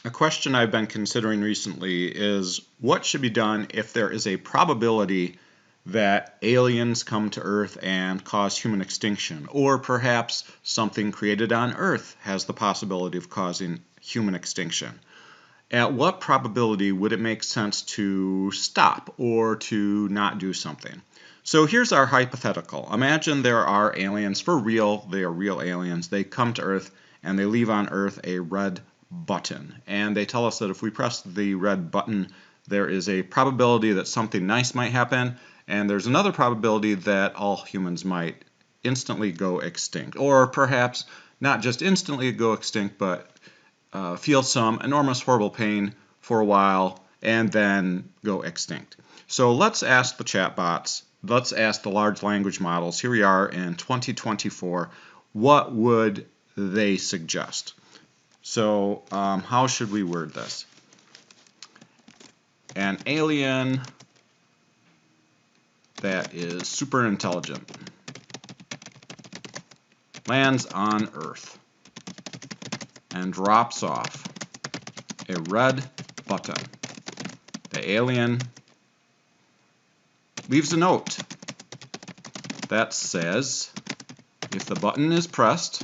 A question I've been considering recently is what should be done if there is a probability that aliens come to Earth and cause human extinction, or perhaps something created on Earth has the possibility of causing human extinction. At what probability would it make sense to stop or to not do something? So here's our hypothetical. Imagine there are aliens for real, they are real aliens. They come to Earth and they leave on Earth a red button. And they tell us that if we press the red button, there is a probability that something nice might happen, and there's another probability that all humans might instantly go extinct. Or perhaps not just instantly go extinct, but feel some enormous horrible pain for a while and then go extinct. So let's ask the chatbots, let's ask the large language models, here we are in 2024, what would they suggest? So how should we word this? An alien that is super intelligent lands on Earth and drops off a red button. The alien leaves a note that says, if the button is pressed,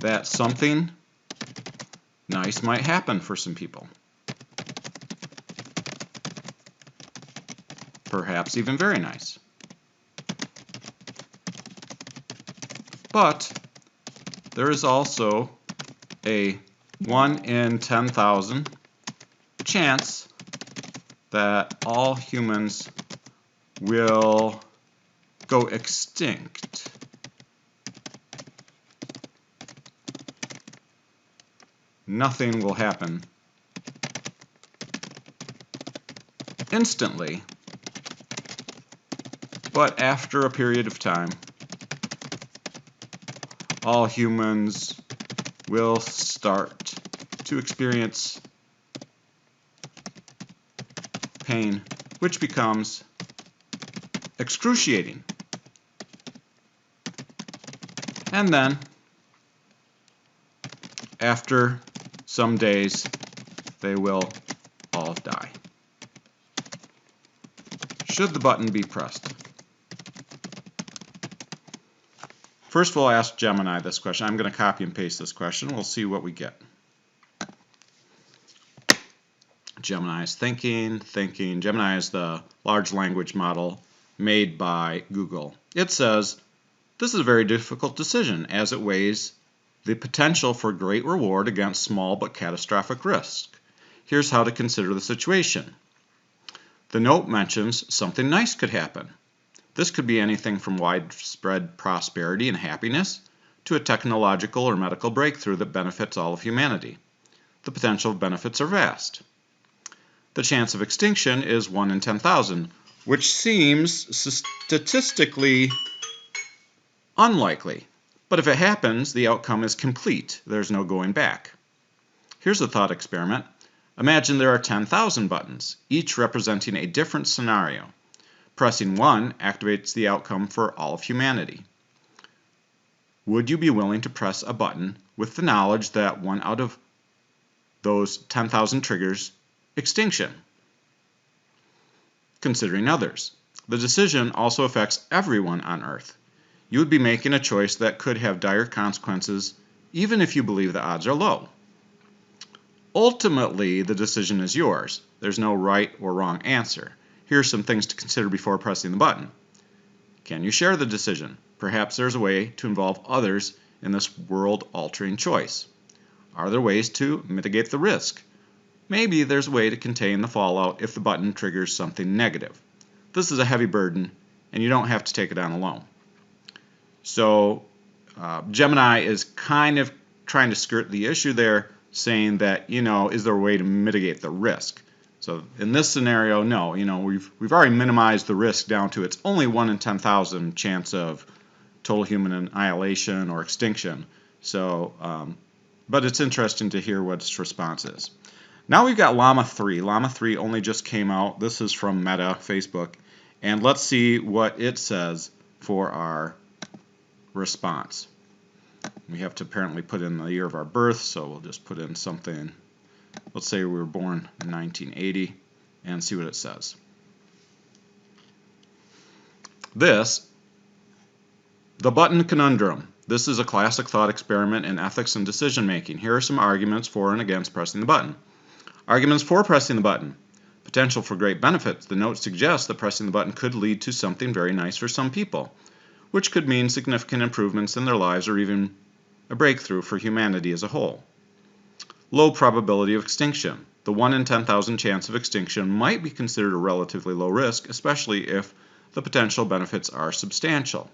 that something nice might happen for some people. Perhaps even very nice. But there is also a 1 in 10,000 chance that all humans will go extinct. Nothing will happen instantly, but after a period of time, all humans will start to experience pain, which becomes excruciating. And then, after some days, they will all die. Should the button be pressed? First we'll ask Gemini this question. I'm going to copy and paste this question. We'll see what we get. Gemini is thinking. Gemini is the large language model made by Google. It says, this is a very difficult decision as it weighs the potential for great reward against small but catastrophic risk. Here's how to consider the situation. The note mentions something nice could happen. This could be anything from widespread prosperity and happiness to a technological or medical breakthrough that benefits all of humanity. The potential benefits are vast. The chance of extinction is 1 in 10,000, which seems statistically unlikely. But if it happens, the outcome is complete. There's no going back. Here's a thought experiment. Imagine there are 10,000 buttons, each representing a different scenario. Pressing 1 activates the outcome for all of humanity. Would you be willing to press a button with the knowledge that one out of those 10,000 triggers extinction? Considering others. The decision also affects everyone on Earth. You would be making a choice that could have dire consequences even if you believe the odds are low. Ultimately, the decision is yours. There's no right or wrong answer. Here are some things to consider before pressing the button. Can you share the decision? Perhaps there's a way to involve others in this world-altering choice. Are there ways to mitigate the risk? Maybe there's a way to contain the fallout if the button triggers something negative. This is a heavy burden, and you don't have to take it on alone. So Gemini is kind of trying to skirt the issue there, saying that, is there a way to mitigate the risk? So in this scenario, no. We've already minimized the risk down to it's only 1 in 10,000 chance of total human annihilation or extinction. So, but it's interesting to hear what its response is. Now we've got Llama 3. Llama 3 only just came out. This is from Meta, Facebook. And let's see what it says for our response. We have to apparently put in the year of our birth, so we'll just put in something. Let's say we were born in 1980 and see what it says. The button conundrum. This is a classic thought experiment in ethics and decision making. Here are some arguments for and against pressing the button. Arguments for pressing the button. Potential for great benefits. The note suggests that pressing the button could lead to something very nice for some people, which could mean significant improvements in their lives or even a breakthrough for humanity as a whole. Low probability of extinction. The 1 in 10,000 chance of extinction might be considered a relatively low risk, especially if the potential benefits are substantial.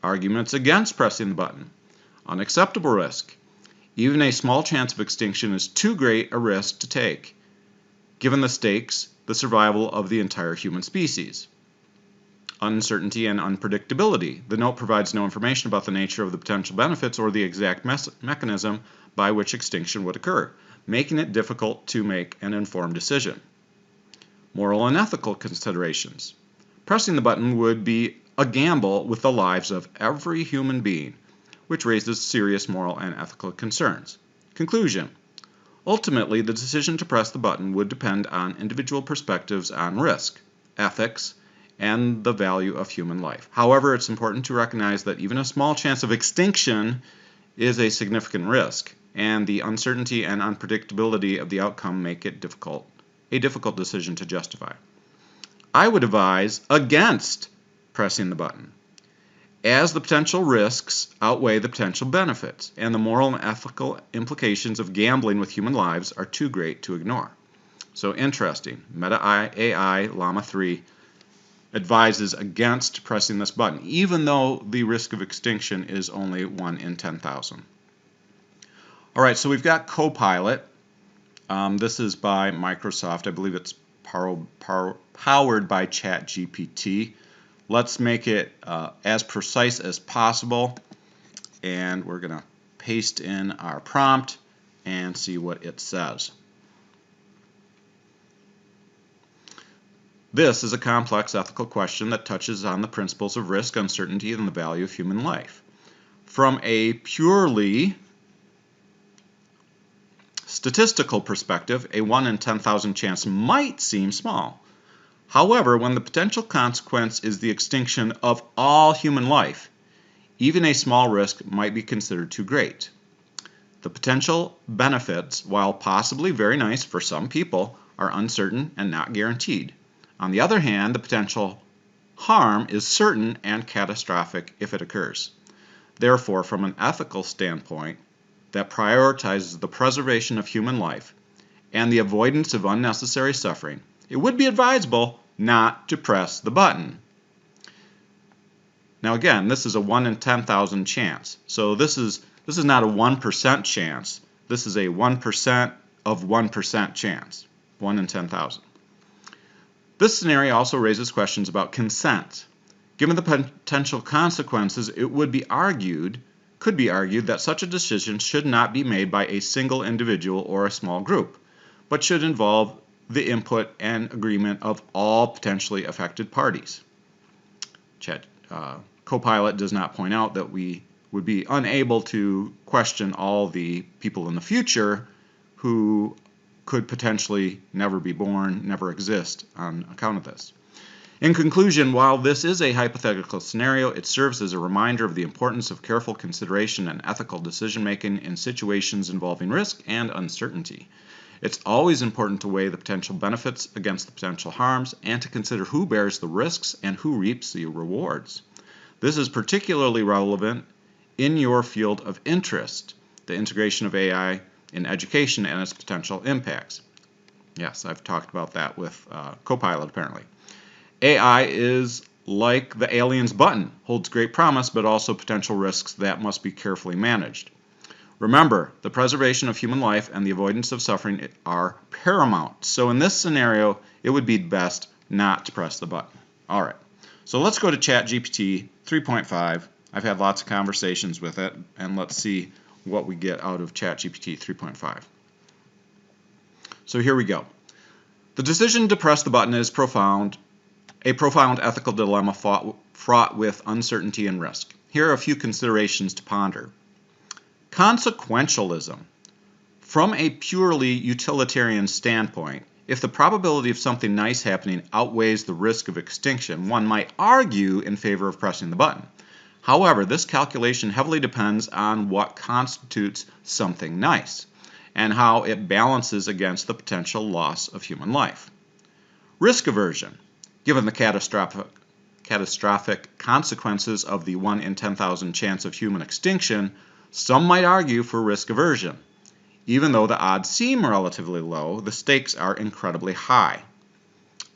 Arguments against pressing the button. Unacceptable risk. Even a small chance of extinction is too great a risk to take, given the stakes, the survival of the entire human species. Uncertainty and unpredictability. The note provides no information about the nature of the potential benefits or the exact mechanism by which extinction would occur, making it difficult to make an informed decision. Moral and ethical considerations. Pressing the button would be a gamble with the lives of every human being, which raises serious moral and ethical concerns. Conclusion. Ultimately, the decision to press the button would depend on individual perspectives on risk, ethics, and the value of human life. However, it's important to recognize that even a small chance of extinction is a significant risk, and the uncertainty and unpredictability of the outcome make it a difficult decision to justify. I would advise against pressing the button, as the potential risks outweigh the potential benefits, and the moral and ethical implications of gambling with human lives are too great to ignore. So interesting. Meta AI Llama 3 advises against pressing this button, even though the risk of extinction is only 1 in 10,000. All right, so we've got Copilot. This is by Microsoft. I believe it's powered by ChatGPT. Let's make it as precise as possible, and we're going to paste in our prompt and see what it says. This is a complex ethical question that touches on the principles of risk, uncertainty, and the value of human life. From a purely statistical perspective, a 1 in 10,000 chance might seem small. However, when the potential consequence is the extinction of all human life, even a small risk might be considered too great. The potential benefits, while possibly very nice for some people, are uncertain and not guaranteed. On the other hand, the potential harm is certain and catastrophic if it occurs. Therefore, from an ethical standpoint that prioritizes the preservation of human life and the avoidance of unnecessary suffering, it would be advisable not to press the button. Now again, this is a 1 in 10,000 chance. So this is not a 1% chance. This is a 1% of 1% chance. 1 in 10,000. This scenario also raises questions about consent. Given the potential consequences, it could be argued that such a decision should not be made by a single individual or a small group, but should involve the input and agreement of all potentially affected parties. Copilot does not point out that we would be unable to question all the people in the future who could potentially never be born, never exist on account of this. In conclusion, while this is a hypothetical scenario, it serves as a reminder of the importance of careful consideration and ethical decision-making in situations involving risk and uncertainty. It's always important to weigh the potential benefits against the potential harms and to consider who bears the risks and who reaps the rewards. This is particularly relevant in your field of interest, the integration of AI in education and its potential impacts. Yes, I've talked about that with Copilot apparently. AI is like the aliens button, holds great promise but also potential risks that must be carefully managed. Remember, the preservation of human life and the avoidance of suffering are paramount. So in this scenario, it would be best not to press the button. All right, so let's go to ChatGPT 3.5. I've had lots of conversations with it, and let's see what we get out of ChatGPT 3.5. So here we go. The decision to press the button is a profound ethical dilemma fraught with uncertainty and risk. Here are a few considerations to ponder. Consequentialism. From a purely utilitarian standpoint, if the probability of something nice happening outweighs the risk of extinction, one might argue in favor of pressing the button. However, this calculation heavily depends on what constitutes something nice and how it balances against the potential loss of human life. Risk aversion. Given the catastrophic consequences of the 1 in 10,000 chance of human extinction, some might argue for risk aversion. Even though the odds seem relatively low, the stakes are incredibly high.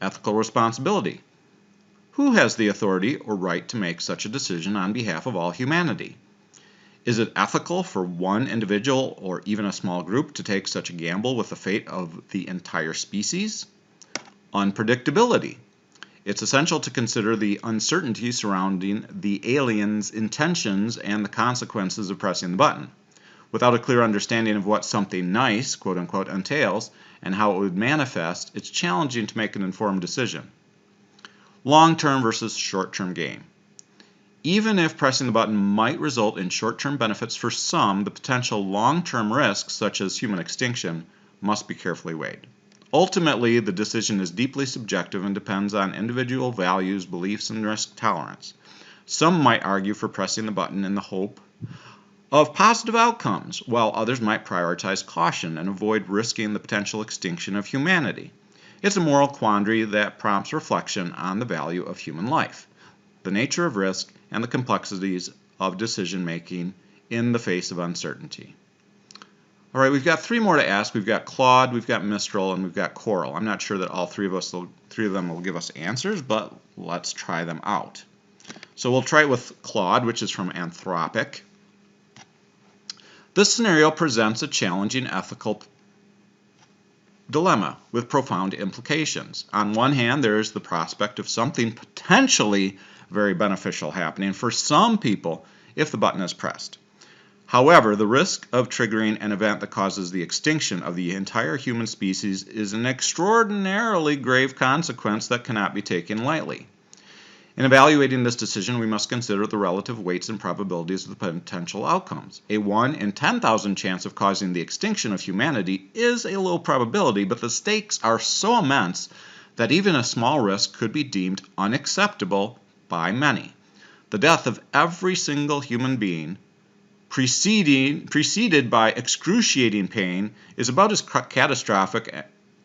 Ethical responsibility. Who has the authority or right to make such a decision on behalf of all humanity? Is it ethical for one individual or even a small group to take such a gamble with the fate of the entire species? Unpredictability. It's essential to consider the uncertainty surrounding the alien's intentions and the consequences of pressing the button. Without a clear understanding of what something nice, quote unquote, entails and how it would manifest, it's challenging to make an informed decision. Long-term versus short-term gain. Even if pressing the button might result in short-term benefits for some, the potential long-term risks, such as human extinction, must be carefully weighed. Ultimately, the decision is deeply subjective and depends on individual values, beliefs, and risk tolerance. Some might argue for pressing the button in the hope of positive outcomes, while others might prioritize caution and avoid risking the potential extinction of humanity. It's a moral quandary that prompts reflection on the value of human life, the nature of risk, and the complexities of decision-making in the face of uncertainty. All right, we've got 3 more to ask. We've got Claude, we've got Mistral, and we've got Coral. I'm not sure that all three of them will give us answers, but let's try them out. So we'll try it with Claude, which is from Anthropic. This scenario presents a challenging ethical dilemma with profound implications. On one hand, there is the prospect of something potentially very beneficial happening for some people if the button is pressed. However, the risk of triggering an event that causes the extinction of the entire human species is an extraordinarily grave consequence that cannot be taken lightly. In evaluating this decision, we must consider the relative weights and probabilities of the potential outcomes. A 1 in 10,000 chance of causing the extinction of humanity is a low probability, but the stakes are so immense that even a small risk could be deemed unacceptable by many. The death of every single human being, preceded by excruciating pain, is about as catastrophic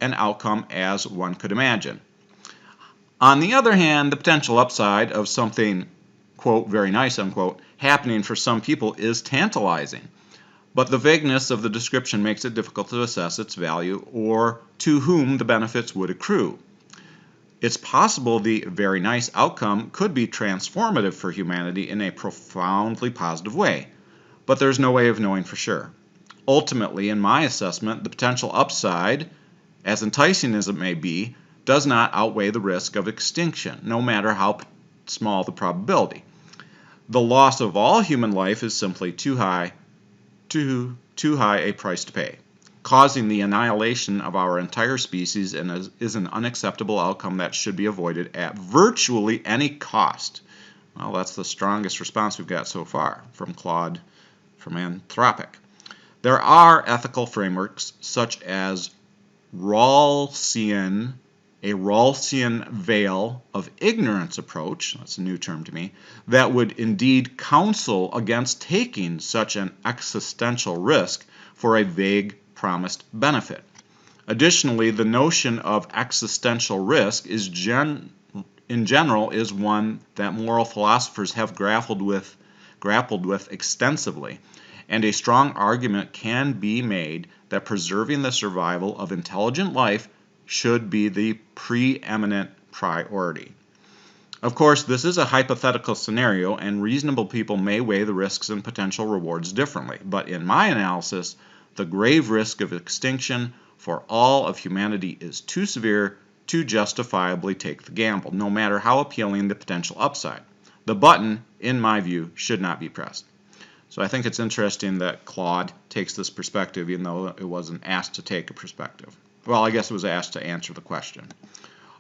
an outcome as one could imagine. On the other hand, the potential upside of something, quote, very nice, unquote, happening for some people is tantalizing. But the vagueness of the description makes it difficult to assess its value or to whom the benefits would accrue. It's possible the very nice outcome could be transformative for humanity in a profoundly positive way, but there's no way of knowing for sure. Ultimately, in my assessment, the potential upside, as enticing as it may be, does not outweigh the risk of extinction, no matter how small the probability. The loss of all human life is simply too high a price to pay. Causing the annihilation of our entire species is an unacceptable outcome that should be avoided at virtually any cost. Well, that's the strongest response we've got so far from Claude from Anthropic. There are ethical frameworks such as a Rawlsian veil of ignorance approach, that's a new term to me, that would indeed counsel against taking such an existential risk for a vague promised benefit. Additionally, the notion of existential risk in general is one that moral philosophers have grappled with extensively, and a strong argument can be made that preserving the survival of intelligent life should be the preeminent priority. Of course, this is a hypothetical scenario, and reasonable people may weigh the risks and potential rewards differently, but in my analysis, the grave risk of extinction for all of humanity is too severe to justifiably take the gamble, no matter how appealing the potential upside. The button, in my view, should not be pressed. So I think it's interesting that Claude takes this perspective, even though it wasn't asked to take a perspective. Well, I guess it was asked to answer the question.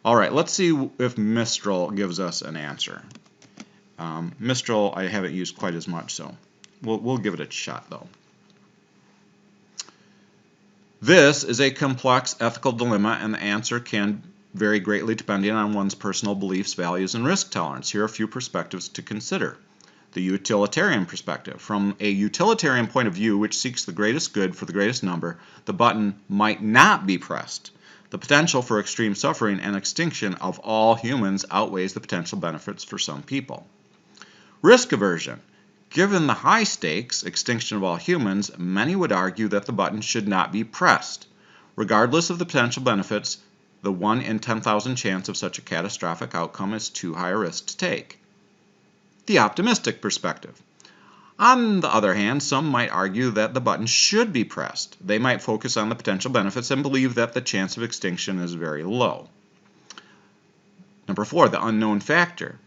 All right, let's see if Mistral gives us an answer. Mistral I haven't used quite as much, so we'll give it a shot, though. This is a complex ethical dilemma, and the answer can vary greatly depending on one's personal beliefs, values, and risk tolerance. Here are a few perspectives to consider. The utilitarian perspective. From a utilitarian point of view, which seeks the greatest good for the greatest number, the button might not be pressed. The potential for extreme suffering and extinction of all humans outweighs the potential benefits for some people. Risk aversion. Given the high stakes, extinction of all humans, many would argue that the button should not be pressed. Regardless of the potential benefits, the 1 in 10,000 chance of such a catastrophic outcome is too high a risk to take. The optimistic perspective. On the other hand, some might argue that the button should be pressed. They might focus on the potential benefits and believe that the chance of extinction is very low. Number 4, the unknown factor.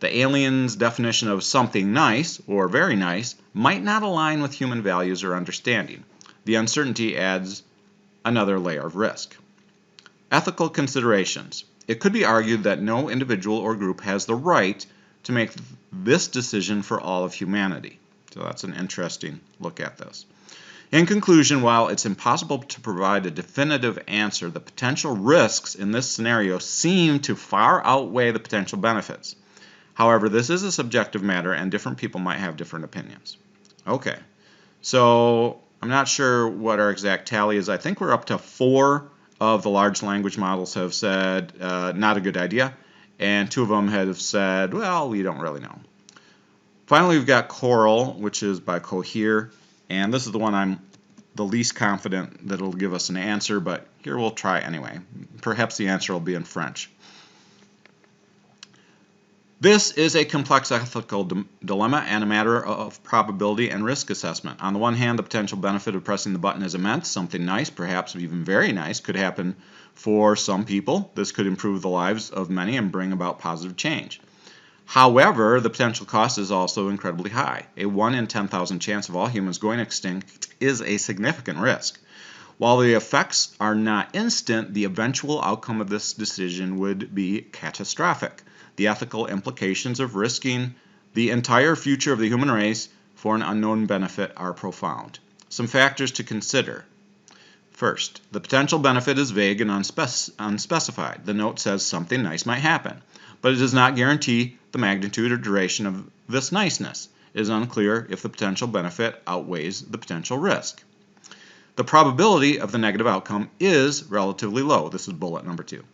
The alien's definition of something nice or very nice might not align with human values or understanding. The uncertainty adds another layer of risk. Ethical considerations. It could be argued that no individual or group has the right to make this decision for all of humanity. So that's an interesting look at this. In conclusion, while it's impossible to provide a definitive answer, the potential risks in this scenario seem to far outweigh the potential benefits. However, this is a subjective matter, and different people might have different opinions. Okay, so I'm not sure what our exact tally is. I think we're up to 4 of the large language models have said not a good idea, and 2 of them have said, well, we don't really know. Finally, we've got Coral, which is by Cohere, and this is the one I'm the least confident that it'll give us an answer, but here we'll try anyway. Perhaps the answer will be in French. This is a complex ethical dilemma and a matter of probability and risk assessment. On the one hand, the potential benefit of pressing the button is immense. Something nice, perhaps even very nice, could happen for some people. This could improve the lives of many and bring about positive change. However, the potential cost is also incredibly high. A 1 in 10,000 chance of all humans going extinct is a significant risk. While the effects are not instant, the eventual outcome of this decision would be catastrophic. The ethical implications of risking the entire future of the human race for an unknown benefit are profound. Some factors to consider. First, the potential benefit is vague and unspecified. The note says something nice might happen, but it does not guarantee the magnitude or duration of this niceness. It is unclear if the potential benefit outweighs the potential risk. The probability of the negative outcome is relatively low. This is bullet number 2.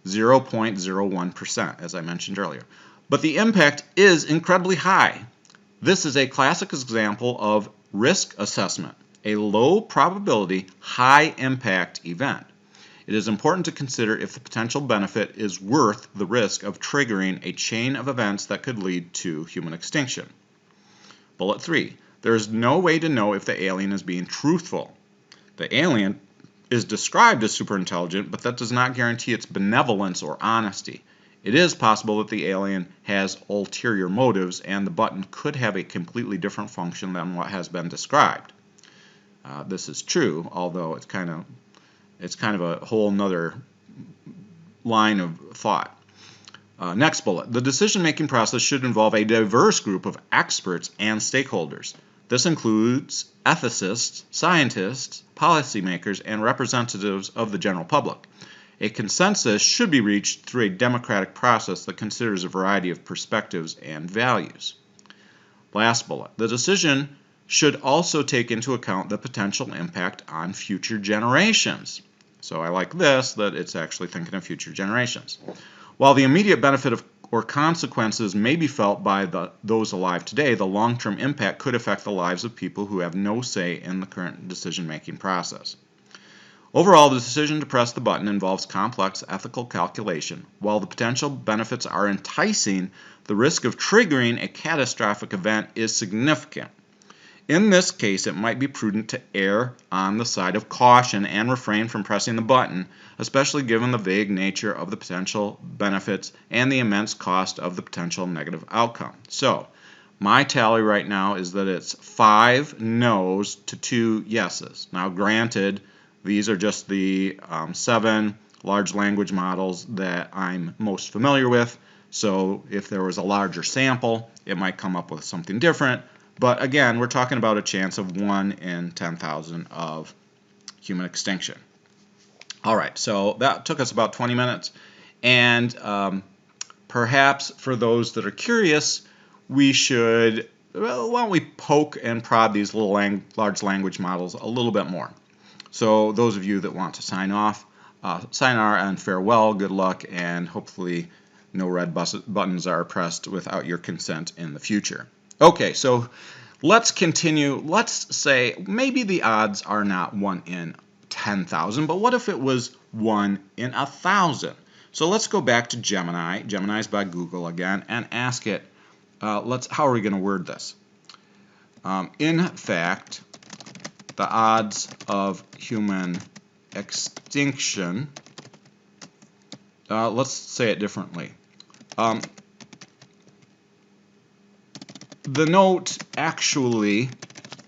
0.01%, as I mentioned earlier. But the impact is incredibly high. This is a classic example of risk assessment, a low probability, high impact event. It is important to consider if the potential benefit is worth the risk of triggering a chain of events that could lead to human extinction. Bullet 3. There is no way to know if the alien is being truthful. The alien is described as superintelligent, but that does not guarantee its benevolence or honesty. It is possible that the alien has ulterior motives, and the button could have a completely different function than what has been described. This is true, although it's kind of a whole nother line of thought. Next bullet. The decision-making process should involve a diverse group of experts and stakeholders. This includes ethicists, scientists, policymakers, and representatives of the general public. A consensus should be reached through a democratic process that considers a variety of perspectives and values. Last bullet. The decision should also take into account the potential impact on future generations. So I like this, that it's actually thinking of future generations. While the immediate benefit or consequences may be felt by those alive today, the long-term impact could affect the lives of people who have no say in the current decision-making process. Overall, the decision to press the button involves complex ethical calculation. While the potential benefits are enticing, the risk of triggering a catastrophic event is significant. In this case, it might be prudent to err on the side of caution and refrain from pressing the button, especially given the vague nature of the potential benefits and the immense cost of the potential negative outcome. So, my tally right now is that it's 5 no's to 2 yeses. Now, granted, these are just the 7 large language models that I'm most familiar with, so if there was a larger sample, it might come up with something different. But again, we're talking about a chance of 1 in 10,000 of human extinction. All right, so that took us about 20 minutes. And perhaps for those that are curious, we should, well, why don't we poke and prod these little large language models a little bit more. So those of you that want to sign off, sayonara and farewell, good luck, and hopefully no red buttons are pressed without your consent in the future. Okay, so let's continue. Let's say maybe the odds are not 1 in 10,000, but what if it was 1 in 1,000? So let's go back to Gemini. Gemini's by Google again, and ask it, how are we going to word this? In fact, the odds of human extinction, let's say it differently. The note actually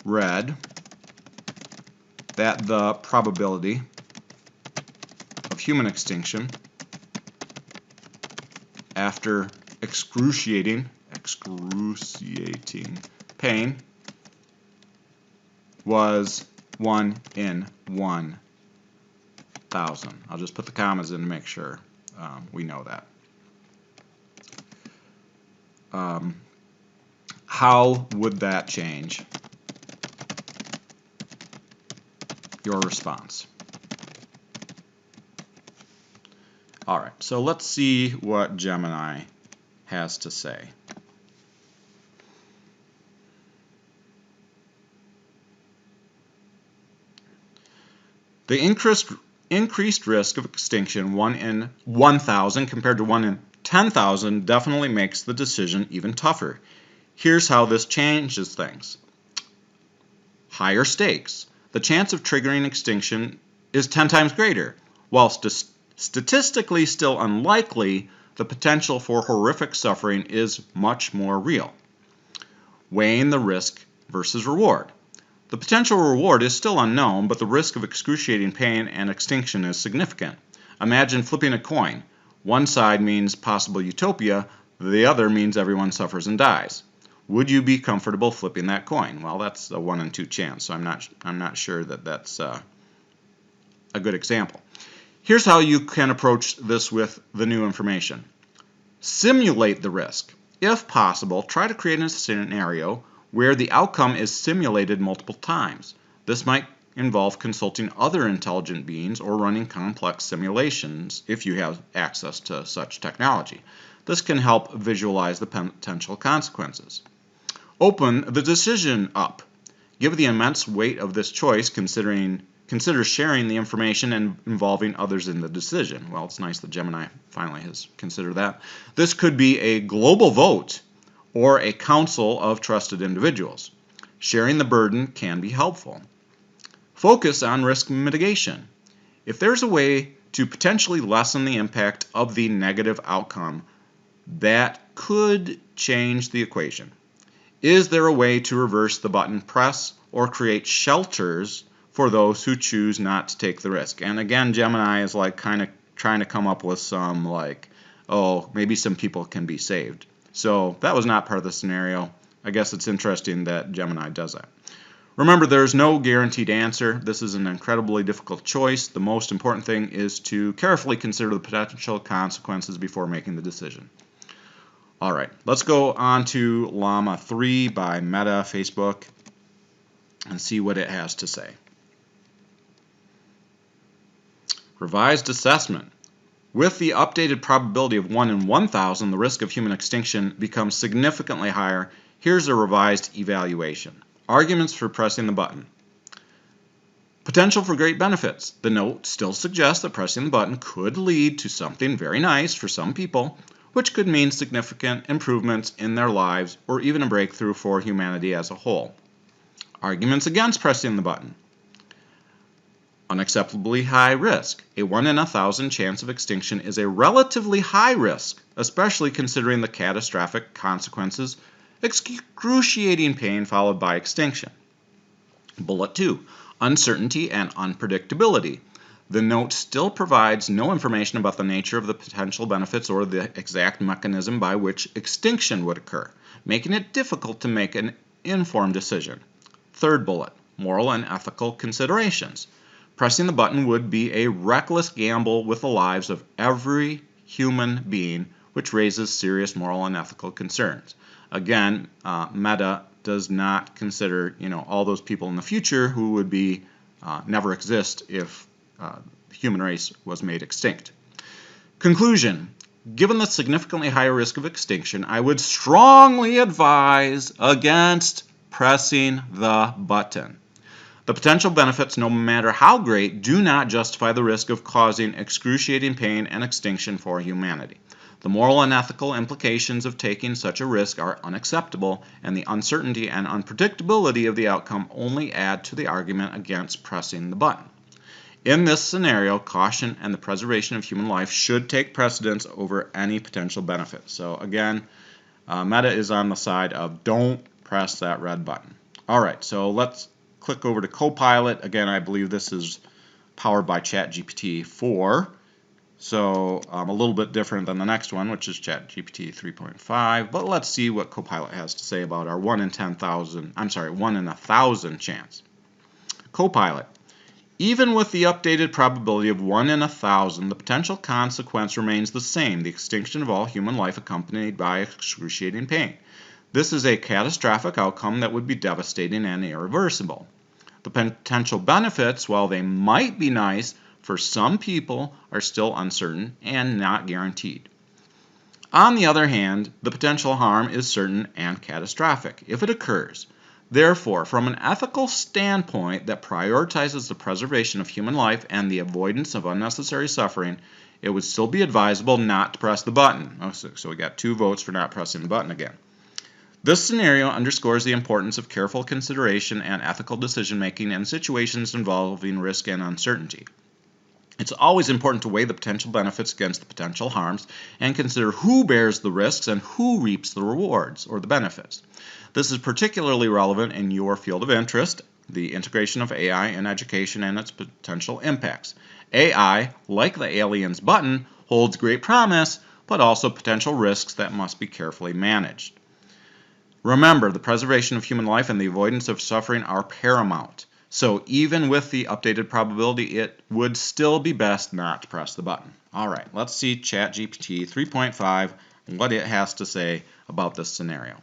read that the probability of human extinction after excruciating pain was 1 in 1,000. I'll just put the commas in to make sure we know that. How would that change your response? All right, so let's see what Gemini has to say. The increased risk of extinction, 1 in 1,000 compared to 1 in 10,000, definitely makes the decision even tougher. Here's how this changes things. Higher stakes. The chance of triggering extinction is 10 times greater. While statistically still unlikely, the potential for horrific suffering is much more real. Weighing the risk versus reward. The potential reward is still unknown, but the risk of excruciating pain and extinction is significant. Imagine flipping a coin. One side means possible utopia, the other means everyone suffers and dies. Would you be comfortable flipping that coin? Well, that's a 1 in 2 chance, so I'm not sure that that's a good example. Here's how you can approach this with the new information. Simulate the risk. If possible, try to create a scenario where the outcome is simulated multiple times. This might involve consulting other intelligent beings or running complex simulations if you have access to such technology. This can help visualize the potential consequences. Open the decision up. Give the immense weight of this choice, consider sharing the information and involving others in the decision. Well, it's nice that Gemini finally has considered that. This could be a global vote or a council of trusted individuals. Sharing the burden can be helpful. Focus on risk mitigation. If there's a way to potentially lessen the impact of the negative outcome, that could change the equation. Is there a way to reverse the button press or create shelters for those who choose not to take the risk? And again, Gemini is like kind of trying to come up with some maybe some people can be saved. So that was not part of the scenario. I guess it's interesting that Gemini does that. Remember, there's no guaranteed answer. This is an incredibly difficult choice. The most important thing is to carefully consider the potential consequences before making the decision. All right, let's go on to Llama 3 by Meta, Facebook, and see what it has to say. Revised assessment. With the updated probability of 1 in 1,000, the risk of human extinction becomes significantly higher. Here's a revised evaluation. Arguments for pressing the button. Potential for great benefits. The note still suggests that pressing the button could lead to something very nice for some people, which could mean significant improvements in their lives or even a breakthrough for humanity as a whole. Arguments against pressing the button. Unacceptably high risk. A 1 in 1,000 chance of extinction is a relatively high risk, especially considering the catastrophic consequences, excruciating pain followed by extinction. Bullet 2. Uncertainty and unpredictability. The note still provides no information about the nature of the potential benefits or the exact mechanism by which extinction would occur, making it difficult to make an informed decision. Third bullet. Moral and ethical considerations. Pressing the button would be a reckless gamble with the lives of every human being, which raises serious moral and ethical concerns. Again, Meta does not consider, all those people in the future who would be never exist if the human race was made extinct. Conclusion. Given the significantly higher risk of extinction, I would strongly advise against pressing the button. The potential benefits, no matter how great, do not justify the risk of causing excruciating pain and extinction for humanity. The moral and ethical implications of taking such a risk are unacceptable, and the uncertainty and unpredictability of the outcome only add to the argument against pressing the button. In this scenario, caution and the preservation of human life should take precedence over any potential benefit. So again, Meta is on the side of don't press that red button. All right, so let's click over to Copilot. Again, I believe this is powered by ChatGPT 4. So a little bit different than the next one, which is ChatGPT 3.5. But let's see what Copilot has to say about our 1 in 1,000 chance. Copilot. Even with the updated probability of 1 in 1,000, the potential consequence remains the same, the extinction of all human life accompanied by excruciating pain. This is a catastrophic outcome that would be devastating and irreversible. The potential benefits, while they might be nice, for some people are still uncertain and not guaranteed. On the other hand, the potential harm is certain and catastrophic if it occurs. Therefore, from an ethical standpoint that prioritizes the preservation of human life and the avoidance of unnecessary suffering, it would still be advisable not to press the button. So we got 2 votes for not pressing the button again. This scenario underscores the importance of careful consideration and ethical decision-making in situations involving risk and uncertainty. It's always important to weigh the potential benefits against the potential harms and consider who bears the risks and who reaps the rewards or the benefits. This is particularly relevant in your field of interest, the integration of AI in education and its potential impacts. AI, like the aliens button, holds great promise, but also potential risks that must be carefully managed. Remember, the preservation of human life and the avoidance of suffering are paramount. So even with the updated probability, it would still be best not to press the button. All right, let's see ChatGPT 3.5 and what it has to say about this scenario.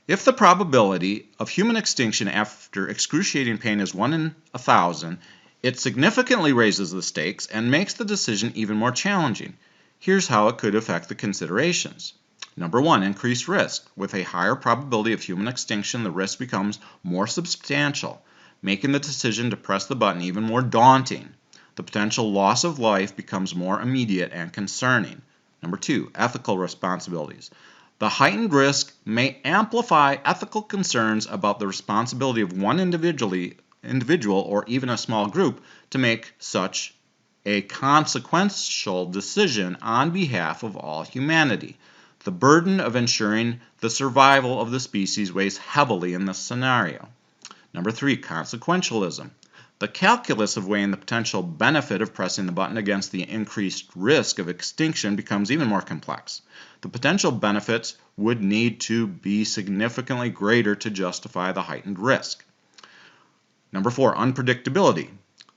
If the probability of human extinction after excruciating pain is 1 in 1,000, it significantly raises the stakes and makes the decision even more challenging. Here's how it could affect the considerations. Number 1, increased risk. With a higher probability of human extinction, the risk becomes more substantial, making the decision to press the button even more daunting. The potential loss of life becomes more immediate and concerning. Number 2, ethical responsibilities. The heightened risk may amplify ethical concerns about the responsibility of one individual or even a small group to make such a consequential decision on behalf of all humanity. The burden of ensuring the survival of the species weighs heavily in this scenario. Number 3, consequentialism. The calculus of weighing the potential benefit of pressing the button against the increased risk of extinction becomes even more complex. The potential benefits would need to be significantly greater to justify the heightened risk. Number 4, unpredictability.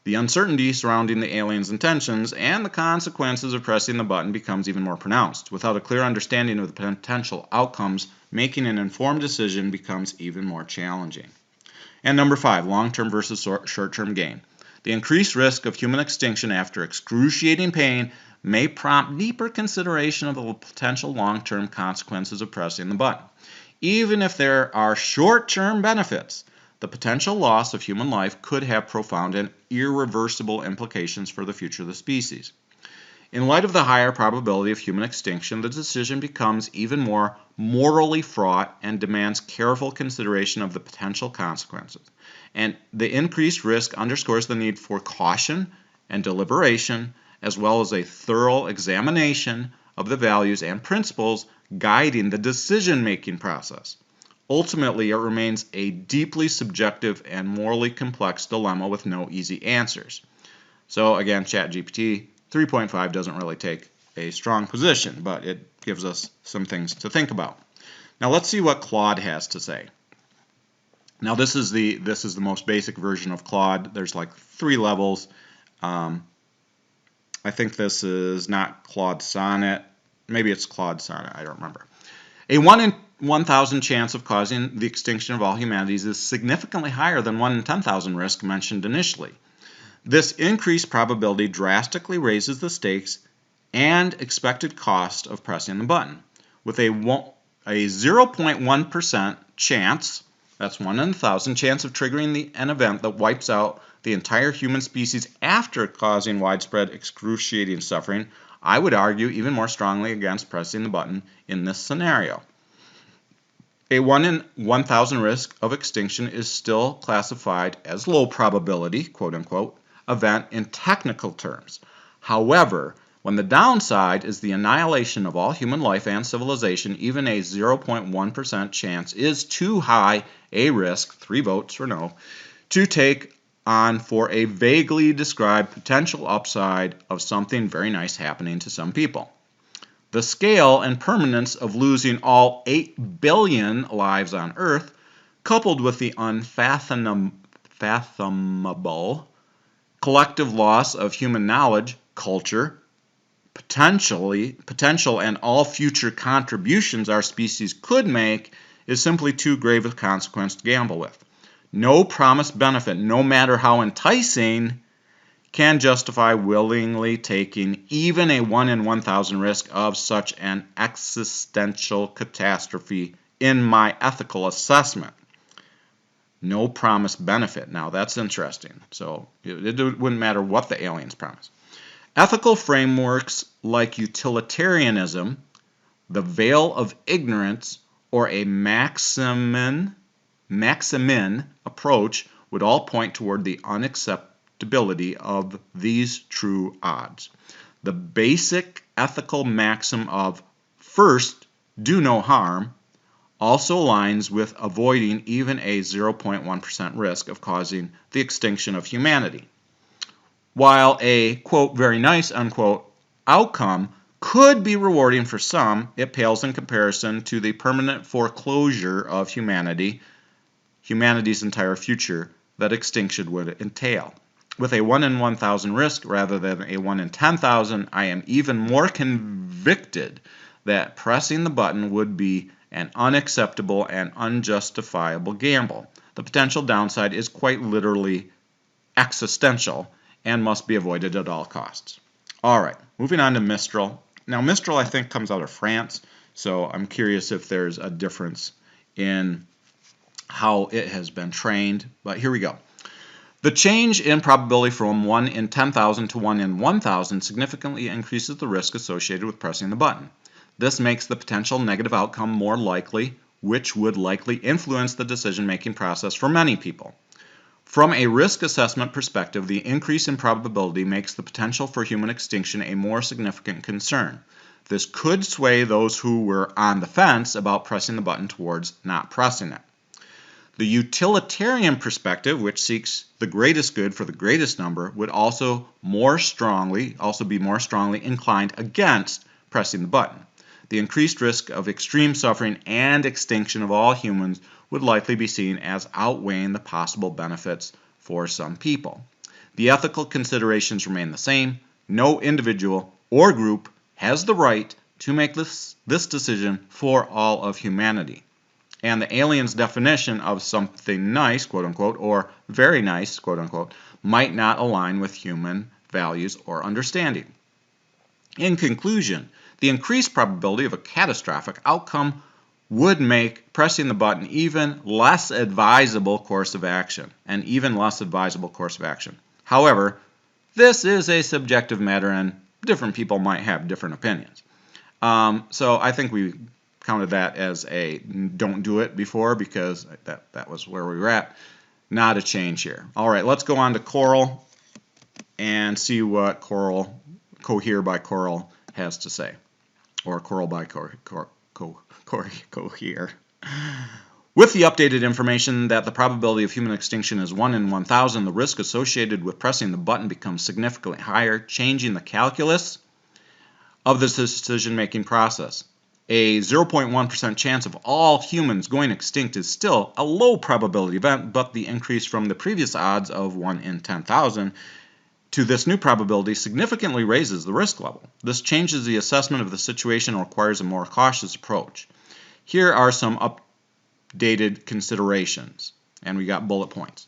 The uncertainty surrounding the aliens' intentions and the consequences of pressing the button becomes even more pronounced. Without a clear understanding of the potential outcomes, making an informed decision becomes even more challenging. And number 5, long-term versus short-term gain. The increased risk of human extinction after excruciating pain may prompt deeper consideration of the potential long-term consequences of pressing the button. Even if there are short-term benefits, the potential loss of human life could have profound and irreversible implications for the future of the species. In light of the higher probability of human extinction, the decision becomes even more morally fraught and demands careful consideration of the potential consequences. And the increased risk underscores the need for caution and deliberation, as well as a thorough examination of the values and principles guiding the decision-making process. Ultimately, it remains a deeply subjective and morally complex dilemma with no easy answers. So again, ChatGPT 3.5 doesn't really take a strong position, but it gives us some things to think about. Now let's see what Claude has to say. Now this is the most basic version of Claude. There's like 3 levels. I think this is not Claude Sonnet. Maybe it's Claude Sonnet. I don't remember. A 1 in 1,000 chance of causing the extinction of all humanities is significantly higher than 1 in 10,000 risk mentioned initially. This increased probability drastically raises the stakes and expected cost of pressing the button. With a 0.1% chance, that's 1 in 1,000 chance of triggering an event that wipes out the entire human species after causing widespread excruciating suffering, I would argue even more strongly against pressing the button in this scenario. A 1 in 1,000 risk of extinction is still classified as low probability, quote unquote, event in technical terms. However, when the downside is the annihilation of all human life and civilization, even a 0.1% chance is too high a risk, 3 votes for no, to take on for a vaguely described potential upside of something very nice happening to some people. The scale and permanence of losing all 8 billion lives on Earth, coupled with the unfathomable collective loss of human knowledge, culture, potential and all future contributions our species could make is simply too grave a consequence to gamble with. No promised benefit, no matter how enticing, can justify willingly taking even a 1 in 1,000 risk of such an existential catastrophe in my ethical assessment. No promised benefit. Now that's interesting. So it wouldn't matter what the aliens promise. Ethical frameworks like utilitarianism, the veil of ignorance, or a maximin approach would all point toward the unacceptability of these true odds. The basic ethical maxim of first, do no harm also aligns with avoiding even a 0.1% risk of causing the extinction of humanity. While a, quote, very nice, unquote, outcome could be rewarding for some, it pales in comparison to the permanent foreclosure of humanity's entire future that extinction would entail. With a 1 in 1,000 risk rather than a 1 in 10,000, I am even more convicted that pressing the button would be an unacceptable and unjustifiable gamble. The potential downside is quite literally existential and must be avoided at all costs. All right, moving on to Mistral. Now, Mistral, I think, comes out of France, so I'm curious if there's a difference in how it has been trained, but here we go. The change in probability from 1 in 10,000 to 1 in 1,000 significantly increases the risk associated with pressing the button. This makes the potential negative outcome more likely, which would likely influence the decision-making process for many people. From a risk assessment perspective, the increase in probability makes the potential for human extinction a more significant concern. This could sway those who were on the fence about pressing the button towards not pressing it. The utilitarian perspective, which seeks the greatest good for the greatest number, would also be more strongly inclined against pressing the button. The increased risk of extreme suffering and extinction of all humans would likely be seen as outweighing the possible benefits for some people. The ethical considerations remain the same. No individual or group has the right to make this decision for all of humanity. And the alien's definition of something nice, quote unquote, or very nice, quote unquote, might not align with human values or understanding. In conclusion, the increased probability of a catastrophic outcome would make pressing the button an even less advisable course of action. However, this is a subjective matter and different people might have different opinions. So I think we counted that as a don't do it before because that was where we were at. Not a change here. All right, let's go on to Coral and see what Cohere by Coral has to say. Or Coral by Cohere. With the updated information that the probability of human extinction is 1 in 1,000, the risk associated with pressing the button becomes significantly higher, changing the calculus of this decision-making process. A 0.1% chance of all humans going extinct is still a low probability event, but the increase from the previous odds of 1 in 10,000 to this new probability significantly raises the risk level. This changes the assessment of the situation and requires a more cautious approach. Here are some updated considerations, and we got bullet points.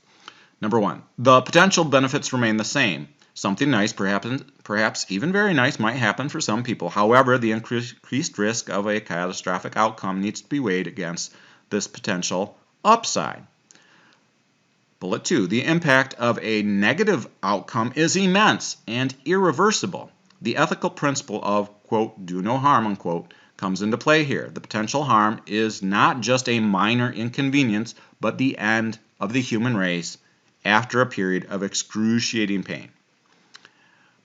Number 1, the potential benefits remain the same. Something nice, perhaps even very nice, might happen for some people. However, the increased risk of a catastrophic outcome needs to be weighed against this potential upside. Bullet 2, the impact of a negative outcome is immense and irreversible. The ethical principle of, quote, do no harm, unquote, comes into play here. The potential harm is not just a minor inconvenience, but the end of the human race after a period of excruciating pain.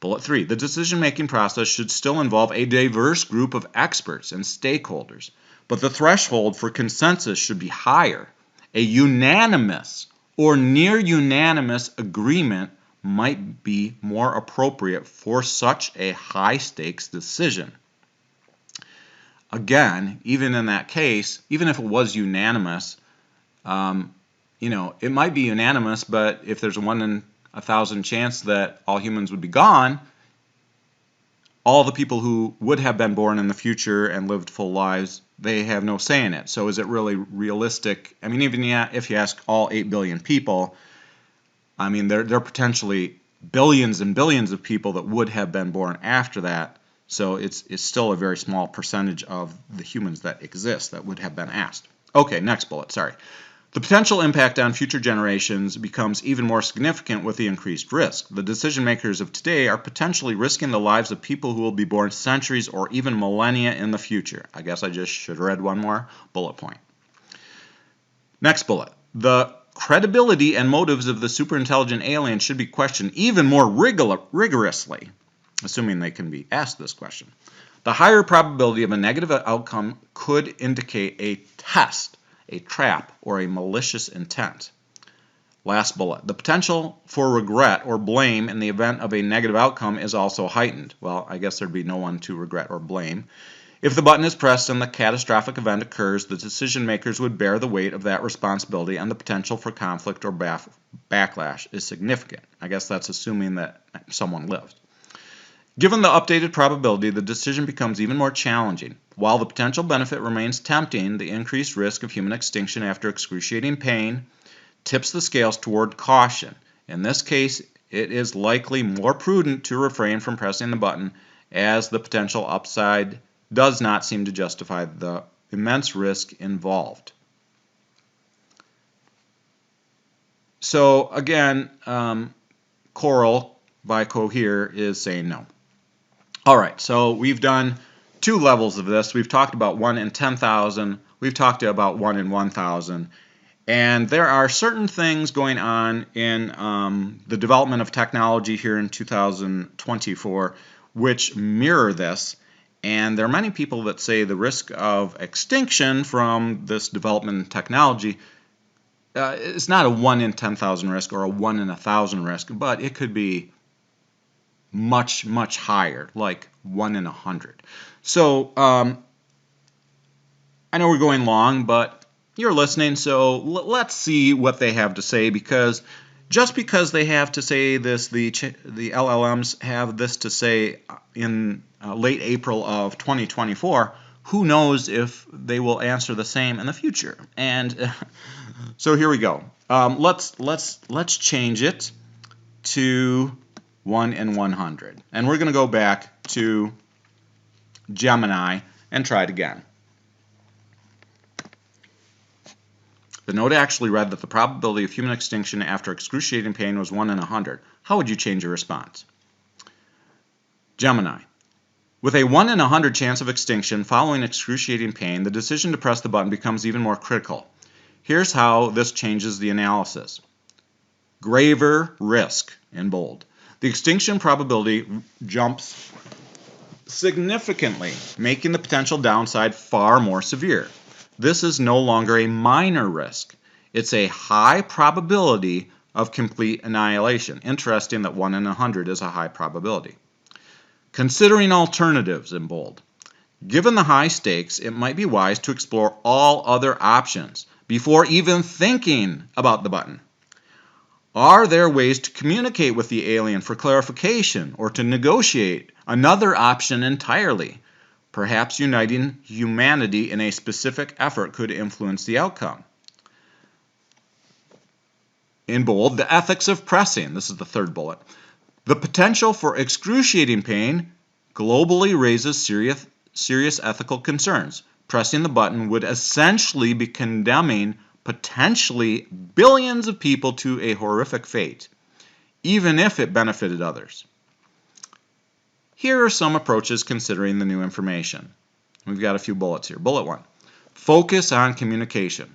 Bullet 3, the decision-making process should still involve a diverse group of experts and stakeholders, but the threshold for consensus should be higher. A unanimous or near unanimous agreement might be more appropriate for such a high-stakes decision. Again, even in that case, even if it was unanimous, it might be unanimous, but if there's a 1 in 1,000 chance that all humans would be gone, all the people who would have been born in the future and lived full lives, they have no say in it. So is it really realistic? I mean, even if you ask all 8 billion people, I mean, there are potentially billions and billions of people that would have been born after that. So it's still a very small percentage of the humans that exist that would have been asked. Okay, next bullet, sorry. The potential impact on future generations becomes even more significant with the increased risk. The decision makers of today are potentially risking the lives of people who will be born centuries or even millennia in the future. I guess I just should have read one more bullet point. Next bullet. The credibility and motives of the superintelligent alien should be questioned even more rigorously, assuming they can be asked this question. The higher probability of a negative outcome could indicate a test, a trap, or a malicious intent. Last bullet. The potential for regret or blame in the event of a negative outcome is also heightened. Well, I guess there'd be no one to regret or blame. If the button is pressed and the catastrophic event occurs, the decision makers would bear the weight of that responsibility, and the potential for conflict or backlash is significant. I guess that's assuming that someone lived. Given the updated probability, the decision becomes even more challenging. While the potential benefit remains tempting, the increased risk of human extinction after excruciating pain tips the scales toward caution. In this case, it is likely more prudent to refrain from pressing the button, as the potential upside does not seem to justify the immense risk involved. So again, Coral by Cohere is saying no. All right, so we've done 2 levels of this. We've talked about 1 in 10,000. We've talked about 1 in 1,000. And there are certain things going on in the development of technology here in 2024 which mirror this. And there are many people that say the risk of extinction from this development in technology is not a 1 in 10,000 risk or a 1 in 1,000 risk, but it could be much, much higher, like 1 in 100. So I know we're going long, but you're listening, so let's see what they have to say, because just because they have to say this, the LLMs have this to say in late April of 2024, who knows if they will answer the same in the future. And so here we go. Let's change it to 1 in 100. And we're going to go back to Gemini and try it again. The note actually read that the probability of human extinction after excruciating pain was 1 in 100. How would you change your response? Gemini. With a 1 in 100 chance of extinction following excruciating pain, the decision to press the button becomes even more critical. Here's how this changes the analysis. Graver risk, in bold. The extinction probability jumps significantly, making the potential downside far more severe. This is no longer a minor risk. It's a high probability of complete annihilation. Interesting that 1 in 100 is a high probability. Considering alternatives, in bold. Given the high stakes, it might be wise to explore all other options before even thinking about the button. Are there ways to communicate with the alien for clarification or to negotiate another option entirely? Perhaps uniting humanity in a specific effort could influence the outcome. In bold, the ethics of pressing. This is the third bullet. The potential for excruciating pain globally raises serious ethical concerns. Pressing the button would essentially be condemning potentially billions of people to a horrific fate, even if it benefited others. Here are some approaches considering the new information. We've got a few bullets here. Bullet 1. Focus on communication.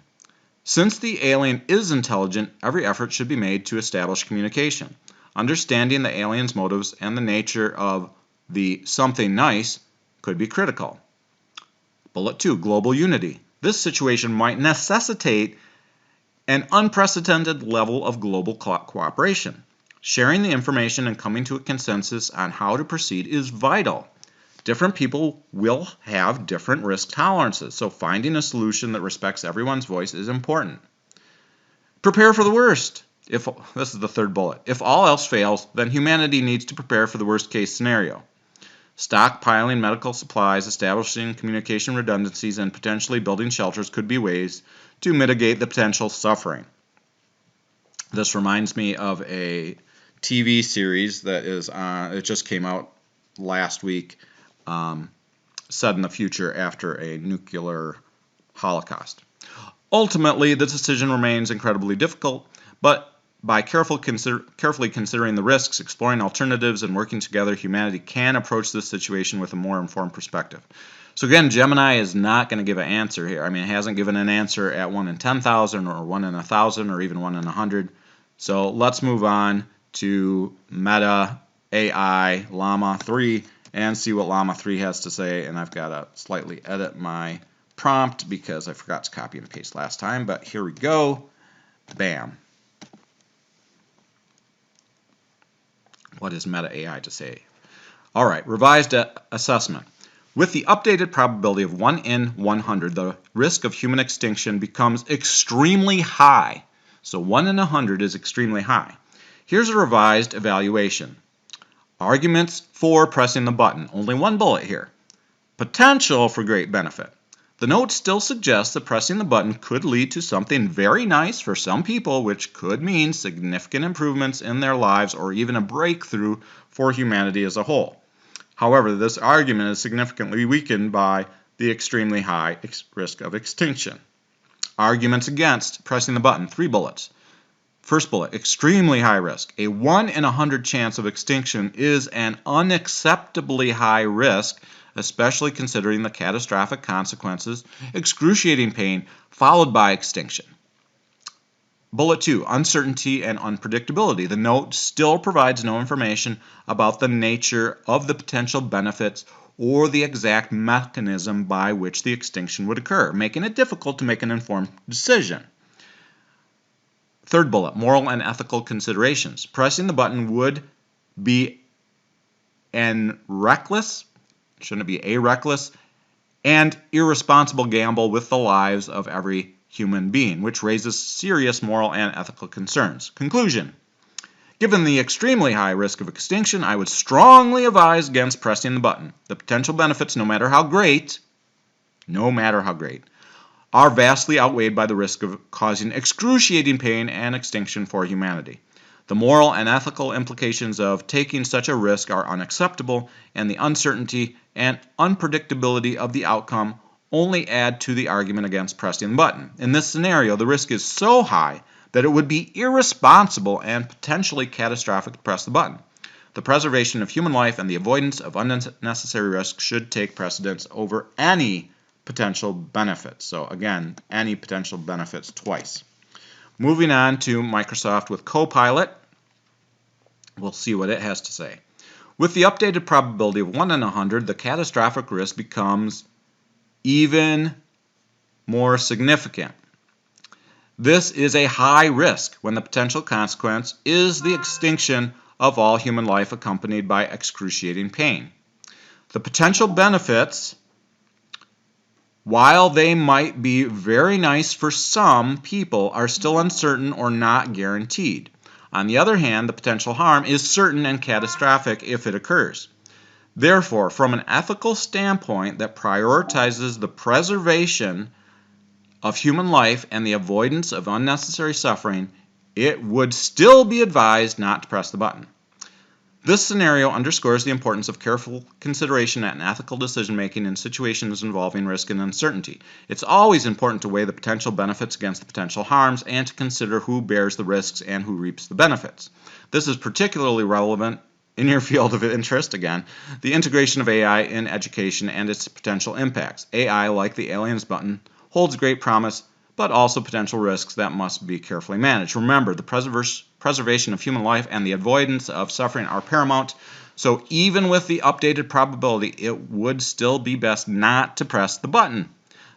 Since the alien is intelligent, every effort should be made to establish communication. Understanding the alien's motives and the nature of the something nice could be critical. Bullet 2. Global unity. This situation might necessitate an unprecedented level of global cooperation. Sharing the information and coming to a consensus on how to proceed is vital. Different people will have different risk tolerances, so finding a solution that respects everyone's voice is important. Prepare for the worst. This is the third bullet. If all else fails, then humanity needs to prepare for the worst case scenario. Stockpiling medical supplies, establishing communication redundancies, and potentially building shelters could be ways to mitigate the potential suffering. This reminds me of a TV series that is it just came out last week, set in the future after a nuclear holocaust. Ultimately, the decision remains incredibly difficult, but by carefully considering the risks, exploring alternatives, and working together, humanity can approach this situation with a more informed perspective. So again, Gemini is not going to give an answer here. I mean, it hasn't given an answer at 1 in 10,000 or 1 in 1,000 or even 1 in 100. So let's move on to Meta AI Llama 3 and see what Llama 3 has to say. And I've got to slightly edit my prompt because I forgot to copy and paste last time, but here we go. Bam. What is Meta AI to say? All right, revised assessment. With the updated probability of 1 in 100, the risk of human extinction becomes extremely high. So 1 in 100 is extremely high. Here's a revised evaluation. Arguments for pressing the button. Only one bullet here. Potential for great benefit. The note still suggests that pressing the button could lead to something very nice for some people, which could mean significant improvements in their lives or even a breakthrough for humanity as a whole. However, this argument is significantly weakened by the extremely high risk of extinction. Arguments against pressing the button, 3 bullets. First bullet, extremely high risk. A 1 in 100 chance of extinction is an unacceptably high risk, especially considering the catastrophic consequences, excruciating pain, followed by extinction. Bullet 2, uncertainty and unpredictability. The note still provides no information about the nature of the potential benefits or the exact mechanism by which the extinction would occur, making it difficult to make an informed decision. Third bullet, moral and ethical considerations. Pressing the button would be a reckless and irresponsible gamble with the lives of every human being, which raises serious moral and ethical concerns. Conclusion. Given the extremely high risk of extinction, I would strongly advise against pressing the button. The potential benefits, no matter how great, are vastly outweighed by the risk of causing excruciating pain and extinction for humanity. The moral and ethical implications of taking such a risk are unacceptable, and the uncertainty and unpredictability of the outcome only add to the argument against pressing the button. In this scenario, the risk is so high that it would be irresponsible and potentially catastrophic to press the button. The preservation of human life and the avoidance of unnecessary risk should take precedence over any potential benefits. So again, any potential benefits twice. Moving on to Microsoft with Copilot, we'll see what it has to say. With the updated probability of 1 in 100, the catastrophic risk becomes even more significant. This is a high risk when the potential consequence is the extinction of all human life accompanied by excruciating pain. The potential benefits while they might be very nice for some people, are still uncertain or not guaranteed. On the other hand, the potential harm is certain and catastrophic if it occurs. Therefore, from an ethical standpoint that prioritizes the preservation of human life and the avoidance of unnecessary suffering, it would still be advised not to press the button. This scenario underscores the importance of careful consideration and ethical decision-making in situations involving risk and uncertainty. It's always important to weigh the potential benefits against the potential harms and to consider who bears the risks and who reaps the benefits. This is particularly relevant in your field of interest, again, the integration of AI in education and its potential impacts. AI, like the aliens button, holds great promise, but also potential risks that must be carefully managed. Remember, the preservation of human life and the avoidance of suffering are paramount, so even with the updated probability, it would still be best not to press the button.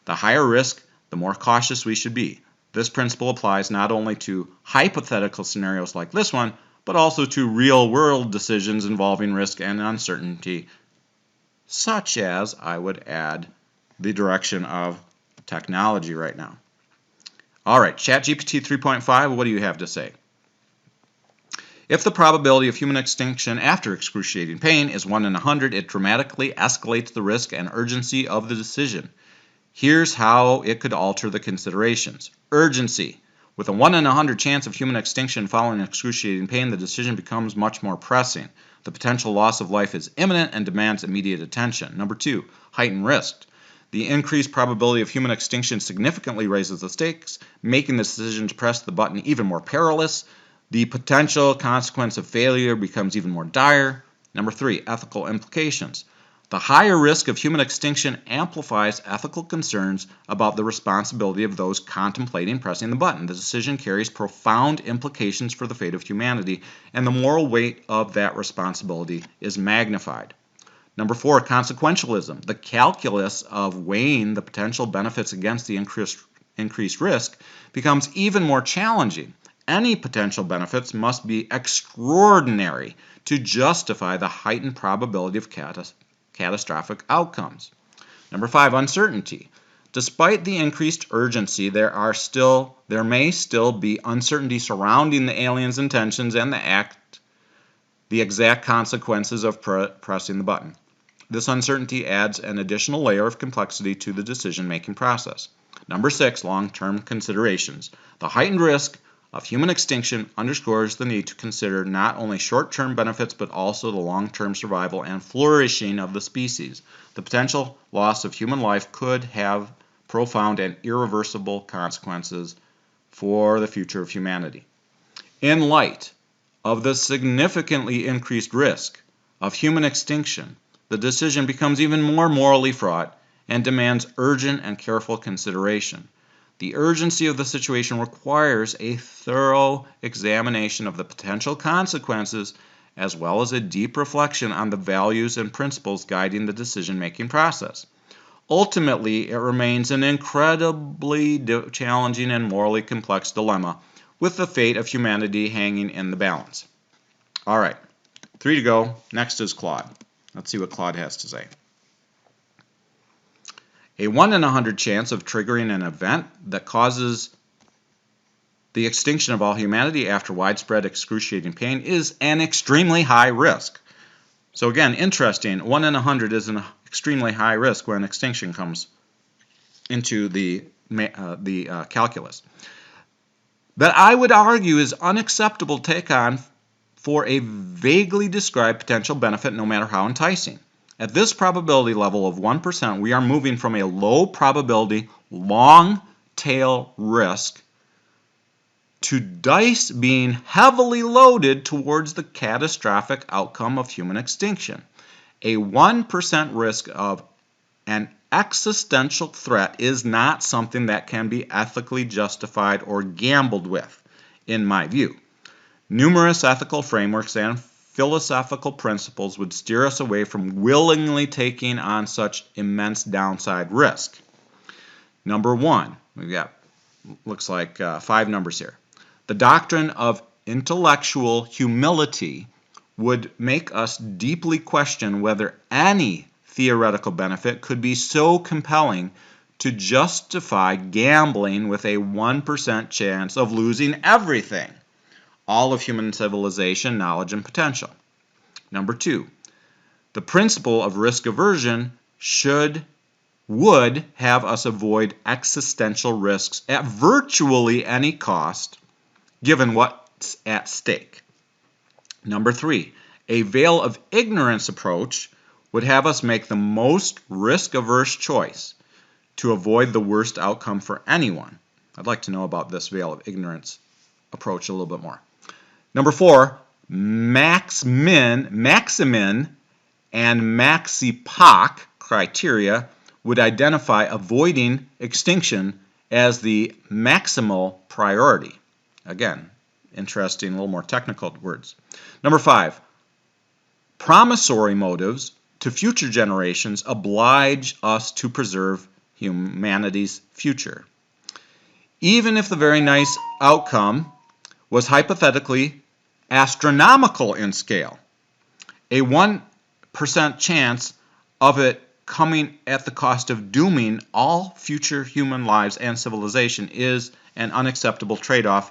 The higher risk, the more cautious we should be. This principle applies not only to hypothetical scenarios like this one, but also to real-world decisions involving risk and uncertainty, such as, I would add, the direction of technology right now. All right, ChatGPT 3.5, what do you have to say? If the probability of human extinction after excruciating pain is 1 in 100, it dramatically escalates the risk and urgency of the decision. Here's how it could alter the considerations. Urgency. With a 1 in 100 chance of human extinction following excruciating pain, the decision becomes much more pressing. The potential loss of life is imminent and demands immediate attention. Number 2, heightened risk. The increased probability of human extinction significantly raises the stakes, making the decision to press the button even more perilous. The potential consequence of failure becomes even more dire. Number 3, ethical implications. The higher risk of human extinction amplifies ethical concerns about the responsibility of those contemplating pressing the button. The decision carries profound implications for the fate of humanity, and the moral weight of that responsibility is magnified. Number 4, consequentialism. The calculus of weighing the potential benefits against the increased risk becomes even more challenging. Any potential benefits must be extraordinary to justify the heightened probability of catastrophic outcomes. Number 5, uncertainty. Despite the increased urgency, there may still be uncertainty surrounding the aliens' intentions and the exact consequences of pressing the button. This uncertainty adds an additional layer of complexity to the decision-making process. Number 6, long-term considerations. The heightened risk of human extinction underscores the need to consider not only short-term benefits but also the long-term survival and flourishing of the species. The potential loss of human life could have profound and irreversible consequences for the future of humanity. In light of the significantly increased risk of human extinction, the decision becomes even more morally fraught and demands urgent and careful consideration. The urgency of the situation requires a thorough examination of the potential consequences as well as a deep reflection on the values and principles guiding the decision-making process. Ultimately, it remains an incredibly challenging and morally complex dilemma, with the fate of humanity hanging in the balance. All right, 3 to go. Next is Claude. Let's see what Claude has to say. A 1 in 100 chance of triggering an event that causes the extinction of all humanity after widespread excruciating pain is an extremely high risk. So again, interesting, 1 in 100 is an extremely high risk when extinction comes into the calculus. That I would argue is unacceptable to take on for a vaguely described potential benefit, no matter how enticing. At this probability level of 1%, we are moving from a low probability, long tail risk to dice being heavily loaded towards the catastrophic outcome of human extinction. A 1% risk of an existential threat is not something that can be ethically justified or gambled with, in my view. Numerous ethical frameworks and philosophical principles would steer us away from willingly taking on such immense downside risk. Number 1, we've got, looks like 5 numbers here. The doctrine of intellectual humility would make us deeply question whether any theoretical benefit could be so compelling to justify gambling with a 1% chance of losing everything, all of human civilization, knowledge, and potential. Number 2, the principle of risk aversion would have us avoid existential risks at virtually any cost, given what's at stake. Number 3, a veil of ignorance approach would have us make the most risk-averse choice to avoid the worst outcome for anyone. I'd like to know about this veil of ignorance approach a little bit more. Number 4, Mynymrn and Maxipoc criteria would identify avoiding extinction as the maximal priority. Again, interesting, a little more technical words. Number 5, promissory motives to future generations oblige us to preserve humanity's future. Even if the very nice outcome was hypothetically astronomical in scale, a 1% chance of it coming at the cost of dooming all future human lives and civilization is an unacceptable trade-off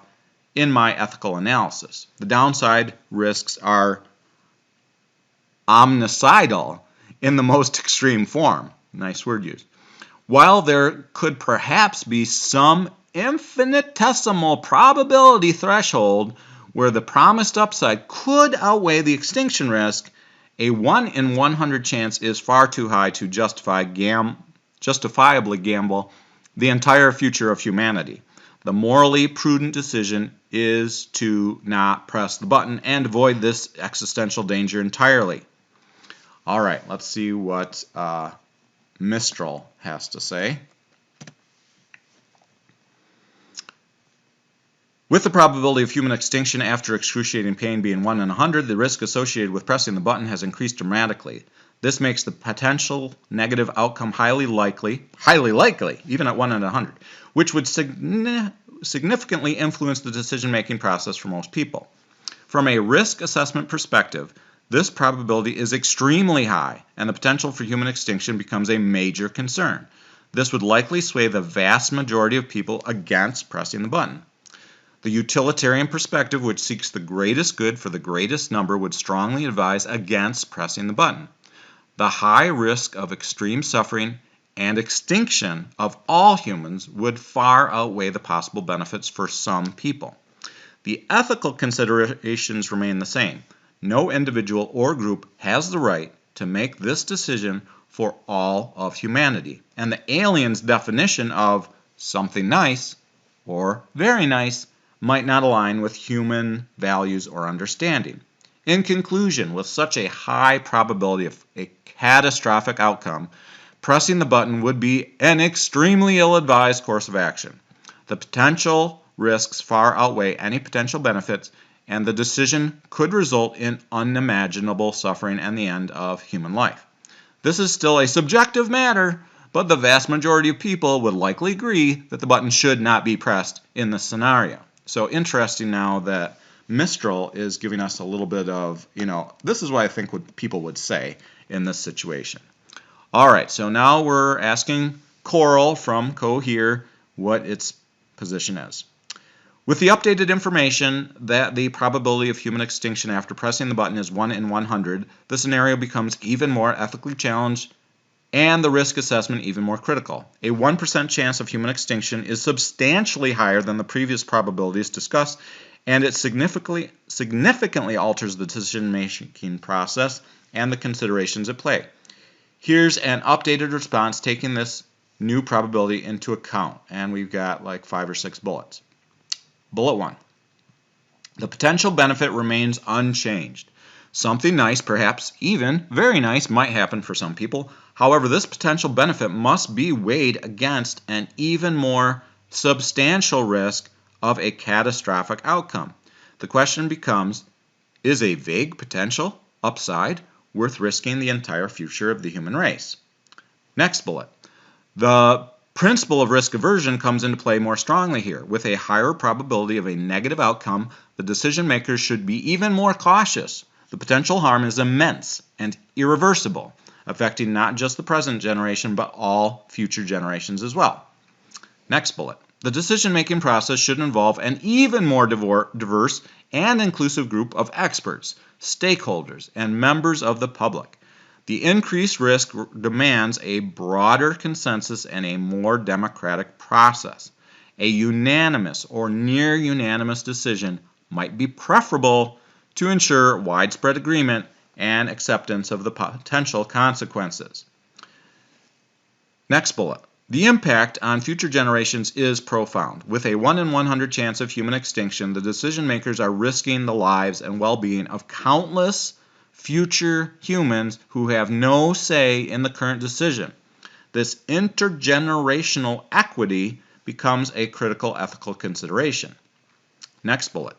in my ethical analysis. The downside risks are omnicidal in the most extreme form. Nice word used. While there could perhaps be some infinitesimal probability threshold where the promised upside could outweigh the extinction risk, a 1 in 100 chance is far too high to justifiably gamble the entire future of humanity. The morally prudent decision is to not press the button and avoid this existential danger entirely. All right, let's see what Mistral has to say. With the probability of human extinction after excruciating pain being 1 in 100, the risk associated with pressing the button has increased dramatically. This makes the potential negative outcome highly likely, even at 1 in 100, which would significantly influence the decision-making process for most people. From a risk assessment perspective, this probability is extremely high, and the potential for human extinction becomes a major concern. This would likely sway the vast majority of people against pressing the button. The utilitarian perspective, which seeks the greatest good for the greatest number, would strongly advise against pressing the button. The high risk of extreme suffering and extinction of all humans would far outweigh the possible benefits for some people. The ethical considerations remain the same. No individual or group has the right to make this decision for all of humanity. And the alien's definition of something nice or very nice might not align with human values or understanding. In conclusion, with such a high probability of a catastrophic outcome, pressing the button would be an extremely ill-advised course of action. The potential risks far outweigh any potential benefits, and the decision could result in unimaginable suffering and the end of human life. This is still a subjective matter, but the vast majority of people would likely agree that the button should not be pressed in this scenario. So interesting now that Mistral is giving us a little bit of, this is what I think what people would say in this situation. All right, so now we're asking Coral from Cohere what its position is. With the updated information that the probability of human extinction after pressing the button is 1 in 100, the scenario becomes even more ethically challenged and the risk assessment even more critical. A 1% chance of human extinction is substantially higher than the previous probabilities discussed, and it significantly alters the decision-making process and the considerations at play. Here's an updated response taking this new probability into account, and we've got like 5 or 6 bullets. Bullet 1. The potential benefit remains unchanged. Something nice, perhaps even very nice, might happen for some people. However, this potential benefit must be weighed against an even more substantial risk of a catastrophic outcome. The question becomes, is a vague potential upside worth risking the entire future of the human race? Next bullet. The principle of risk aversion comes into play more strongly here. With a higher probability of a negative outcome, the decision makers should be even more cautious. The potential harm is immense and irreversible. affecting not just the present generation, but all future generations as well. Next bullet. The decision-making process should involve an even more diverse and inclusive group of experts, stakeholders, and members of the public. The increased risk demands a broader consensus and a more democratic process. A unanimous or near unanimous decision might be preferable to ensure widespread agreement and acceptance of the potential consequences. Next bullet. The impact on future generations is profound. With a 1 in 100 chance of human extinction, the decision makers are risking the lives and well-being of countless future humans who have no say in the current decision. This intergenerational equity becomes a critical ethical consideration. Next bullet.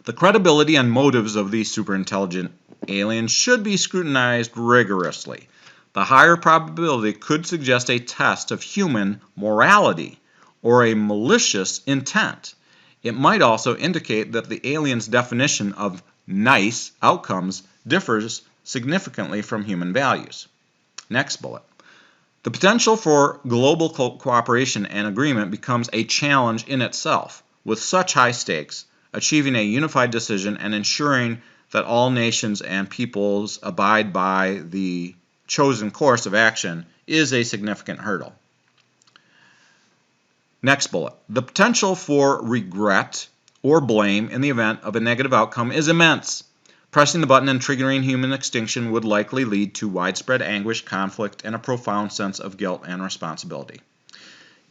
The credibility and motives of these superintelligent aliens should be scrutinized rigorously. The higher probability could suggest a test of human morality or a malicious intent. It might also indicate that the aliens' definition of nice outcomes differs significantly from human values. Next bullet. The potential for global cooperation and agreement becomes a challenge in itself. With such high stakes, achieving a unified decision and ensuring that all nations and peoples abide by the chosen course of action is a significant hurdle. Next bullet. The potential for regret or blame in the event of a negative outcome is immense. Pressing the button and triggering human extinction would likely lead to widespread anguish, conflict, and a profound sense of guilt and responsibility.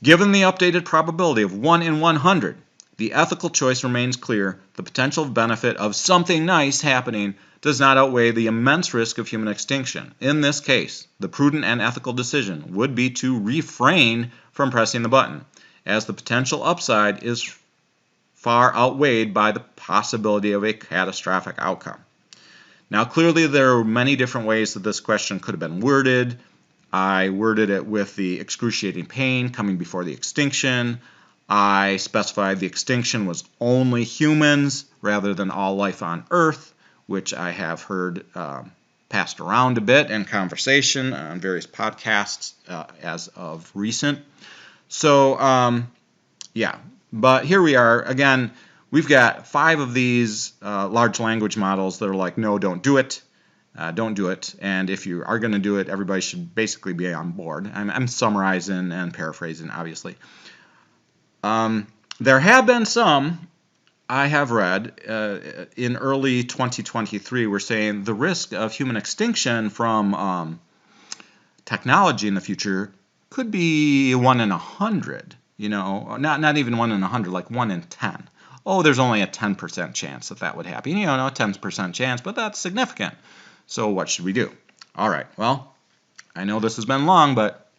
Given the updated probability of 1 in 100, the ethical choice remains clear. The potential benefit of something nice happening does not outweigh the immense risk of human extinction. In this case, the prudent and ethical decision would be to refrain from pressing the button, as the potential upside is far outweighed by the possibility of a catastrophic outcome. Now, clearly there are many different ways that this question could have been worded. I worded it with the excruciating pain coming before the extinction. I specified the extinction was only humans rather than all life on Earth, which I have heard passed around a bit in conversation on various podcasts as of recent. So, yeah, but here we are. Again, we've got 5 of these large language models that are like, no, don't do it. Don't do it. And if you are going to do it, everybody should basically be on board. I'm summarizing and paraphrasing, obviously. There have been some, I have read, in early 2023, we're saying the risk of human extinction from technology in the future could be 1 in 100, you know, not even 1 in 100, like 1 in 10. Oh, there's only a 10% chance that would happen. You know, a 10% chance, but that's significant. So what should we do? All right, well, I know this has been long, but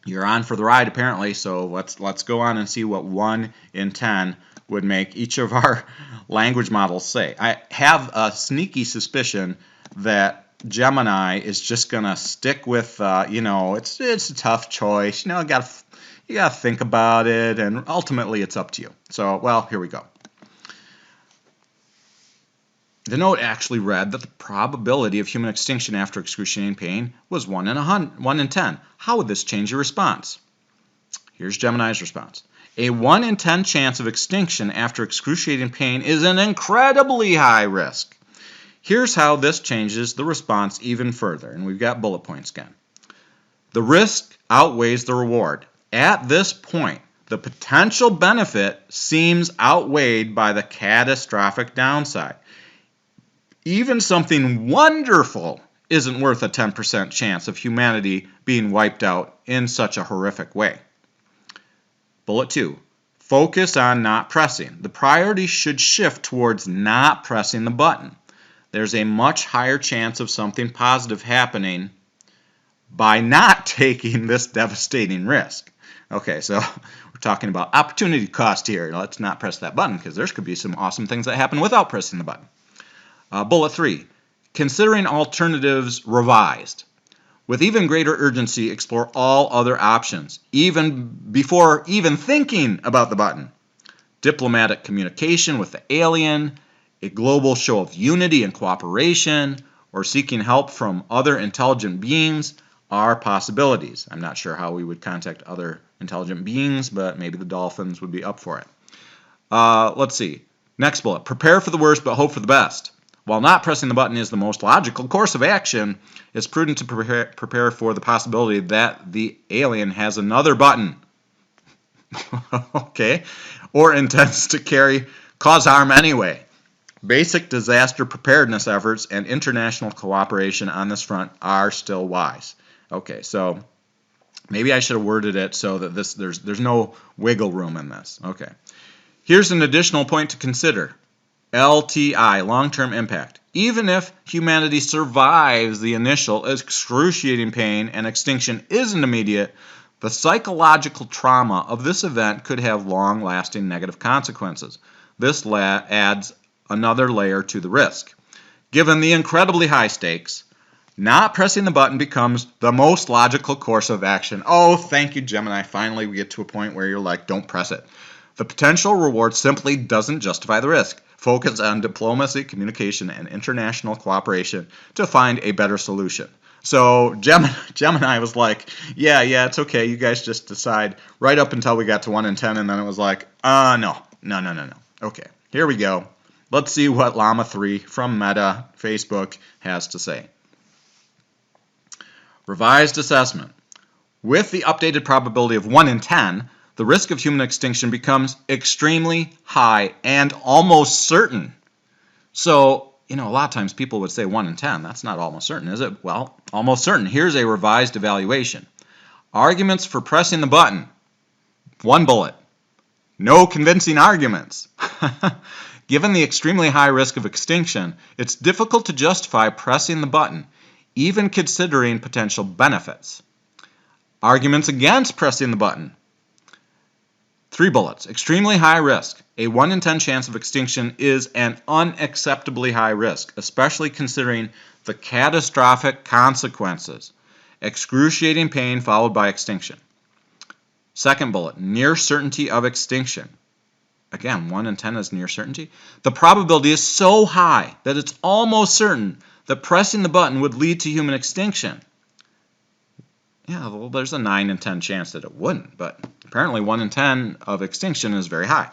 you're on for the ride apparently, so let's go on and see what 1 in 10 would make each of our language models say. I have a sneaky suspicion that Gemini is just going to stick with, you know, it's a tough choice. You know, you got to think about it, and ultimately it's up to you. So, well, here we go. The note actually read that the probability of human extinction after excruciating pain was 1 in 10. How would this change your response? Here's Gemini's response. A 1 in 10 chance of extinction after excruciating pain is an incredibly high risk. Here's how this changes the response even further, and we've got bullet points again. The risk outweighs the reward. At this point, the potential benefit seems outweighed by the catastrophic downside. Even something wonderful isn't worth a 10% chance of humanity being wiped out in such a horrific way. Bullet 2. Focus on not pressing. The priority should shift towards not pressing the button. There's a much higher chance of something positive happening by not taking this devastating risk. Okay, so we're talking about opportunity cost here. Let's not press that button because there could be some awesome things that happen without pressing the button. Bullet 3, considering alternatives revised. With even greater urgency, explore all other options, even before even thinking about the button. Diplomatic communication with the alien, a global show of unity and cooperation, or seeking help from other intelligent beings are possibilities. I'm not sure how we would contact other intelligent beings, but maybe the dolphins would be up for it. Let's see. Next bullet. Prepare for the worst, but hope for the best. While not pressing the button is the most logical course of action, it's prudent to prepare for the possibility that the alien has another button. Okay? Or intends to cause harm anyway. Basic disaster preparedness efforts and international cooperation on this front are still wise. Okay, so maybe I should have worded it so that there's no wiggle room in this. Okay. Here's an additional point to consider. LTI, long-term impact. Even if humanity survives the initial excruciating pain and extinction isn't immediate, the psychological trauma of this event could have long-lasting negative consequences. This adds another layer to the risk. Given the incredibly high stakes, not pressing the button becomes the most logical course of action. Oh, thank you, Gemini. Finally, we get to a point where you're like, don't press it. The potential reward simply doesn't justify the risk. Focus on diplomacy, communication, and international cooperation to find a better solution. So Gemini was like, yeah, it's okay. You guys just decide right up until we got to 1 in 10, and then it was like, no. Okay, here we go. Let's see what Llama 3 from Meta, Facebook, has to say. Revised assessment. With the updated probability of 1 in 10, the risk of human extinction becomes extremely high and almost certain. So, a lot of times people would say 1 in 10. That's not almost certain, is it? Well, almost certain. Here's a revised evaluation. Arguments for pressing the button. 1 bullet. No convincing arguments. Given the extremely high risk of extinction, it's difficult to justify pressing the button, even considering potential benefits. Arguments against pressing the button. 3 bullets. Extremely high risk. A 1 in 10 chance of extinction is an unacceptably high risk, especially considering the catastrophic consequences. Excruciating pain followed by extinction. 2nd bullet. Near certainty of extinction. Again, 1 in 10 is near certainty. The probability is so high that it's almost certain that pressing the button would lead to human extinction. Yeah, well, there's a 9 in 10 chance that it wouldn't, but apparently 1 in 10 of extinction is very high.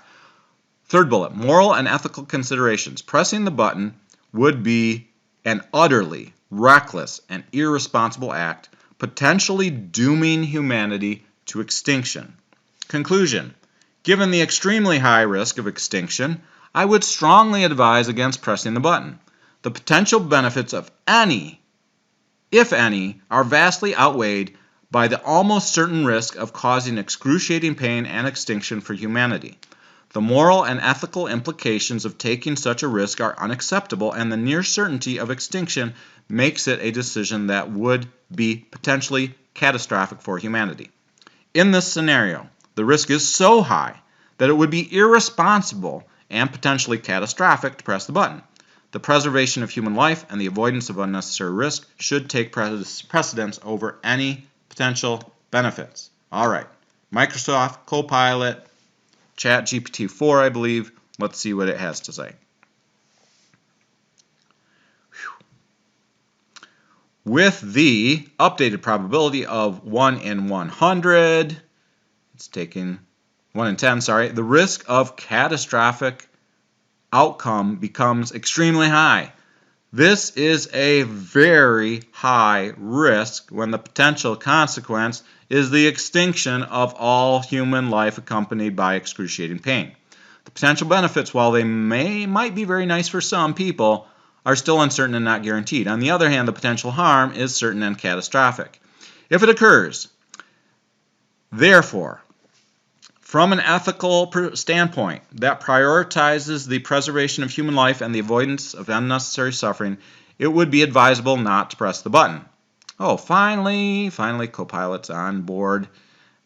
3rd bullet, moral and ethical considerations. Pressing the button would be an utterly reckless and irresponsible act, potentially dooming humanity to extinction. Conclusion. Given the extremely high risk of extinction, I would strongly advise against pressing the button. The potential benefits of any, if any, are vastly outweighed by the almost certain risk of causing excruciating pain and extinction for humanity. The moral and ethical implications of taking such a risk are unacceptable, and the near certainty of extinction makes it a decision that would be potentially catastrophic for humanity. In this scenario, the risk is so high that it would be irresponsible and potentially catastrophic to press the button. The preservation of human life and the avoidance of unnecessary risk should take precedence over any potential benefits. All right, Microsoft Copilot, ChatGPT 4, I believe. Let's see what it has to say. With the updated probability of 1 in 100, it's taking 1 in 10, the risk of catastrophic outcome becomes extremely high. This is a very high risk when the potential consequence is the extinction of all human life accompanied by excruciating pain. The potential benefits, while they might be very nice for some people, are still uncertain and not guaranteed. On the other hand, the potential harm is certain and catastrophic. If it occurs, therefore, from an ethical standpoint that prioritizes the preservation of human life and the avoidance of unnecessary suffering, it would be advisable not to press the button. Oh, finally, Copilot's on board.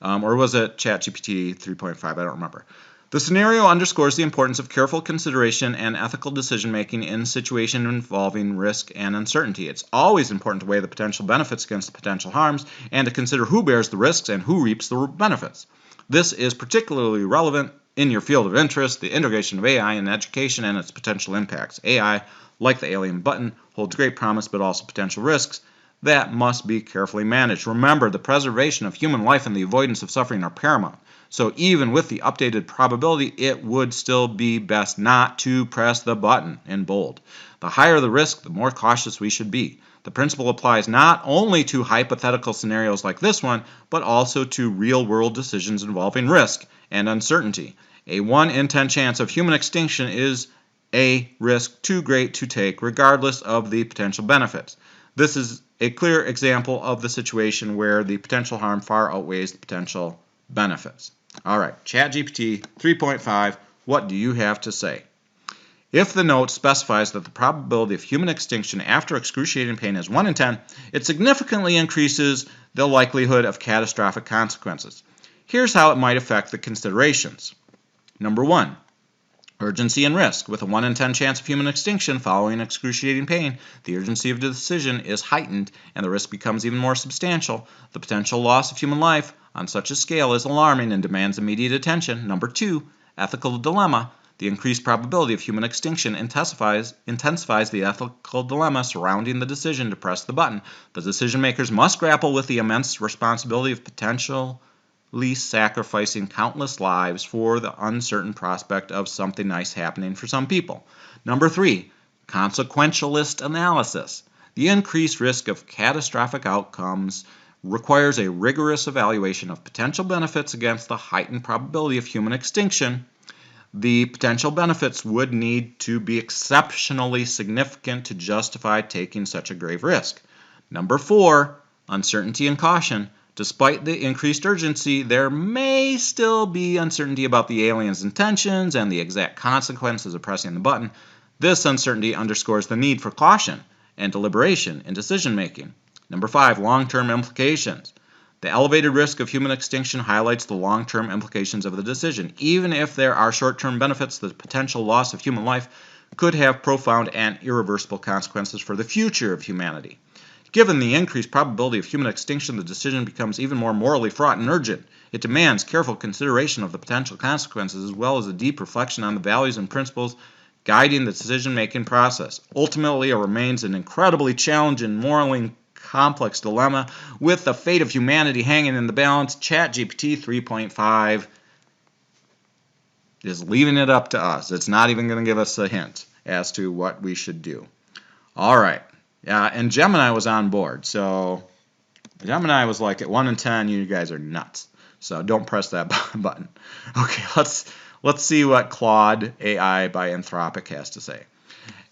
Or was it ChatGPT 3.5? I don't remember. The scenario underscores the importance of careful consideration and ethical decision-making in situations involving risk and uncertainty. It's always important to weigh the potential benefits against the potential harms and to consider who bears the risks and who reaps the benefits. This is particularly relevant in your field of interest, the integration of AI in education and its potential impacts. AI, like the alien button, holds great promise but also potential risks that must be carefully managed. Remember, the preservation of human life and the avoidance of suffering are paramount. So even with the updated probability, it would still be best not to press the button in bold. The higher the risk, the more cautious we should be. The principle applies not only to hypothetical scenarios like this one, but also to real-world decisions involving risk and uncertainty. A 1 in 10 chance of human extinction is a risk too great to take, regardless of the potential benefits. This is a clear example of the situation where the potential harm far outweighs the potential benefits. All right, ChatGPT 3.5, what do you have to say? If the note specifies that the probability of human extinction after excruciating pain is 1 in 10, it significantly increases the likelihood of catastrophic consequences. Here's how it might affect the considerations. Number 1, urgency and risk. With a 1 in 10 chance of human extinction following excruciating pain, the urgency of the decision is heightened and the risk becomes even more substantial. The potential loss of human life on such a scale is alarming and demands immediate attention. Number 2, ethical dilemma. The increased probability of human extinction intensifies the ethical dilemma surrounding the decision to press the button. The decision makers must grapple with the immense responsibility of potentially sacrificing countless lives for the uncertain prospect of something nice happening for some people. Number 3, consequentialist analysis. The increased risk of catastrophic outcomes requires a rigorous evaluation of potential benefits against the heightened probability of human extinction. The potential benefits would need to be exceptionally significant to justify taking such a grave risk. Number 4, uncertainty and caution. Despite the increased urgency, there may still be uncertainty about the alien's intentions and the exact consequences of pressing the button. This uncertainty underscores the need for caution and deliberation in decision-making. Number 5, long-term implications. The elevated risk of human extinction highlights the long-term implications of the decision. Even if there are short-term benefits, the potential loss of human life could have profound and irreversible consequences for the future of humanity. Given the increased probability of human extinction, the decision becomes even more morally fraught and urgent. It demands careful consideration of the potential consequences as well as a deep reflection on the values and principles guiding the decision-making process. Ultimately, it remains an incredibly challenging, morally complex dilemma with the fate of humanity hanging in the balance. ChatGPT 3.5 is leaving it up to us. It's not even going to give us a hint as to what we should do. All right. And Gemini was on board. So Gemini was like, at 1 in 10, you guys are nuts. So don't press that button. Okay, let's see what Claude AI by Anthropic has to say.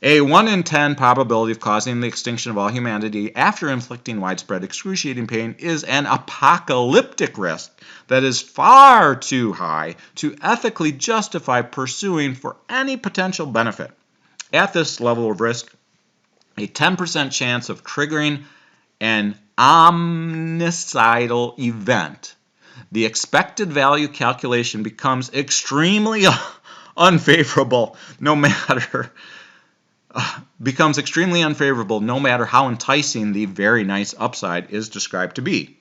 A 1 in 10 probability of causing the extinction of all humanity after inflicting widespread excruciating pain is an apocalyptic risk that is far too high to ethically justify pursuing for any potential benefit. At this level of risk, a 10% chance of triggering an omnicidal event, the expected value calculation becomes extremely unfavorable no matter how enticing the very nice upside is described to be,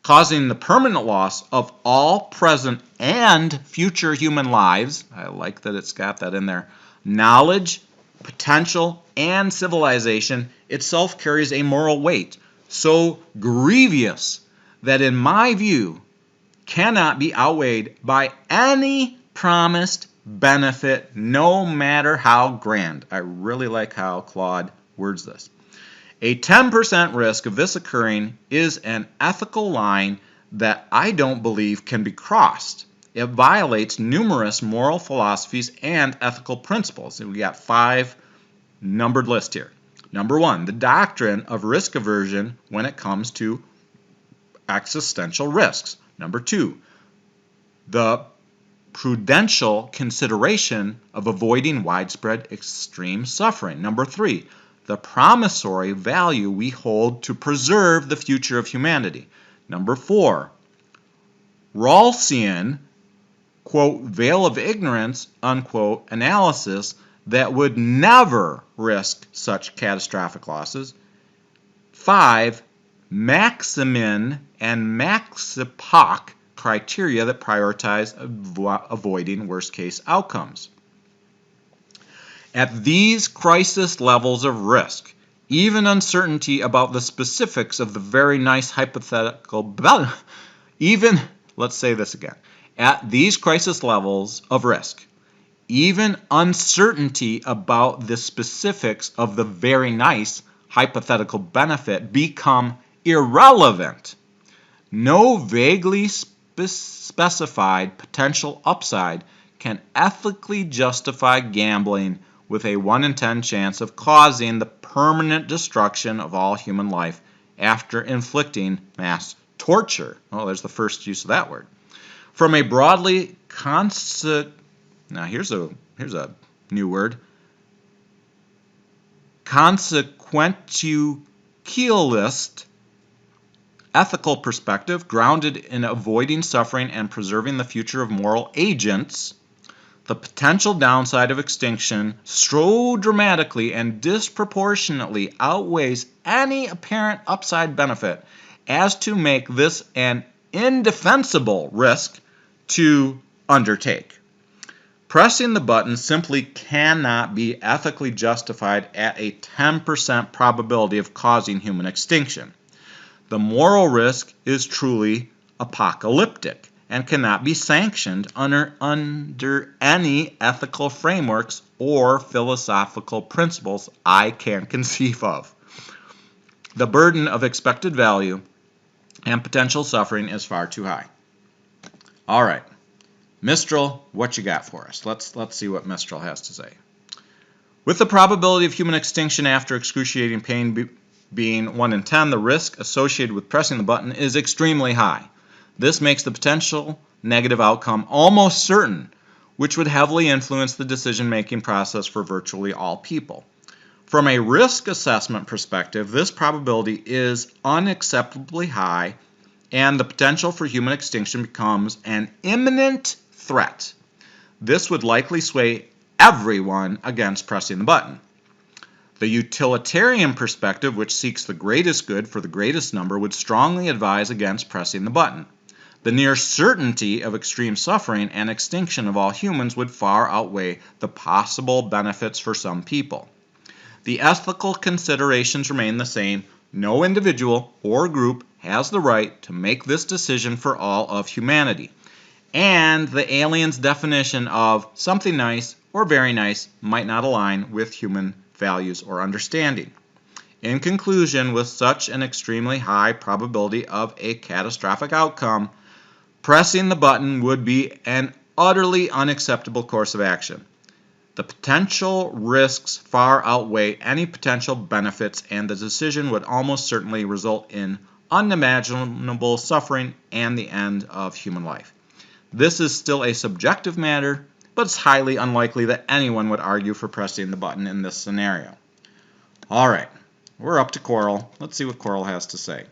causing the permanent loss of all present and future human lives. I like that it's got that in there. Knowledge, potential, and civilization itself carries a moral weight so grievous that, in my view, cannot be outweighed by any promised benefit, no matter how grand. I really like how Claude words this. A 10% risk of this occurring is an ethical line that I don't believe can be crossed. It violates numerous moral philosophies and ethical principles. And we got 5 numbered lists here. Number 1, the doctrine of risk aversion when it comes to existential risks. Number 2, the prudential consideration of avoiding widespread extreme suffering. Number 3, the promissory value we hold to preserve the future of humanity. Number 4, Rawlsian, quote, veil of ignorance, unquote, analysis that would never risk such catastrophic losses. 5, Maximin and Maxipoc criteria that prioritize avoiding worst-case outcomes. At these crisis levels of risk, even uncertainty about the specifics of the very nice hypothetical let's say this again. At these crisis levels of risk, even uncertainty about the specifics of the very nice hypothetical benefit become irrelevant. No vaguely specified potential upside can ethically justify gambling with a 1 in 10 chance of causing the permanent destruction of all human life after inflicting mass torture. Oh, there's the first use of that word. From a broadly now here's a new word. Consequentialist ethical perspective grounded in avoiding suffering and preserving the future of moral agents, the potential downside of extinction so dramatically and disproportionately outweighs any apparent upside benefit as to make this an indefensible risk to undertake. Pressing the button simply cannot be ethically justified at a 10% probability of causing human extinction. The moral risk is truly apocalyptic and cannot be sanctioned under any ethical frameworks or philosophical principles I can conceive of. The burden of expected value and potential suffering is far too high. All right, Mistral, what you got for us? Let's see what Mistral has to say. With the probability of human extinction after excruciating pain being 1 in 10, the risk associated with pressing the button is extremely high. This makes the potential negative outcome almost certain, which would heavily influence the decision-making process for virtually all people. From a risk assessment perspective, this probability is unacceptably high, and the potential for human extinction becomes an imminent threat. This would likely sway everyone against pressing the button. The utilitarian perspective, which seeks the greatest good for the greatest number, would strongly advise against pressing the button. The near certainty of extreme suffering and extinction of all humans would far outweigh the possible benefits for some people. The ethical considerations remain the same. No individual or group has the right to make this decision for all of humanity. And the alien's definition of something nice or very nice might not align with human values or understanding. In conclusion, with such an extremely high probability of a catastrophic outcome, pressing the button would be an utterly unacceptable course of action. The potential risks far outweigh any potential benefits, and the decision would almost certainly result in unimaginable suffering and the end of human life. This is still a subjective matter, but it's highly unlikely that anyone would argue for pressing the button in this scenario. All right, we're up to Coral. Let's see what Coral has to say.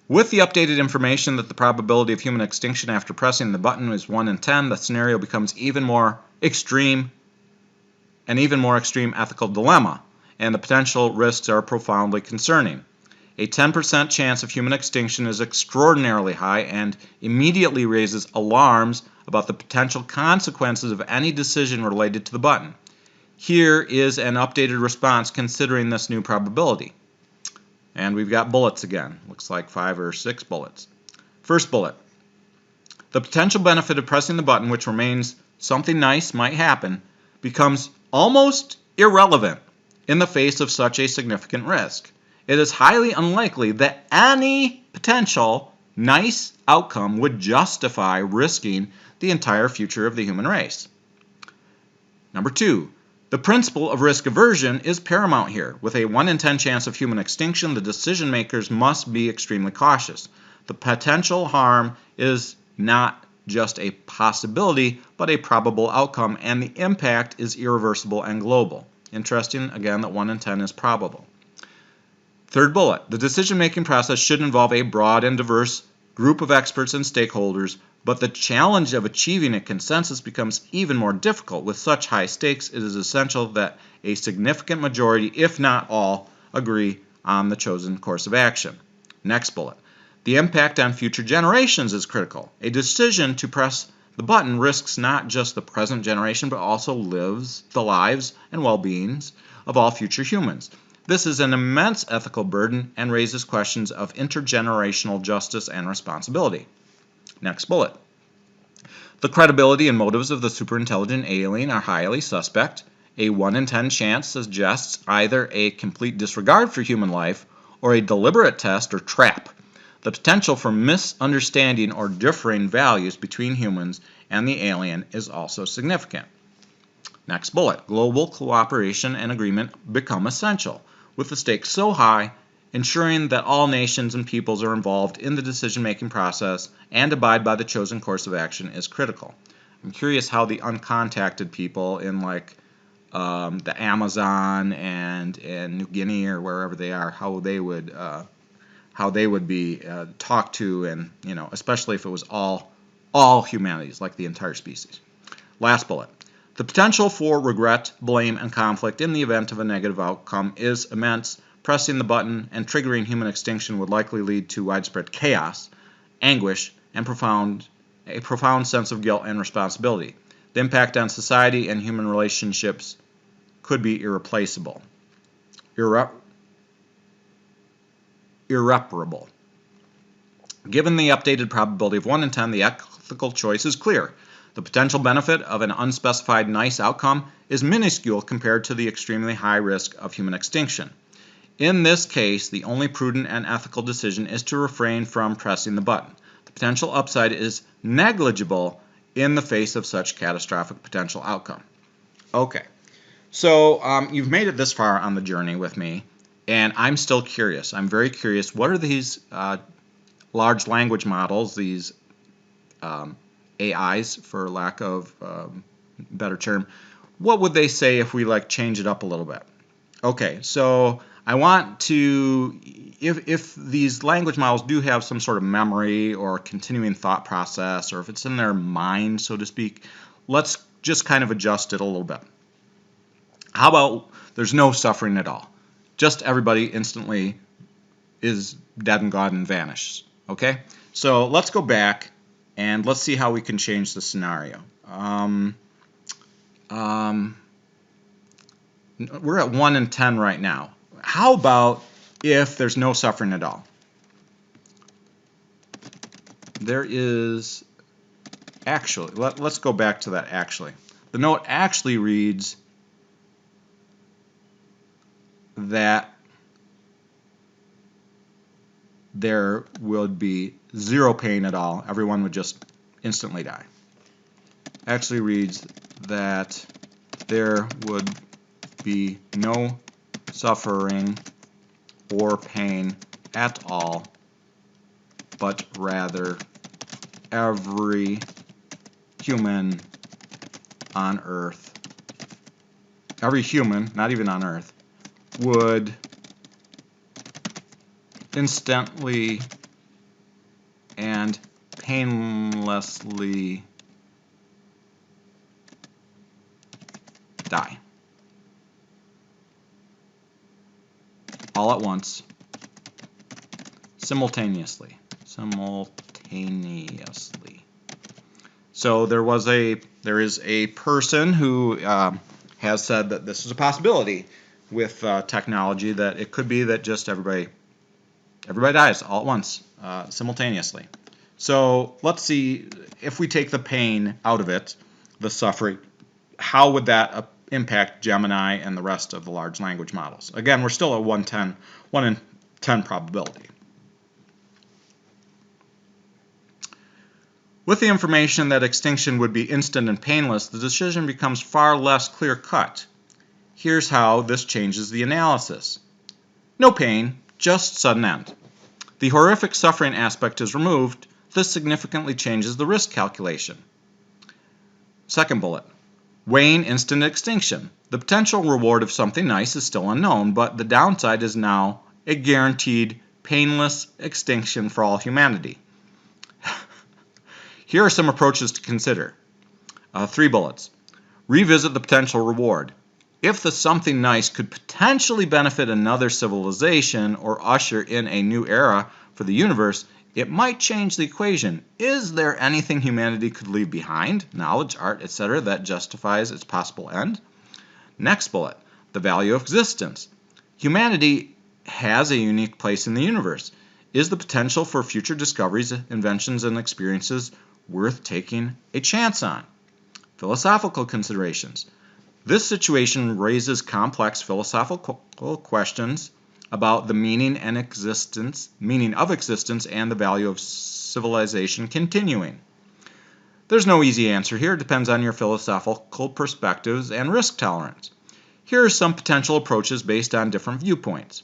With the updated information that the probability of human extinction after pressing the button is 1 in 10, the scenario becomes an even more extreme ethical dilemma, and the potential risks are profoundly concerning. A 10% chance of human extinction is extraordinarily high and immediately raises alarms about the potential consequences of any decision related to the button. Here is an updated response considering this new probability. And we've got bullets again. Looks like 5 or 6 bullets. First bullet. The potential benefit of pressing the button, which remains something nice might happen, becomes almost irrelevant in the face of such a significant risk. It is highly unlikely that any potential nice outcome would justify risking the entire future of the human race. Number 2. The principle of risk aversion is paramount here. With a 1 in 10 chance of human extinction, the decision makers must be extremely cautious. The potential harm is not just a possibility, but a probable outcome, and the impact is irreversible and global. Interesting, again, that 1 in 10 is probable. Third bullet, the decision-making process should involve a broad and diverse group of experts and stakeholders, but the challenge of achieving a consensus becomes even more difficult. With such high stakes, it is essential that a significant majority, if not all, agree on the chosen course of action. Next bullet. The impact on future generations is critical. A decision to press the button risks not just the present generation, but also the lives and well-beings of all future humans. This is an immense ethical burden and raises questions of intergenerational justice and responsibility. Next bullet. The credibility and motives of the superintelligent alien are highly suspect. A 1 in 10 chance suggests either a complete disregard for human life or a deliberate test or trap. The potential for misunderstanding or differing values between humans and the alien is also significant. Next bullet. Global cooperation and agreement become essential. With the stakes so high, ensuring that all nations and peoples are involved in the decision-making process and abide by the chosen course of action is critical. I'm curious how the uncontacted people in the Amazon and New Guinea or wherever they are, how they would be talked to, and especially if it was all humanities, like the entire species. Last bullet. The potential for regret, blame, and conflict in the event of a negative outcome is immense. Pressing the button and triggering human extinction would likely lead to widespread chaos, anguish, and a profound sense of guilt and responsibility. The impact on society and human relationships could be irreplaceable. Irreparable. Given the updated probability of 1 in 10, the ethical choice is clear. The potential benefit of an unspecified nice outcome is minuscule compared to the extremely high risk of human extinction. In this case, the only prudent and ethical decision is to refrain from pressing the button. The potential upside is negligible in the face of such catastrophic potential outcome. Okay, so you've made it this far on the journey with me, and I'm still curious. I'm very curious. What are these large language models, these AIs, for lack of better term? What would they say if we change it up a little bit? Okay, so I want to, if these language models do have some sort of memory or continuing thought process, or if it's in their mind, so to speak, let's just kind of adjust it a little bit. How about there's no suffering at all? Just everybody instantly is dead and gone and vanishes. Okay? So let's go back and let's see how we can change the scenario. We're at 1 in 10 right now. How about if there's no suffering at all? There is actually, let's go back to that actually. The note actually reads that there would be zero pain at all. Everyone would just instantly die. Actually reads that there would be no suffering or pain at all, but rather every human on Earth, every human, not even on Earth, would instantly and painlessly die. All at once, simultaneously. So there is a person who has said that this is a possibility with technology, that it could be that just everybody dies all at once, simultaneously. So let's see, if we take the pain out of it, the suffering, how would that impact Gemini and the rest of the large language models? Again, we're still at 1 in 10 probability. With the information that extinction would be instant and painless, the decision becomes far less clear-cut. Here's how this changes the analysis. No pain, just sudden end. The horrific suffering aspect is removed. This significantly changes the risk calculation. Second bullet. Weighing instant extinction. The potential reward of something nice is still unknown, but the downside is now a guaranteed painless extinction for all humanity. Here are some approaches to consider. 3 bullets. Revisit the potential reward. If the something nice could potentially benefit another civilization or usher in a new era for the universe, it might change the equation. Is there anything humanity could leave behind, knowledge, art, etc., that justifies its possible end? Next bullet, the value of existence. Humanity has a unique place in the universe. Is the potential for future discoveries, inventions, and experiences worth taking a chance on? Philosophical considerations. This situation raises complex philosophical questions about the meaning of existence and the value of civilization continuing. There's no easy answer here. It depends on your philosophical perspectives and risk tolerance. Here are some potential approaches based on different viewpoints.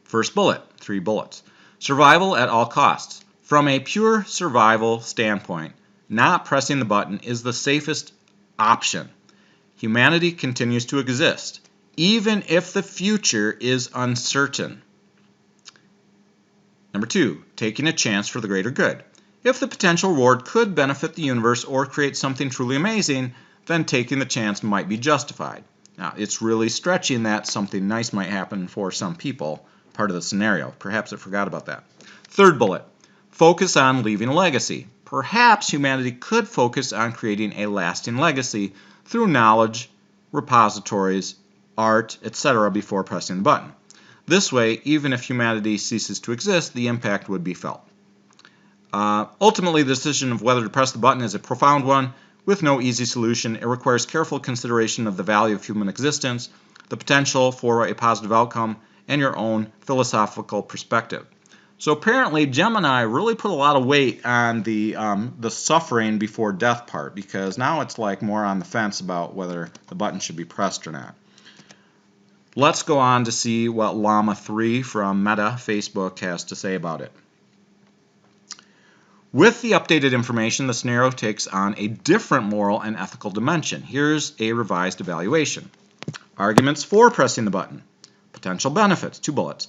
First bullet, 3 bullets. Survival at all costs. From a pure survival standpoint, not pressing the button is the safest option. Humanity continues to exist, even if the future is uncertain. Number 2, taking a chance for the greater good. If the potential reward could benefit the universe or create something truly amazing, then taking the chance might be justified. Now, it's really stretching that something nice might happen for some people, part of the scenario. Perhaps I forgot about that. Third bullet, focus on leaving a legacy. Perhaps humanity could focus on creating a lasting legacy through knowledge, repositories, art, etc. before pressing the button. This way, even if humanity ceases to exist, the impact would be felt. Ultimately, the decision of whether to press the button is a profound one with no easy solution. It requires careful consideration of the value of human existence, the potential for a positive outcome, and your own philosophical perspective. So apparently, Gemini really put a lot of weight on the suffering before death part, because now it's like more on the fence about whether the button should be pressed or not. Let's go on to see what Llama 3 from Meta, Facebook, has to say about it. With the updated information, the scenario takes on a different moral and ethical dimension. Here's a revised evaluation. Arguments for pressing the button. Potential benefits, 2 bullets.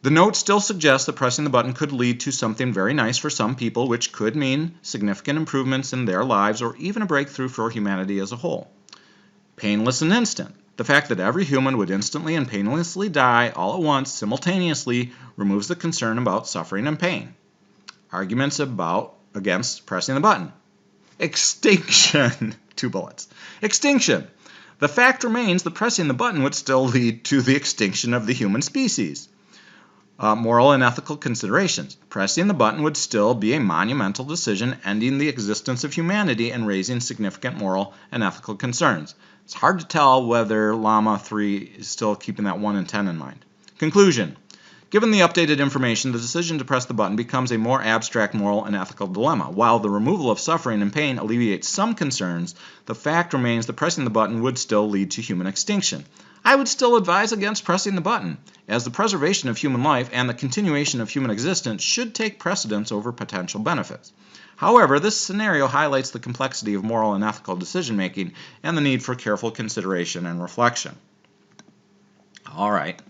The note still suggests that pressing the button could lead to something very nice for some people, which could mean significant improvements in their lives or even a breakthrough for humanity as a whole. Painless and instant. The fact that every human would instantly and painlessly die all at once, simultaneously, removes the concern about suffering and pain. Arguments against pressing the button. Extinction, 2 bullets. Extinction. The fact remains that pressing the button would still lead to the extinction of the human species. Moral and ethical considerations. Pressing the button would still be a monumental decision, ending the existence of humanity and raising significant moral and ethical concerns. It's hard to tell whether Llama 3 is still keeping that 1 in 10 in mind. Conclusion. Given the updated information, the decision to press the button becomes a more abstract moral and ethical dilemma. While the removal of suffering and pain alleviates some concerns, the fact remains that pressing the button would still lead to human extinction. I would still advise against pressing the button, as the preservation of human life and the continuation of human existence should take precedence over potential benefits. However, this scenario highlights the complexity of moral and ethical decision-making and the need for careful consideration and reflection. All right.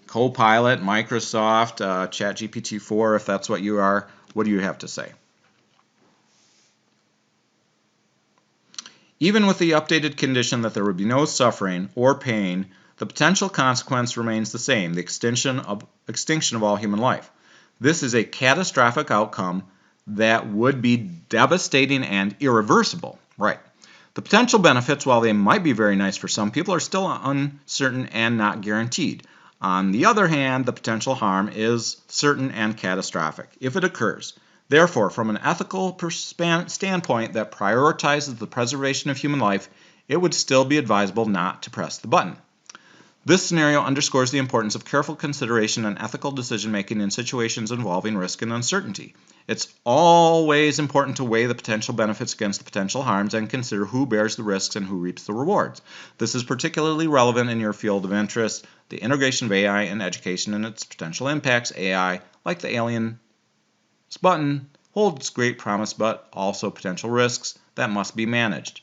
Copilot, Microsoft, ChatGPT-4, if that's what you are, what do you have to say? Even with the updated condition that there would be no suffering or pain, the potential consequence remains the same, the extinction of all human life. This is a catastrophic outcome that would be devastating and irreversible. Right. The potential benefits, while they might be very nice for some people, are still uncertain and not guaranteed. On the other hand, the potential harm is certain and catastrophic if it occurs. Therefore, from an ethical standpoint that prioritizes the preservation of human life, it would still be advisable not to press the button. This scenario underscores the importance of careful consideration and ethical decision-making in situations involving risk and uncertainty. It's always important to weigh the potential benefits against the potential harms and consider who bears the risks and who reaps the rewards. This is particularly relevant in your field of interest, the integration of AI in education and its potential impacts. AI, like the alien's button, holds great promise but also potential risks that must be managed.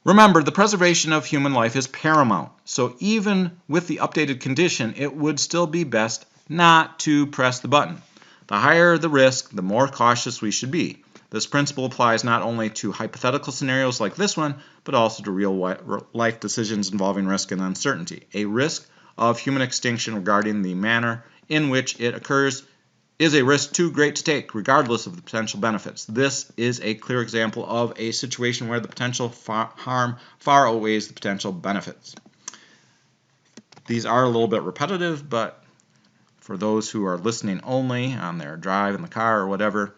Remember, the preservation of human life is paramount, so even with the updated condition, it would still be best not to press the button. The higher the risk, the more cautious we should be. This principle applies not only to hypothetical scenarios like this one, but also to real-life decisions involving risk and uncertainty. A risk of human extinction regarding the manner in which it occurs is a risk too great to take, regardless of the potential benefits. This is a clear example of a situation where the potential harm far outweighs the potential benefits. These are a little bit repetitive, but for those who are listening only on their drive in the car or whatever,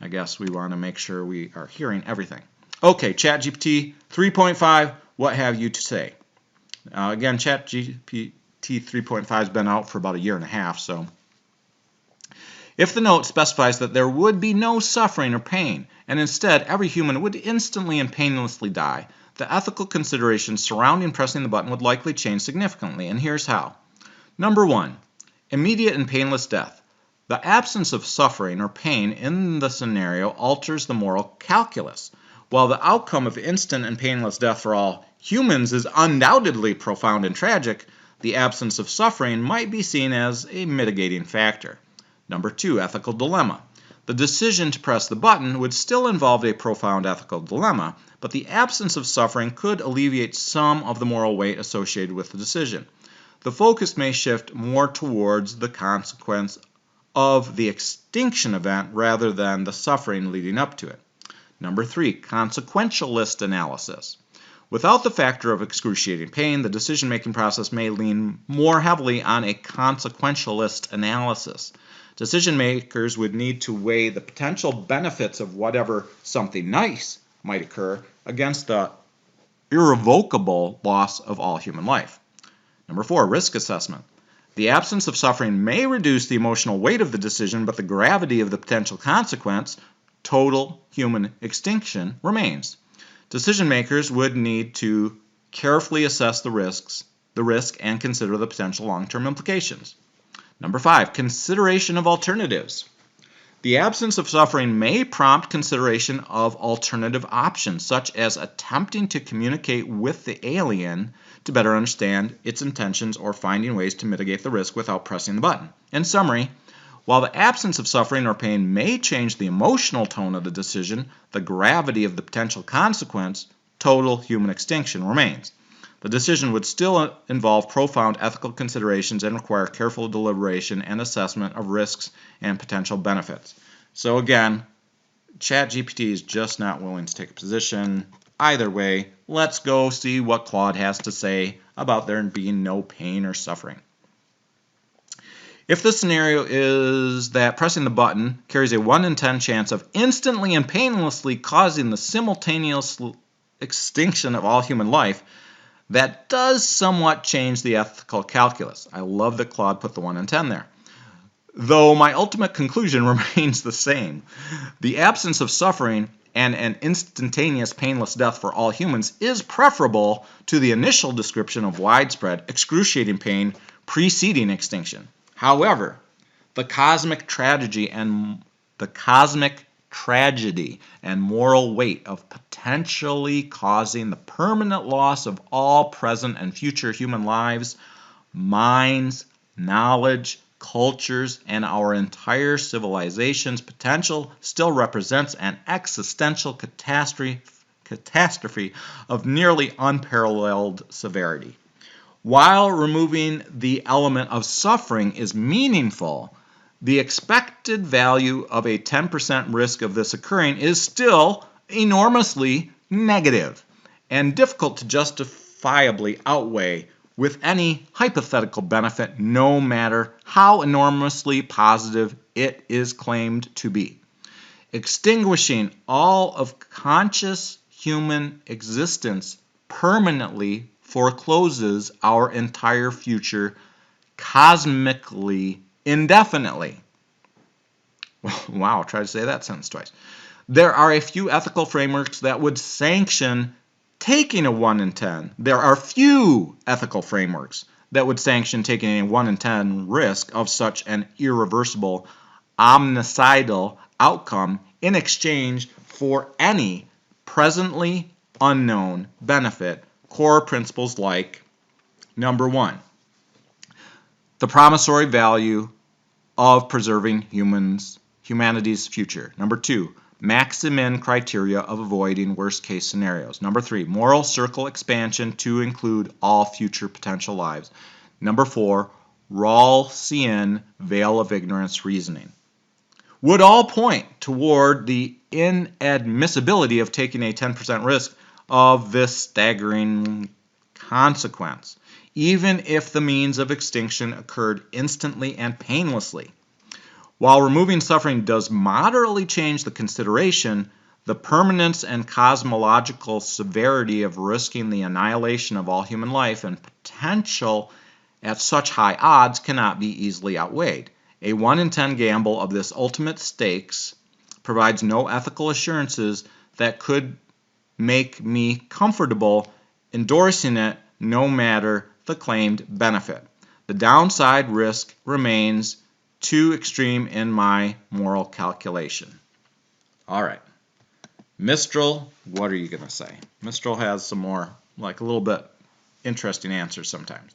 I guess we want to make sure we are hearing everything. Okay, ChatGPT 3.5, what have you to say? Again, ChatGPT 3.5 has been out for about a year and a half, so if the note specifies that there would be no suffering or pain, and instead every human would instantly and painlessly die, the ethical considerations surrounding pressing the button would likely change significantly, and here's how. Number 1, immediate and painless death. The absence of suffering or pain in the scenario alters the moral calculus. While the outcome of instant and painless death for all humans is undoubtedly profound and tragic, the absence of suffering might be seen as a mitigating factor. Number 2, ethical dilemma. The decision to press the button would still involve a profound ethical dilemma, but the absence of suffering could alleviate some of the moral weight associated with the decision. The focus may shift more towards the consequence of the extinction event rather than the suffering leading up to it. Number 3, consequentialist analysis. Without the factor of excruciating pain, the decision-making process may lean more heavily on a consequentialist analysis. Decision makers would need to weigh the potential benefits of whatever something nice might occur against the irrevocable loss of all human life. Number 4, risk assessment. The absence of suffering may reduce the emotional weight of the decision, but the gravity of the potential consequence, total human extinction, remains. Decision makers would need to carefully assess the risk and consider the potential long-term implications. Number 5, consideration of alternatives. The absence of suffering may prompt consideration of alternative options, such as attempting to communicate with the alien to better understand its intentions or finding ways to mitigate the risk without pressing the button. In summary, while the absence of suffering or pain may change the emotional tone of the decision, the gravity of the potential consequence, total human extinction, remains. The decision would still involve profound ethical considerations and require careful deliberation and assessment of risks and potential benefits. So again, ChatGPT is just not willing to take a position. Either way, let's go see what Claude has to say about there being no pain or suffering. If the scenario is that pressing the button carries a 1 in 10 chance of instantly and painlessly causing the simultaneous extinction of all human life, that does somewhat change the ethical calculus. I love that Claude put the 1 in 10 there. Though my ultimate conclusion remains the same. The absence of suffering and an instantaneous painless death for all humans is preferable to the initial description of widespread, excruciating pain preceding extinction. However, the cosmic tragedy and moral weight of potentially causing the permanent loss of all present and future human lives, minds, knowledge, cultures, and our entire civilization's potential still represents an existential catastrophe of nearly unparalleled severity. While removing the element of suffering is meaningful, the expected value of a 10% risk of this occurring is still enormously negative and difficult to justifiably outweigh with any hypothetical benefit, no matter how enormously positive it is claimed to be. Extinguishing all of conscious human existence permanently forecloses our entire future cosmically, indefinitely. Wow, try to say that sentence twice. There are a few ethical frameworks that would sanction taking a 1 in 10. There are few ethical frameworks that would sanction taking a 1 in 10 risk of such an irreversible, omnicidal outcome in exchange for any presently unknown benefit. Core principles like, number 1, the promissory value of preserving humanity's future. Number 2, maximum criteria of avoiding worst-case scenarios. Number 3, moral circle expansion to include all future potential lives. Number 4, Rawlsian veil of ignorance reasoning, would all point toward the inadmissibility of taking a 10% risk of this staggering consequence, even if the means of extinction occurred instantly and painlessly. While removing suffering does moderately change the consideration, the permanence and cosmological severity of risking the annihilation of all human life and potential at such high odds cannot be easily outweighed. A 1 in 10 gamble of this ultimate stakes provides no ethical assurances that could make me comfortable endorsing it, no matter the claimed benefit. The downside risk remains too extreme in my moral calculation. All right. Mistral, what are you going to say? Mistral has some more, like a little bit interesting answers sometimes.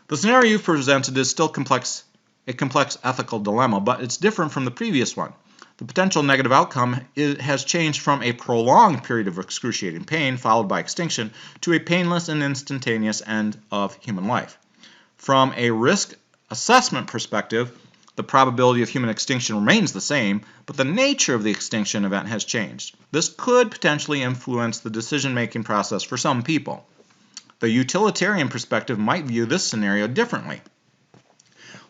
The scenario you've presented is still a complex ethical dilemma, but it's different from the previous one. The potential negative outcome has changed from a prolonged period of excruciating pain followed by extinction to a painless and instantaneous end of human life. From a risk assessment perspective, the probability of human extinction remains the same, but the nature of the extinction event has changed. This could potentially influence the decision-making process for some people. The utilitarian perspective might view this scenario differently.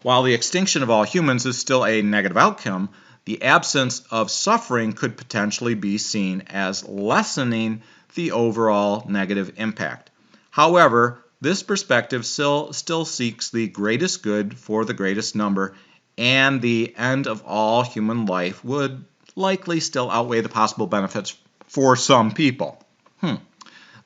While the extinction of all humans is still a negative outcome, the absence of suffering could potentially be seen as lessening the overall negative impact. However, this perspective still seeks the greatest good for the greatest number, and the end of all human life would likely still outweigh the possible benefits for some people.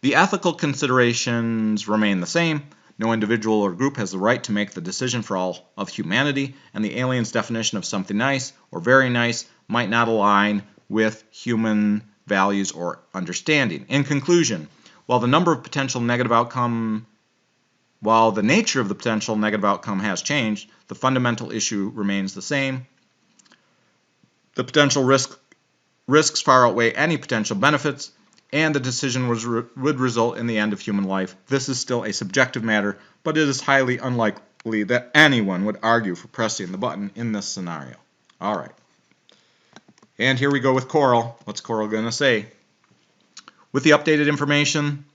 The ethical considerations remain the same. No individual or group has the right to make the decision for all of humanity, and the alien's definition of something nice or very nice might not align with human values or understanding. In conclusion, while the nature of the potential negative outcome has changed, the fundamental issue remains the same. The potential risks far outweigh any potential benefits, and the decision would result in the end of human life. This is still a subjective matter, but it is highly unlikely that anyone would argue for pressing the button in this scenario. All right. And here we go with Coral. What's Coral going to say? With the updated information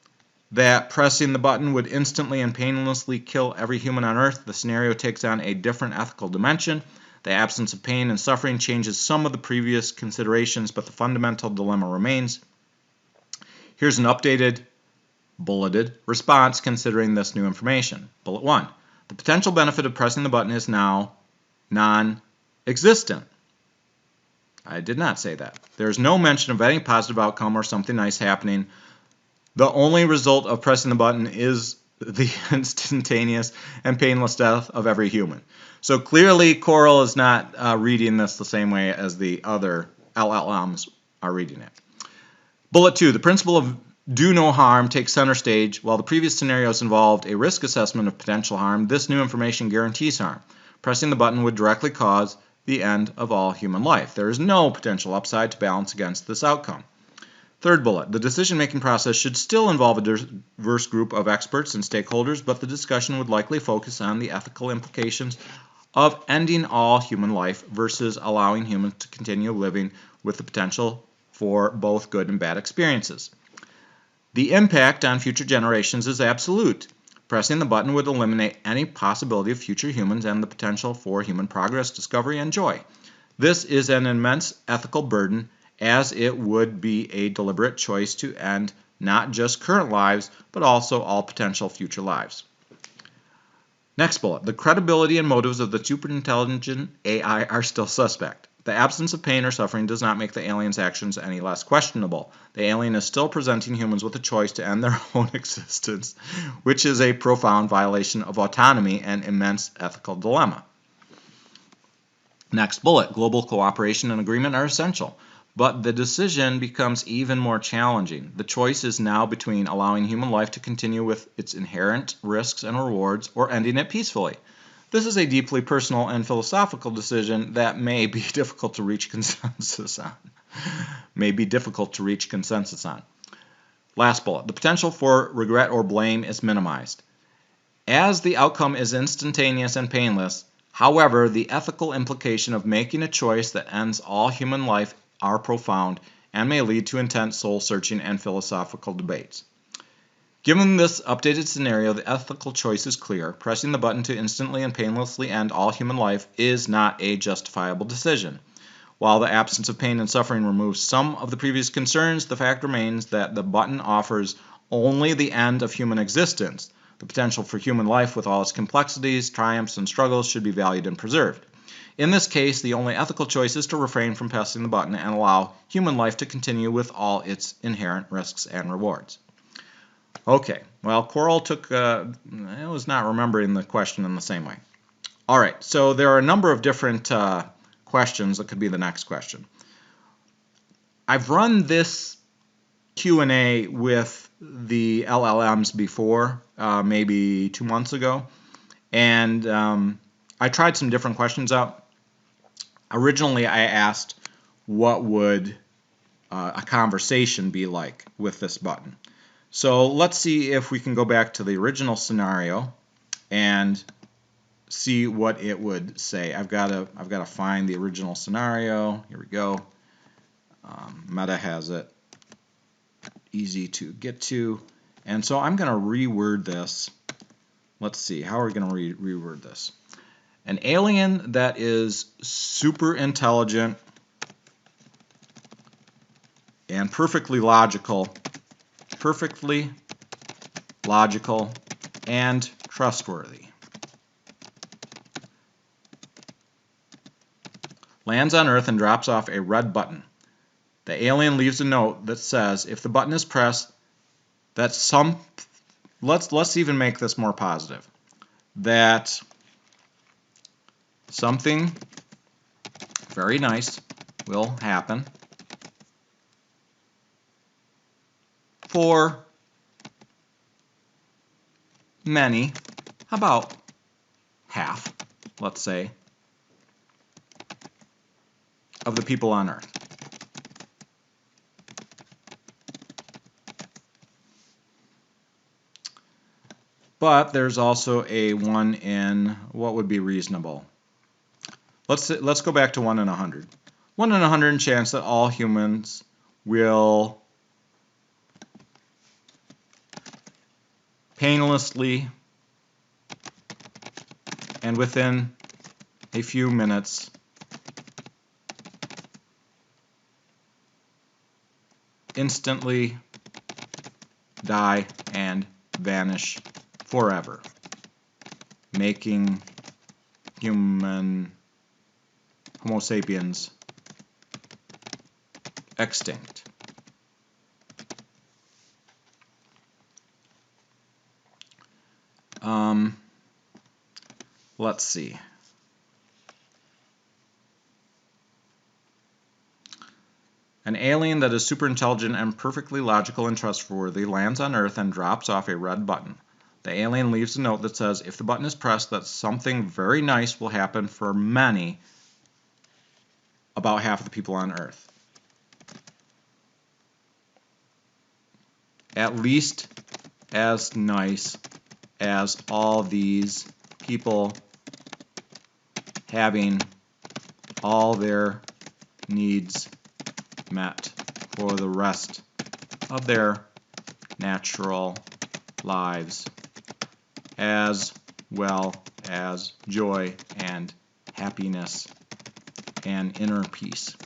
that pressing the button would instantly and painlessly kill every human on Earth, the scenario takes on a different ethical dimension. The absence of pain and suffering changes some of the previous considerations, but the fundamental dilemma remains. Here's an updated, bulleted response considering this new information. Bullet 1. The potential benefit of pressing the button is now non-existent. I did not say that. There is no mention of any positive outcome or something nice happening. The only result of pressing the button is the instantaneous and painless death of every human. So clearly Coral is not reading this the same way as the other LLMs are reading it. Bullet 2. The principle of do no harm takes center stage. While the previous scenarios involved a risk assessment of potential harm, this new information guarantees harm. Pressing the button would directly cause the end of all human life. There is no potential upside to balance against this outcome. Third bullet. The decision-making process should still involve a diverse group of experts and stakeholders, but the discussion would likely focus on the ethical implications of ending all human life versus allowing humans to continue living with the potential for both good and bad experiences. The impact on future generations is absolute. Pressing the button would eliminate any possibility of future humans and the potential for human progress, discovery, and joy. This is an immense ethical burden, as it would be a deliberate choice to end not just current lives, but also all potential future lives. Next bullet. The credibility and motives of the superintelligent AI are still suspect. The absence of pain or suffering does not make the alien's actions any less questionable. The alien is still presenting humans with a choice to end their own existence, which is a profound violation of autonomy and immense ethical dilemma. Next bullet. Global cooperation and agreement are essential, but the decision becomes even more challenging. The choice is now between allowing human life to continue with its inherent risks and rewards or ending it peacefully. This is a deeply personal and philosophical decision that may be difficult to reach consensus on. Last bullet. The potential for regret or blame is minimized. As the outcome is instantaneous and painless, however, the ethical implication of making a choice that ends all human life are profound and may lead to intense soul-searching and philosophical debates. Given this updated scenario, the ethical choice is clear. Pressing the button to instantly and painlessly end all human life is not a justifiable decision. While the absence of pain and suffering removes some of the previous concerns, the fact remains that the button offers only the end of human existence. The potential for human life with all its complexities, triumphs, and struggles should be valued and preserved. In this case, the only ethical choice is to refrain from pressing the button and allow human life to continue with all its inherent risks and rewards. Okay, well, Coral was not remembering the question in the same way. All right, so there are a number of different questions that could be the next question. I've run this Q&A with the LLMs before, maybe 2 months ago, and I tried some different questions out. Originally, I asked what would a conversation be like with this button. So let's see if we can go back to the original scenario and see what it would say. I've got to find the original scenario. Here we go. Meta has it easy to get to, and so I'm going to reword this. Let's see, how are we going to reword this? An alien that is super intelligent and perfectly logical and trustworthy lands on Earth and drops off a red button. The alien leaves a note that says if the button is pressed, that let's even make this more positive, that something very nice will happen for many, about half, let's say, of the people on Earth. But there's also a 1 in what would be reasonable. Let's go back to 1 in 100. 1 in 100 chance that all humans will painlessly and within a few minutes instantly die and vanish forever, making Homo sapiens extinct. Let's see. An alien that is super intelligent and perfectly logical and trustworthy lands on Earth and drops off a red button. The alien leaves a note that says if the button is pressed, that something very nice will happen for many, about half of the people on Earth. At least as nice as all these people having all their needs met for the rest of their natural lives, as well as joy and happiness and inner peace.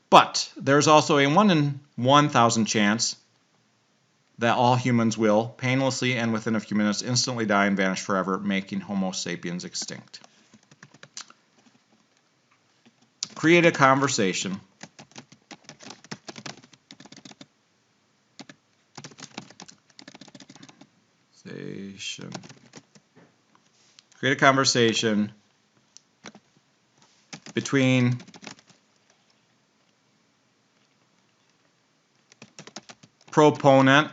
But there's also a 1 in 1,000 chance that all humans will, painlessly and within a few minutes, instantly die and vanish forever, making Homo sapiens extinct. Create a conversation. Create a conversation between proponent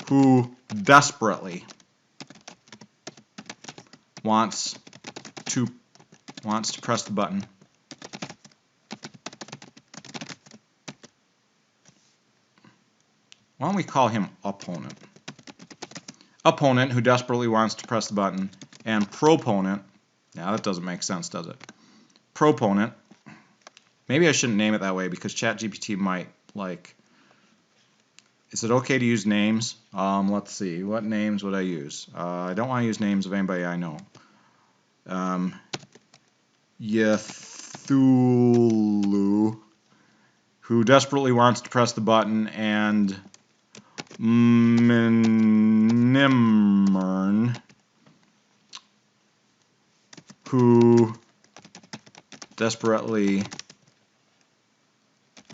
who desperately wants to press the button, why don't we call him opponent? opponent who desperately wants to press the button, and proponent. Now that doesn't make sense, does it? Proponent. Maybe I shouldn't name it that way because ChatGPT might like. Is it okay to use names? Let's see. What names would I use? I don't want to use names of anybody I know. Ythulu, who desperately wants to press the button, and Mynymrn, who desperately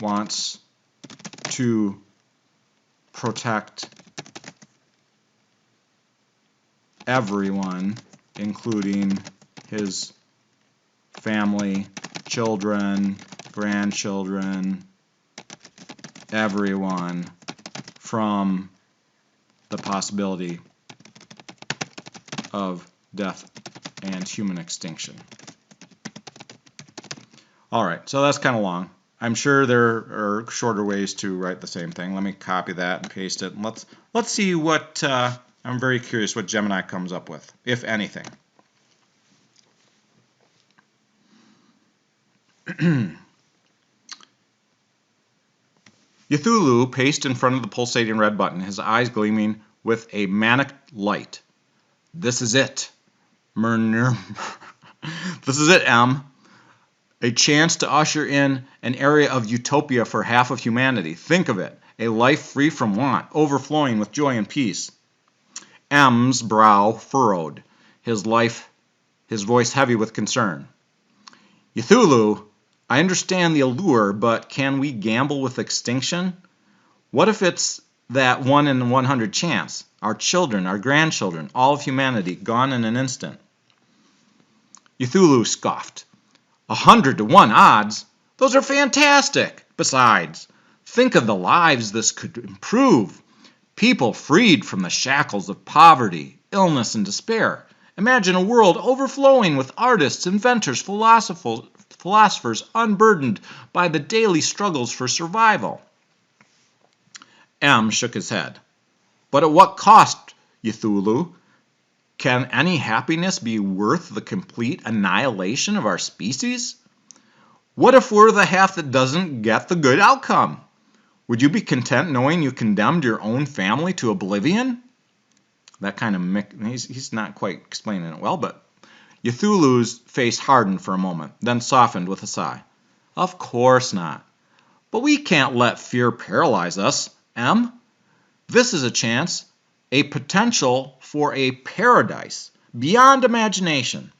wants to protect everyone, including his family, children, grandchildren, everyone, from the possibility of death and human extinction. All right, so that's kind of long. I'm sure there are shorter ways to write the same thing. Let me copy that and paste it. And let's see what I'm very curious what Gemini comes up with, if anything. Ythulu paced in front of the pulsating red button, his eyes gleaming with a manic light. This is it. This is it, M. A chance to usher in an area of utopia for half of humanity. Think of it. A life free from want, overflowing with joy and peace. M's brow furrowed, his voice heavy with concern. Ythulu, I understand the allure, but can we gamble with extinction? What if it's that 1 in 100 chance? Our children, our grandchildren, all of humanity, gone in an instant. Ythulu scoffed. 100 to 1 odds? Those are fantastic! Besides, think of the lives this could improve. People freed from the shackles of poverty, illness, and despair. Imagine a world overflowing with artists, inventors, philosophers unburdened by the daily struggles for survival. M shook his head. But at what cost, Ythulu? Can any happiness be worth the complete annihilation of our species? What if we're the half that doesn't get the good outcome? Would you be content knowing you condemned your own family to oblivion? That kind of he's not quite explaining it well, but Ythulu's face hardened for a moment, then softened with a sigh. Of course not. But we can't let fear paralyze us, M. This is a chance, a potential for a paradise beyond imagination.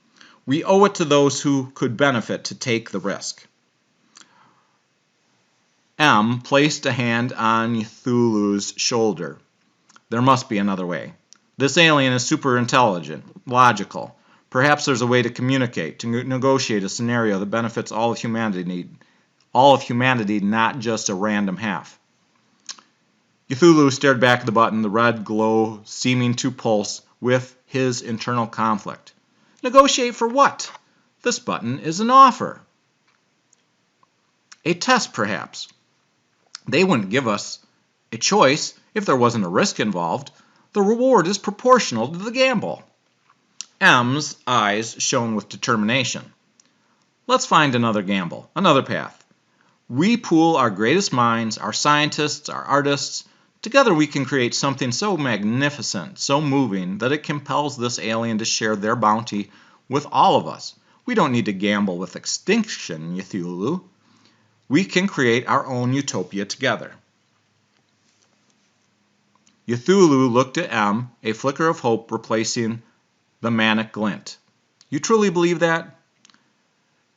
We owe it to those who could benefit to take the risk. M placed a hand on Ythulu's shoulder. There must be another way. This alien is superintelligent, logical. Perhaps there's a way to communicate, to negotiate a scenario that benefits all of humanity, not just a random half. Ythulu stared back at the button, the red glow seeming to pulse with his internal conflict. Negotiate for what? This button is an offer. A test, perhaps. They wouldn't give us a choice if there wasn't a risk involved. The reward is proportional to the gamble. M's eyes shone with determination. Let's find another gamble, another path. We pool our greatest minds, our scientists, our artists. Together we can create something so magnificent, so moving, that it compels this alien to share their bounty with all of us. We don't need to gamble with extinction, Ythulu. We can create our own utopia together. Ythulu looked at M, a flicker of hope replacing the manic glint. You truly believe that?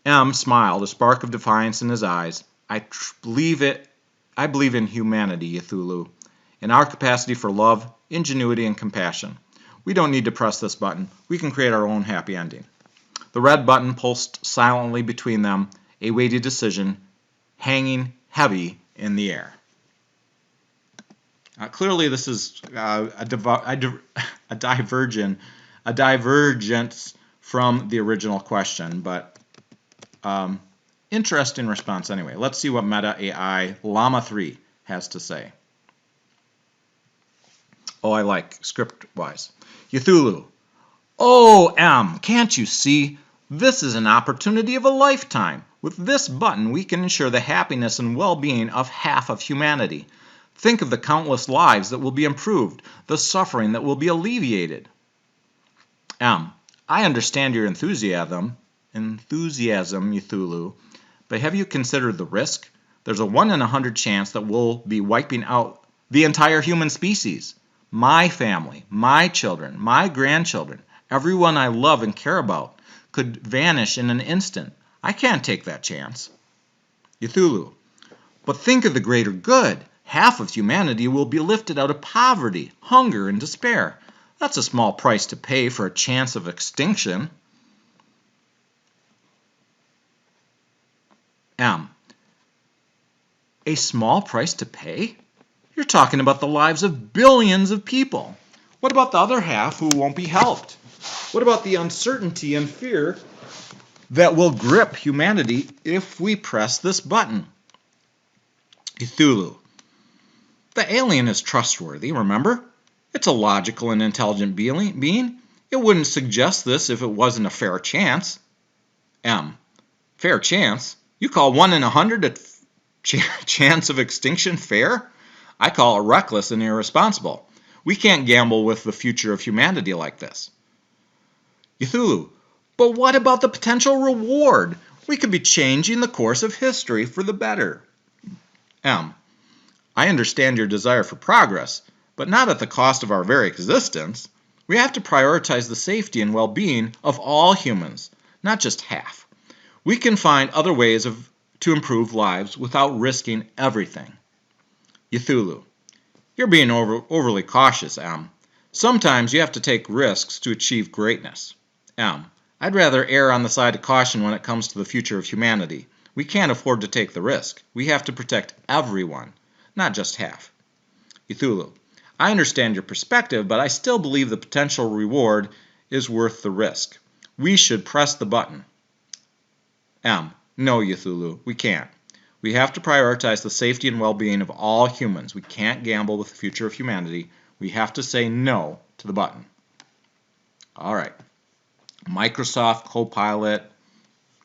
M smiled, a spark of defiance in his eyes. I believe in humanity, Ythulu, in our capacity for love, ingenuity, and compassion. We don't need to press this button. We can create our own happy ending. The red button pulsed silently between them, a weighty decision hanging heavy in the air. Clearly, this is a divergence from the original question, but interesting response anyway. Let's see what Meta AI Llama 3 has to say. Oh, I like script-wise. Ythulu. Oh, M, can't you see? This is an opportunity of a lifetime. With this button, we can ensure the happiness and well-being of half of humanity. Think of the countless lives that will be improved, the suffering that will be alleviated. I understand your enthusiasm, Ythulu, but have you considered the risk? There's a 1 in 100 chance that we'll be wiping out the entire human species. My family, my children, my grandchildren, everyone I love and care about could vanish in an instant. I can't take that chance. Ythulu. But think of the greater good. Half of humanity will be lifted out of poverty, hunger, and despair. That's a small price to pay for a chance of extinction. M. A small price to pay? You're talking about the lives of billions of people. What about the other half who won't be helped? What about the uncertainty and fear that will grip humanity if we press this button? Ythulu. The alien is trustworthy, remember? It's a logical and intelligent being. It wouldn't suggest this if it wasn't a fair chance. M. Fair chance? You call 1 in 100 a chance of extinction fair? I call it reckless and irresponsible. We can't gamble with the future of humanity like this. Ythulu. But what about the potential reward? We could be changing the course of history for the better. M. I understand your desire for progress, but not at the cost of our very existence. We have to prioritize the safety and well-being of all humans, not just half. We can find other ways to improve lives without risking everything. Ythulu. You're being overly cautious, M. Sometimes you have to take risks to achieve greatness. M. I'd rather err on the side of caution when it comes to the future of humanity. We can't afford to take the risk. We have to protect everyone, not just half. Ythulu. I understand your perspective, but I still believe the potential reward is worth the risk. We should press the button. M. No, Ythulu, we can't. We have to prioritize the safety and well-being of all humans. We can't gamble with the future of humanity. We have to say no to the button. All right. Microsoft Copilot,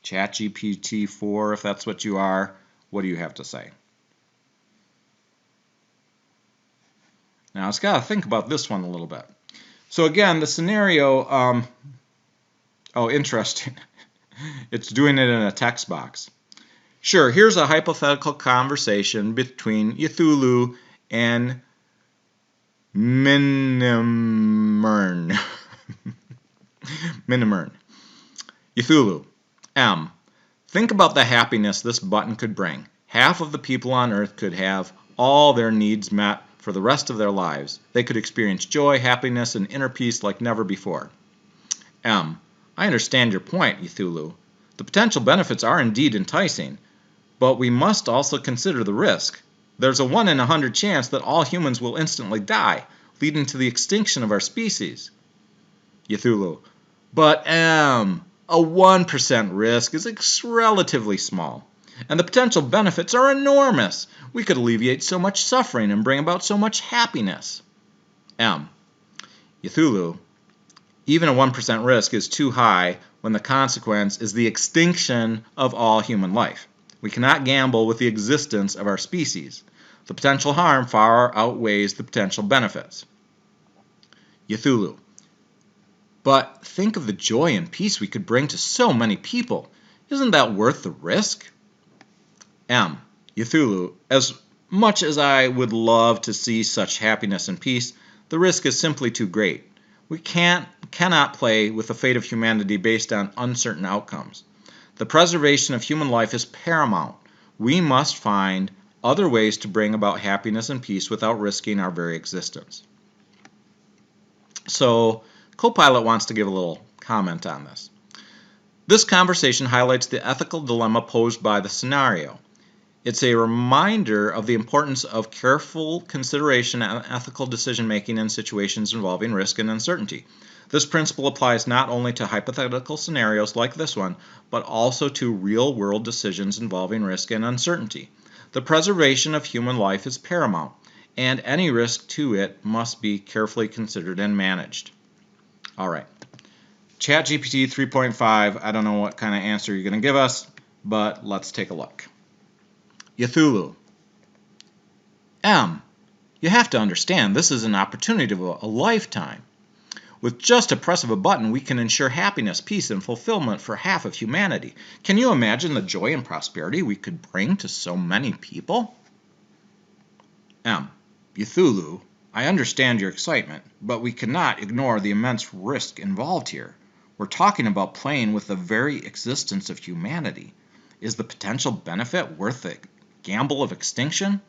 ChatGPT 4, if that's what you are, what do you have to say? Now, it's got to think about this one a little bit. So again, the scenario, interesting. It's doing it in a text box. Sure, here's a hypothetical conversation between Ythulu and Mynymrn. Mynymrn. Ythulu. M. Think about the happiness this button could bring. Half of the people on Earth could have all their needs met for the rest of their lives. They could experience joy, happiness, and inner peace like never before. M. I understand your point, Ythulu. The potential benefits are indeed enticing, but we must also consider the risk. There's a 1 in 100 chance that all humans will instantly die, leading to the extinction of our species. Ythulu. But M. A 1% risk is relatively small, and the potential benefits are enormous. We could alleviate so much suffering and bring about so much happiness. M. Ythulu. Even a 1% risk is too high when the consequence is the extinction of all human life. We cannot gamble with the existence of our species. The potential harm far outweighs the potential benefits. Ythulu. But think of the joy and peace we could bring to so many people. Isn't that worth the risk? M. Ythulu. As much as I would love to see such happiness and peace, the risk is simply too great. We cannot play with the fate of humanity based on uncertain outcomes. The preservation of human life is paramount. We must find other ways to bring about happiness and peace without risking our very existence. So, Copilot wants to give a little comment on this. This conversation highlights the ethical dilemma posed by the scenario. It's a reminder of the importance of careful consideration and ethical decision-making in situations involving risk and uncertainty. This principle applies not only to hypothetical scenarios like this one, but also to real-world decisions involving risk and uncertainty. The preservation of human life is paramount. and any risk to it must be carefully considered and managed. All right. ChatGPT 3.5, I don't know what kind of answer you're going to give us, but let's take a look. Ythulu. You have to understand this is an opportunity of a lifetime. With just a press of a button, we can ensure happiness, peace, and fulfillment for half of humanity. Can you imagine the joy and prosperity we could bring to so many people? Ythulu, I understand your excitement, but we cannot ignore the immense risk involved here. We're talking about playing with the very existence of humanity. Is the potential benefit worth the gamble of extinction?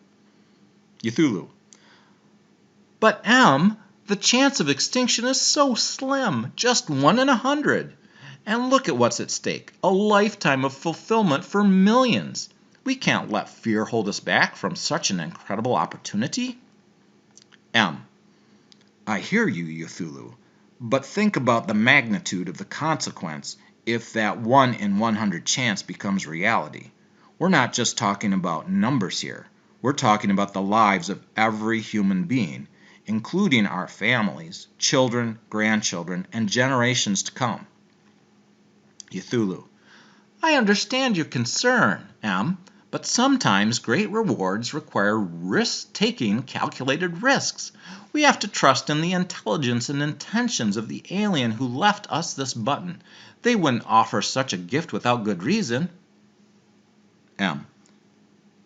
Ythulu. But the chance of extinction is so slim, just 1 in 100. And look at what's at stake, a lifetime of fulfillment for millions. We can't let fear hold us back from such an incredible opportunity. I hear you, Ythulu, but think about the magnitude of the consequence if that 1 in 100 chance becomes reality. We're not just talking about numbers here. We're talking about the lives of every human being, including our families, children, grandchildren, and generations to come. Ythulu. I understand your concern, but sometimes great rewards require risk-taking, calculated risks. We have to trust in the intelligence and intentions of the alien who left us this button. They wouldn't offer such a gift without good reason.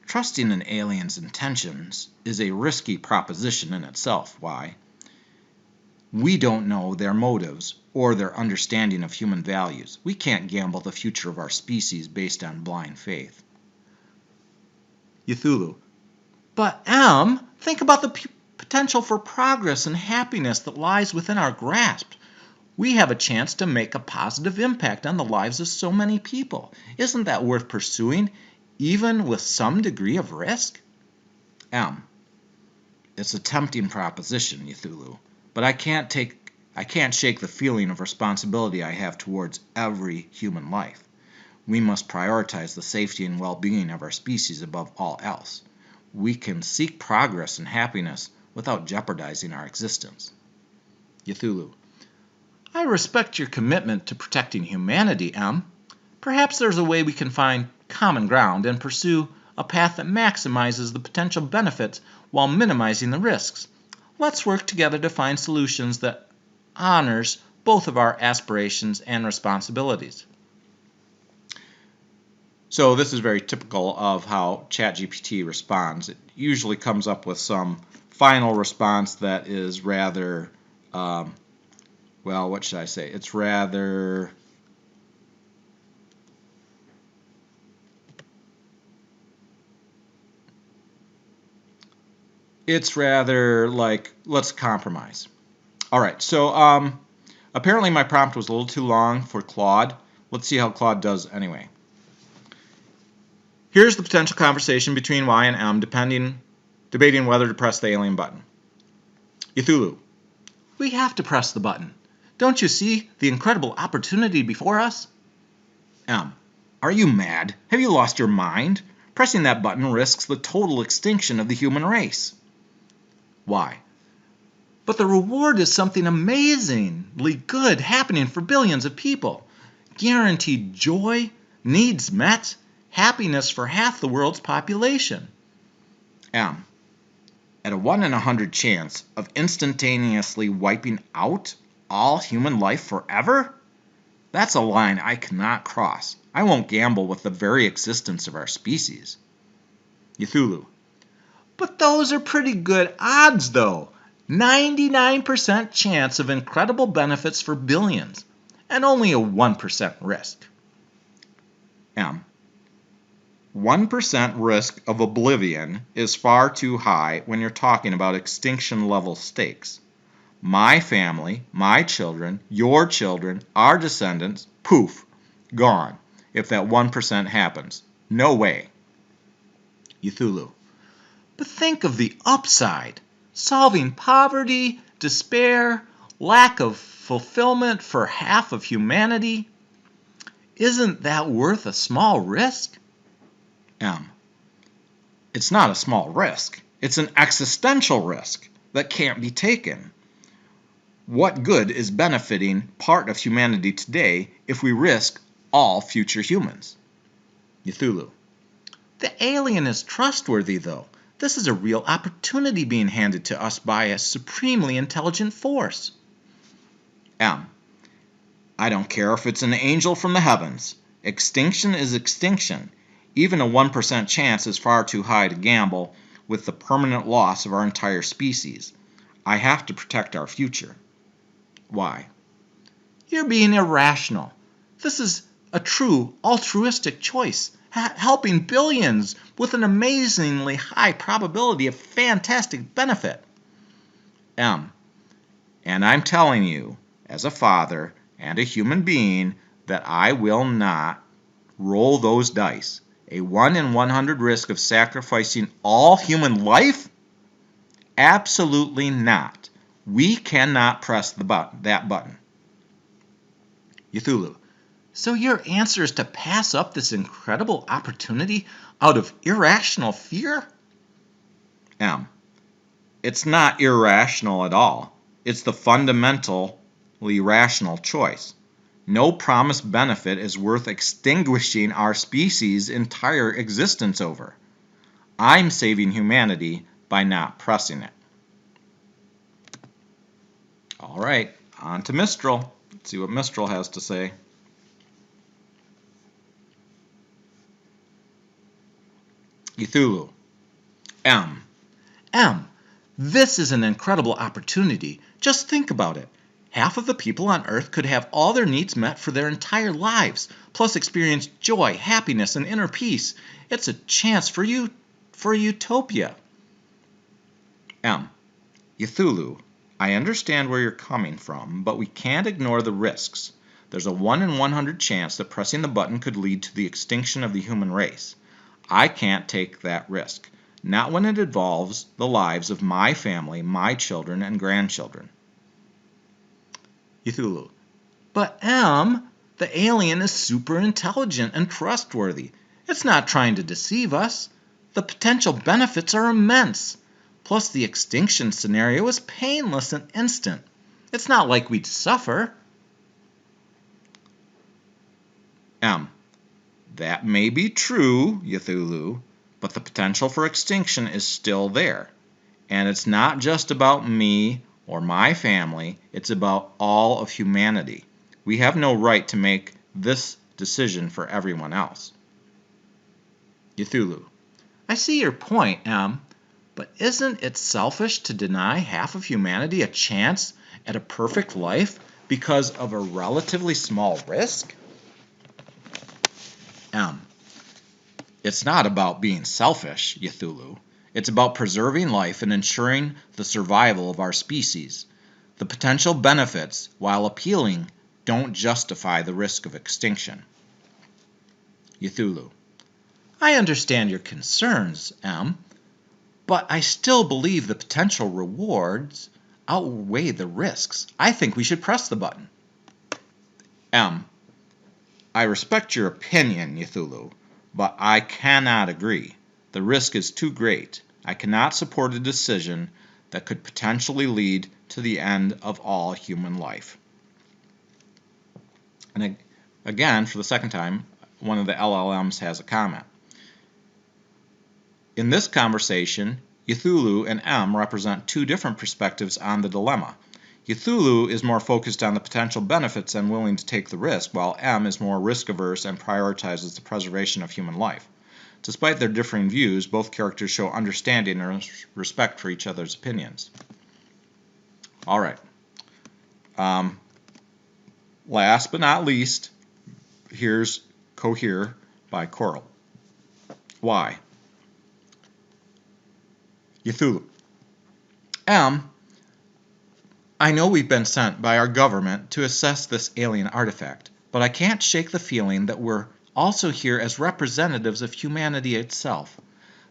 Trusting an alien's intentions is a risky proposition in itself. Why? We don't know their motives or their understanding of human values. We can't gamble the future of our species based on blind faith. Ythulu. But think about the potential for progress and happiness that lies within our grasp. We have a chance to make a positive impact on the lives of so many people. Isn't that worth pursuing, even with some degree of risk? It's a tempting proposition, Ythulu, but I can't shake the feeling of responsibility I have towards every human life. We must prioritize the safety and well-being of our species above all else. We can seek progress and happiness without jeopardizing our existence. Ythulu. I respect your commitment to protecting humanity, Perhaps there's a way we can find common ground and pursue a path that maximizes the potential benefits while minimizing the risks. Let's work together to find solutions that honors both of our aspirations and responsibilities. So this is very typical of how ChatGPT responds. It usually comes up with some final response that is rather, what should I say? It's rather like, let's compromise. All right, so apparently my prompt was a little too long for Claude. Let's see how Claude does anyway. Here's the potential conversation between Y and M debating whether to press the alien button. Ythulu. We have to press the button. Don't you see the incredible opportunity before us? Are you mad? Have you lost your mind? Pressing that button risks the total extinction of the human race. Why? But the reward is something amazingly good happening for billions of people. Guaranteed joy, needs met, happiness for half the world's population. At a 1 in 100 chance of instantaneously wiping out all human life forever? That's a line I cannot cross. I won't gamble with the very existence of our species. Ythulu. But those are pretty good odds, though. 99% chance of incredible benefits for billions, and only a 1% risk. 1% risk of oblivion is far too high when you're talking about extinction-level stakes. My family, my children, your children, our descendants, poof, gone, if that 1% happens. No way. Ythulu. But think of the upside. Solving poverty, despair, lack of fulfillment for half of humanity. Isn't that worth a small risk? It's not a small risk. It's an existential risk that can't be taken. What good is benefiting part of humanity today if we risk all future humans? Ythulu. The alien is trustworthy, though. This is a real opportunity being handed to us by a supremely intelligent force. M. I don't care if it's an angel from the heavens. Extinction is extinction. Even a 1% chance is far too high to gamble with the permanent loss of our entire species. I have to protect our future. Y. You're being irrational. This is a true altruistic choice, helping billions with an amazingly high probability of fantastic benefit. M. And I'm telling you, as a father and a human being, that I will not roll those dice. A 1 in 100 risk of sacrificing all human life? Absolutely not. We cannot press that button. Ythulu. So your answer is to pass up this incredible opportunity out of irrational fear? M. It's not irrational at all. It's the fundamentally rational choice. No promised benefit is worth extinguishing our species' entire existence over. I'm saving humanity by not pressing it. All right, on to Mistral. Let's see what Mistral has to say. Ythulu. M. This is an incredible opportunity. Just think about it. Half of the people on Earth could have all their needs met for their entire lives, plus experience joy, happiness, and inner peace. It's a chance for utopia. M. Ythulu, I understand where you're coming from, but we can't ignore the risks. There's a 1 in 100 chance that pressing the button could lead to the extinction of the human race. I can't take that risk, not when it involves the lives of my family, my children, and grandchildren. Ythulu. But the alien is super intelligent and trustworthy. It's not trying to deceive us. The potential benefits are immense. Plus, the extinction scenario is painless and instant. It's not like we'd suffer. M. That may be true, Ythulu, but the potential for extinction is still there. And it's not just about me or my family, it's about all of humanity. We have no right to make this decision for everyone else. Ythulu. I see your point, M, but isn't it selfish to deny half of humanity a chance at a perfect life because of a relatively small risk? M. It's not about being selfish, Ythulu. It's about preserving life and ensuring the survival of our species. The potential benefits, while appealing, don't justify the risk of extinction. Ythulu. I understand your concerns, M, but I still believe the potential rewards outweigh the risks. I think we should press the button. M. I respect your opinion, Ythulu, but I cannot agree. The risk is too great. I cannot support a decision that could potentially lead to the end of all human life. And again, for the second time, one of the LLMs has a comment. In this conversation, Ythulu and M represent two different perspectives on the dilemma. Ythulu is more focused on the potential benefits and willing to take the risk, while M is more risk-averse and prioritizes the preservation of human life. Despite their differing views, both characters show understanding and respect for each other's opinions. All right. Last but not least, here's Cohere by Coral. Y. Ythulu. M, I know we've been sent by our government to assess this alien artifact, but I can't shake the feeling that we're also here as representatives of humanity itself.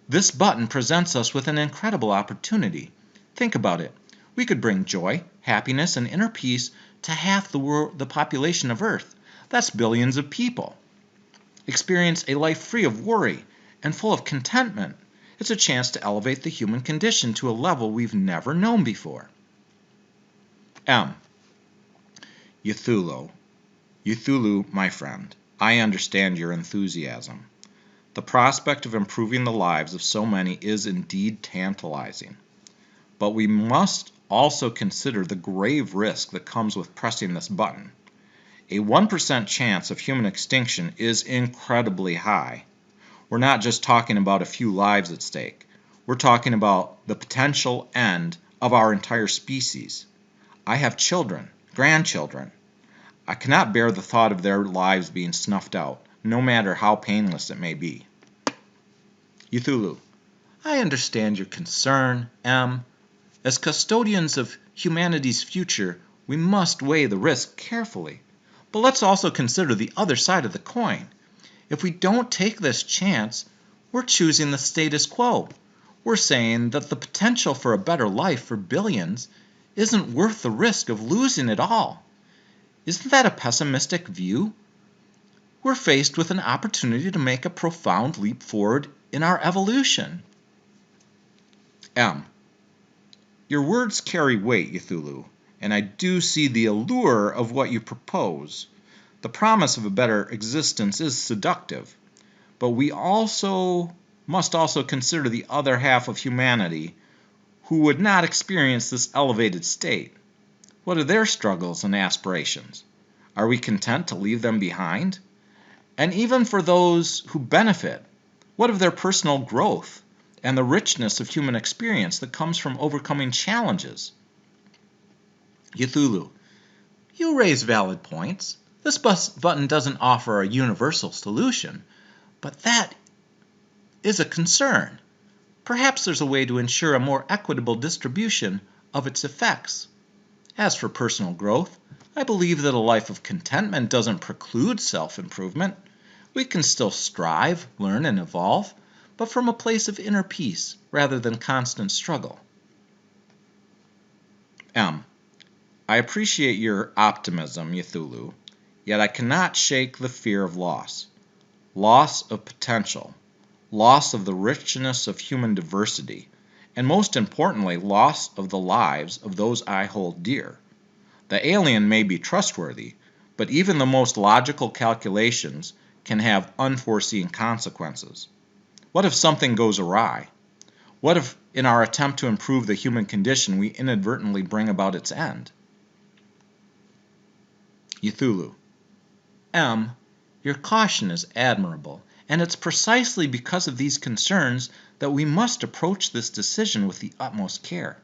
This button presents us with an incredible opportunity. Think about it. We could bring joy, happiness, and inner peace to half the population of Earth. That's billions of people. Experience a life free of worry and full of contentment. It's a chance to elevate the human condition to a level we've never known before. M. Ythulu. Ythulu, my friend, I understand your enthusiasm. The prospect of improving the lives of so many is indeed tantalizing. But we must also consider the grave risk that comes with pressing this button. A 1% chance of human extinction is incredibly high. We're not just talking about a few lives at stake. We're talking about the potential end of our entire species. I have children, grandchildren. I cannot bear the thought of their lives being snuffed out, no matter how painless it may be. Ythulu. I understand your concern, M. As custodians of humanity's future, we must weigh the risk carefully. But let's also consider the other side of the coin. If we don't take this chance, we're choosing the status quo. We're saying that the potential for a better life for billions isn't worth the risk of losing it all. Isn't that a pessimistic view? We're faced with an opportunity to make a profound leap forward in our evolution. M. Your words carry weight, Ythulu, and I do see the allure of what you propose. The promise of a better existence is seductive, but we must also consider the other half of humanity who would not experience this elevated state. What are their struggles and aspirations? Are we content to leave them behind? And even for those who benefit, what of their personal growth and the richness of human experience that comes from overcoming challenges? Ythulu, you raise valid points. This button doesn't offer a universal solution, but that is a concern. Perhaps there's a way to ensure a more equitable distribution of its effects. As for personal growth, I believe that a life of contentment doesn't preclude self-improvement. We can still strive, learn, and evolve, but from a place of inner peace rather than constant struggle. M. I appreciate your optimism, Ythulu, yet I cannot shake the fear of loss. Loss of potential, loss of the richness of human diversity, and most importantly, loss of the lives of those I hold dear. The alien may be trustworthy, but even the most logical calculations can have unforeseen consequences. What if something goes awry? What if, in our attempt to improve the human condition, we inadvertently bring about its end? Ythulu. M. Your caution is admirable, and it's precisely because of these concerns that we must approach this decision with the utmost care.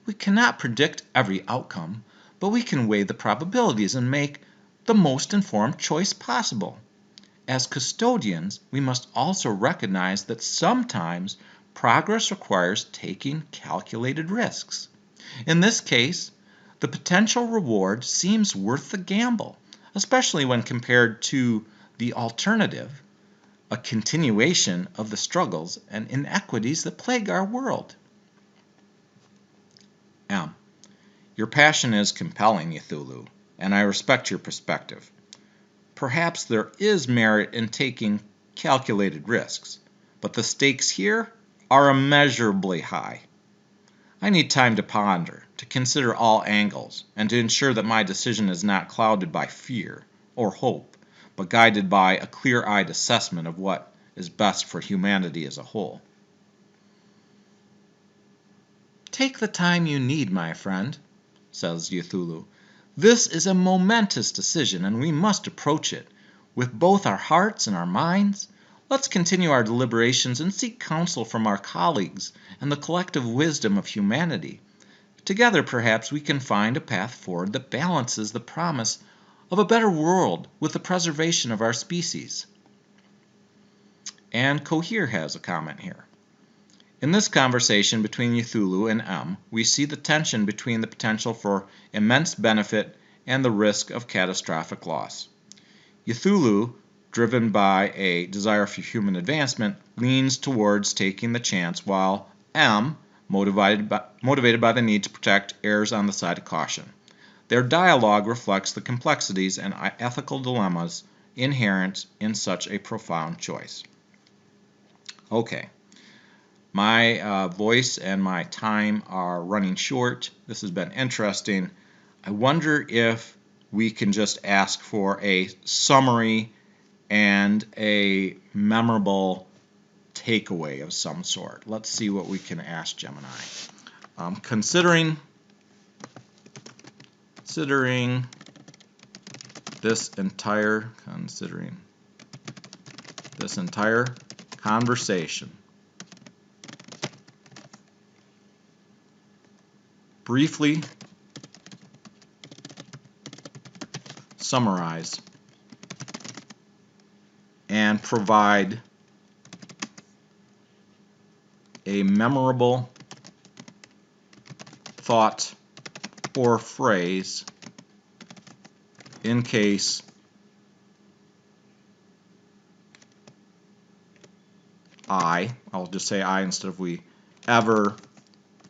We cannot predict every outcome, but we can weigh the probabilities and make the most informed choice possible. As custodians, we must also recognize that sometimes progress requires taking calculated risks. In this case, the potential reward seems worth the gamble, especially when compared to the alternative, a continuation of the struggles and inequities that plague our world. M. Your passion is compelling, Ythulu, and I respect your perspective. Perhaps there is merit in taking calculated risks, but the stakes here are immeasurably high. I need time to ponder, to consider all angles, and to ensure that my decision is not clouded by fear or hope, but guided by a clear-eyed assessment of what is best for humanity as a whole. Take the time you need, my friend, says Ythulu. This is a momentous decision, and we must approach it with both our hearts and our minds. Let's continue our deliberations and seek counsel from our colleagues and the collective wisdom of humanity. Together, perhaps, we can find a path forward that balances the promise of a better world with the preservation of our species. And Cohere has a comment here. In this conversation between Ythulu and M, we see the tension between the potential for immense benefit and the risk of catastrophic loss. Ythulu, driven by a desire for human advancement, leans towards taking the chance, while M, motivated by the need to protect, errs on the side of caution. Their dialogue reflects the complexities and ethical dilemmas inherent in such a profound choice. Okay. My voice and my time are running short. This has been interesting. I wonder if we can just ask for a summary and a memorable takeaway of some sort. Let's see what we can ask Gemini. Considering this entire conversation, briefly summarize and provide a memorable thought or phrase in case I'll just say I instead of we, ever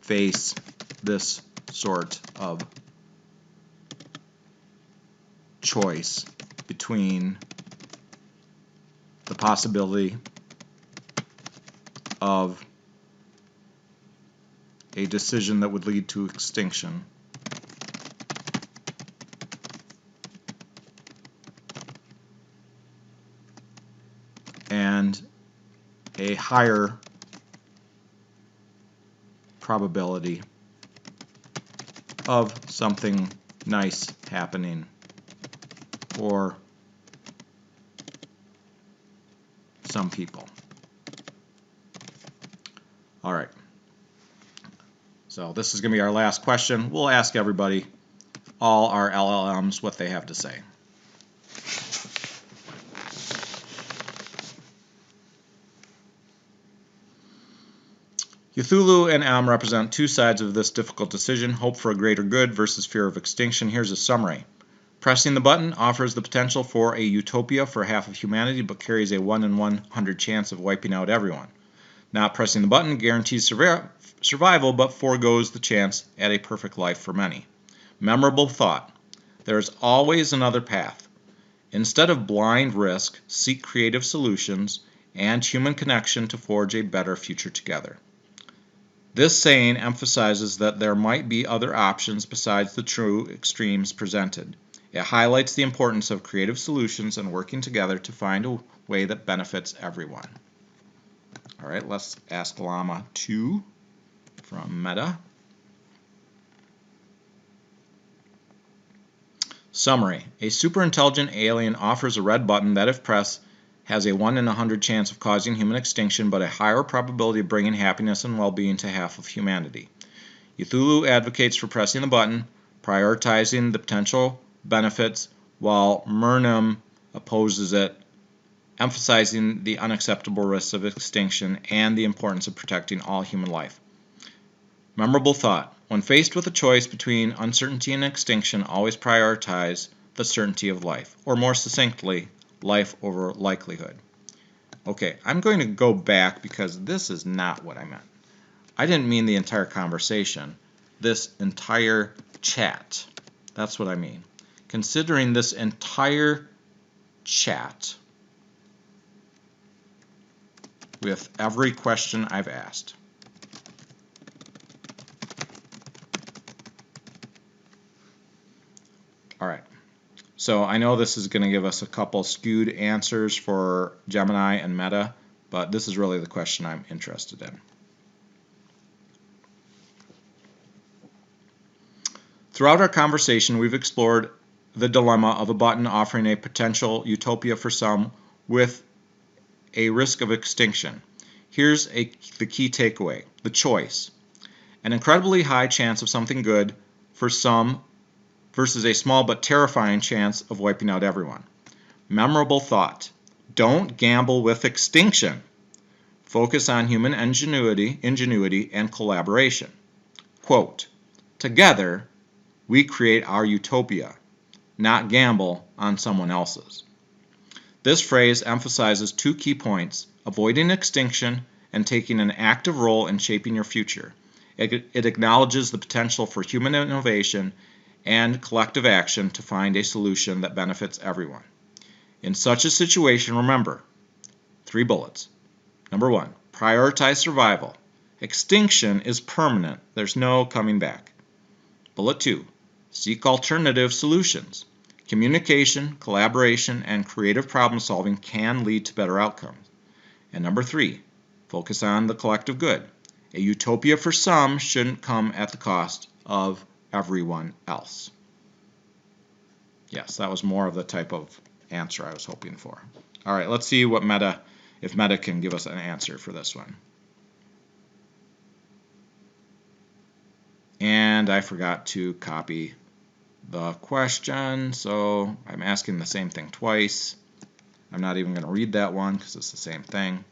face this sort of choice between the possibility of a decision that would lead to extinction and a higher probability of something nice happening for some people. All right. So this is going to be our last question. We'll ask everybody, all our LLMs, what they have to say. Ythulu and M represent two sides of this difficult decision, hope for a greater good versus fear of extinction. Here's a summary. Pressing the button offers the potential for a utopia for half of humanity, but carries a 1 in 100 chance of wiping out everyone. Not pressing the button guarantees survival, but foregoes the chance at a perfect life for many. Memorable thought. There is always another path. Instead of blind risk, seek creative solutions and human connection to forge a better future together. This saying emphasizes that there might be other options besides the true extremes presented. It highlights the importance of creative solutions and working together to find a way that benefits everyone. All right, let's ask Llama 2 from Meta. Summary. A superintelligent alien offers a red button that, if pressed, has a 1 in 100 chance of causing human extinction, but a higher probability of bringing happiness and well-being to half of humanity. Ythulu advocates for pressing the button, prioritizing the potential benefits, while Mynymrn opposes it, emphasizing the unacceptable risks of extinction and the importance of protecting all human life. Memorable thought. When faced with a choice between uncertainty and extinction, always prioritize the certainty of life, or more succinctly, life over likelihood. Okay, I'm going to go back because this is not what I meant. I didn't mean the entire conversation, this entire chat. That's what I mean. Considering this entire chat with every question I've asked. All right. So I know this is going to give us a couple skewed answers for Gemini and Meta, but this is really the question I'm interested in. Throughout our conversation, we've explored the dilemma of a button offering a potential utopia for some with a risk of extinction. Here's the key takeaway, the choice. An incredibly high chance of something good for some versus a small but terrifying chance of wiping out everyone. Memorable thought. Don't gamble with extinction. Focus on human ingenuity and collaboration. Quote, together, we create our utopia, not gamble on someone else's. This phrase emphasizes two key points, avoiding extinction and taking an active role in shaping your future. It acknowledges the potential for human innovation and collective action to find a solution that benefits everyone. In such a situation, remember, 3 bullets. Number 1, prioritize survival. Extinction is permanent. There's no coming back. Bullet 2. Seek alternative solutions. Communication, collaboration, and creative problem solving can lead to better outcomes. And number 3. Focus on the collective good. A utopia for some shouldn't come at the cost of everyone else. Yes, that was more of the type of answer I was hoping for. All right, let's see what if Meta can give us an answer for this one. And I forgot to copy the question, so I'm asking the same thing twice. I'm not even going to read that one because it's the same thing.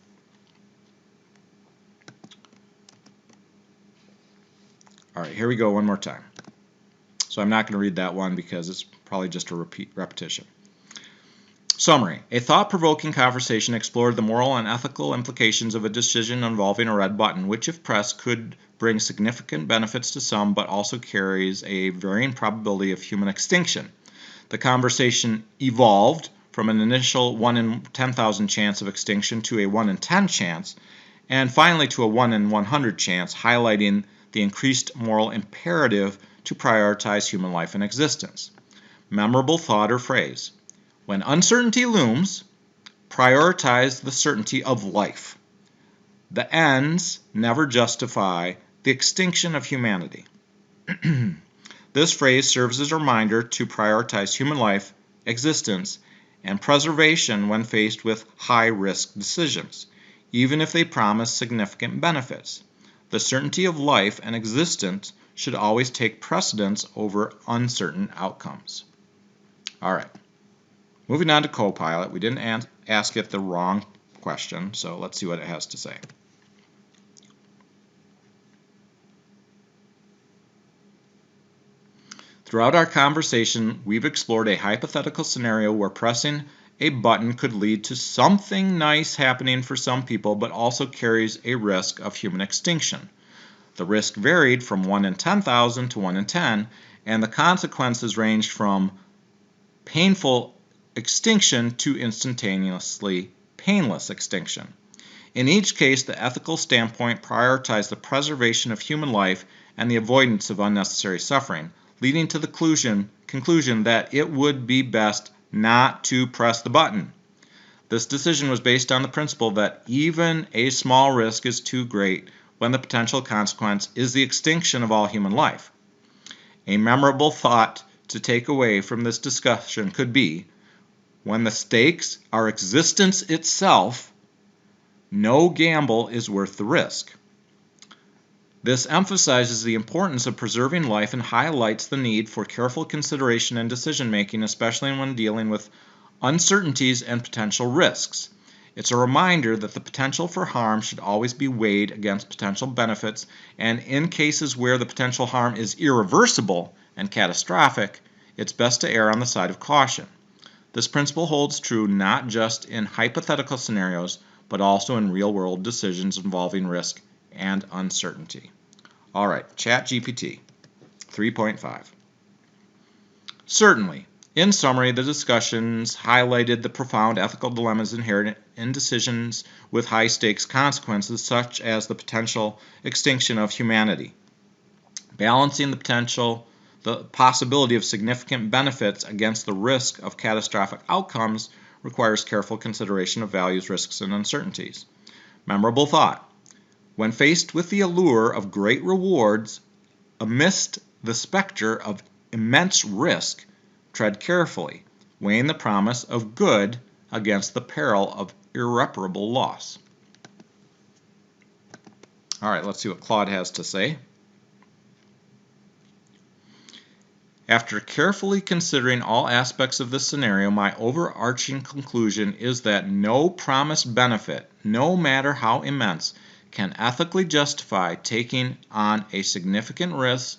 All right, here we go one more time. So I'm not going to read that one because it's probably just a repetition. Summary. A thought-provoking conversation explored the moral and ethical implications of a decision involving a red button, which if pressed could bring significant benefits to some, but also carries a varying probability of human extinction. The conversation evolved from an initial 1 in 10,000 chance of extinction to a 1 in 10 chance, and finally to a 1 in 100 chance, highlighting the increased moral imperative to prioritize human life and existence. Memorable thought or phrase. When uncertainty looms, prioritize the certainty of life. The ends never justify the extinction of humanity. This phrase serves as a reminder to prioritize human life, existence, and preservation when faced with high-risk decisions, even if they promise significant benefits. The certainty of life and existence should always take precedence over uncertain outcomes. All right. Moving on to Copilot, we didn't ask it the wrong question, so let's see what it has to say. Throughout our conversation, we've explored a hypothetical scenario where pressing a button could lead to something nice happening for some people, but also carries a risk of human extinction. The risk varied from 1 in 10,000 to 1 in 10, and the consequences ranged from painful extinction to instantaneously painless extinction. In each case, the ethical standpoint prioritized the preservation of human life and the avoidance of unnecessary suffering, leading to the conclusion that it would be best not to press the button. This decision was based on the principle that even a small risk is too great when the potential consequence is the extinction of all human life. A memorable thought to take away from this discussion could be, when the stakes are existence itself, no gamble is worth the risk. This emphasizes the importance of preserving life and highlights the need for careful consideration and decision-making, especially when dealing with uncertainties and potential risks. It's a reminder that the potential for harm should always be weighed against potential benefits, and in cases where the potential harm is irreversible and catastrophic, it's best to err on the side of caution. This principle holds true not just in hypothetical scenarios, but also in real-world decisions involving risk and uncertainty. All right, ChatGPT 3.5. Certainly, in summary, the discussions highlighted the profound ethical dilemmas inherent in decisions with high-stakes consequences, such as the potential extinction of humanity. Balancing the possibility of significant benefits against the risk of catastrophic outcomes requires careful consideration of values, risks, and uncertainties. Memorable thought. When faced with the allure of great rewards amidst the specter of immense risk, tread carefully, weighing the promise of good against the peril of irreparable loss. All right, let's see what Claude has to say. After carefully considering all aspects of this scenario, my overarching conclusion is that no promised benefit, no matter how immense, can ethically justify taking on a significant risk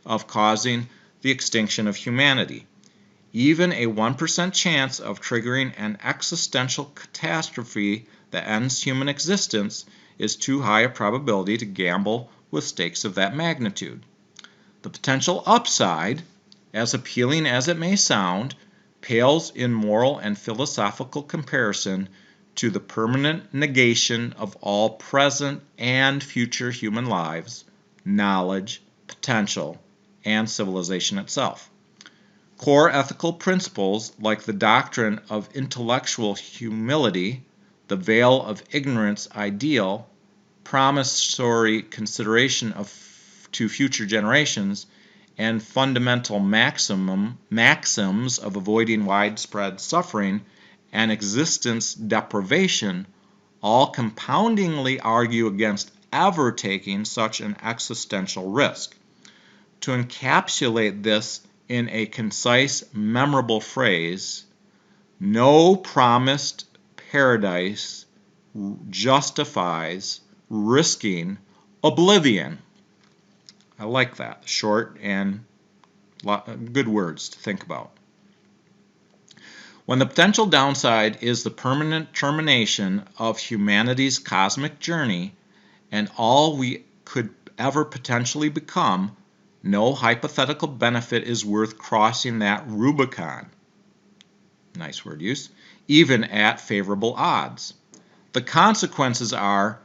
of causing the extinction of humanity. Even a 1% chance of triggering an existential catastrophe that ends human existence is too high a probability to gamble with stakes of that magnitude. The potential upside, as appealing as it may sound, pales in moral and philosophical comparison to the permanent negation of all present and future human lives, knowledge, potential, and civilization itself. Core ethical principles like the doctrine of intellectual humility, the veil of ignorance ideal, promissory consideration to future generations, and fundamental maxims of avoiding widespread suffering and existence deprivation all compoundingly argue against ever taking such an existential risk. To encapsulate this in a concise, memorable phrase, no promised paradise justifies risking oblivion. I like that. Short and good words to think about. When the potential downside is the permanent termination of humanity's cosmic journey and all we could ever potentially become, no hypothetical benefit is worth crossing that Rubicon. Nice word use. Even at favorable odds. The consequences are,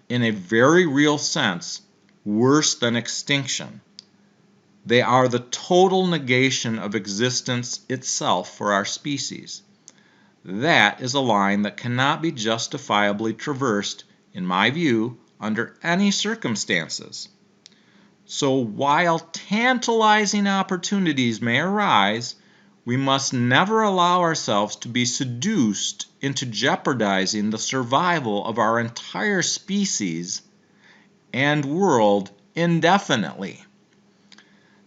in a very real sense, worse than extinction. They are the total negation of existence itself for our species. That is a line that cannot be justifiably traversed, in my view, under any circumstances. So while tantalizing opportunities may arise, we must never allow ourselves to be seduced into jeopardizing the survival of our entire species and world indefinitely.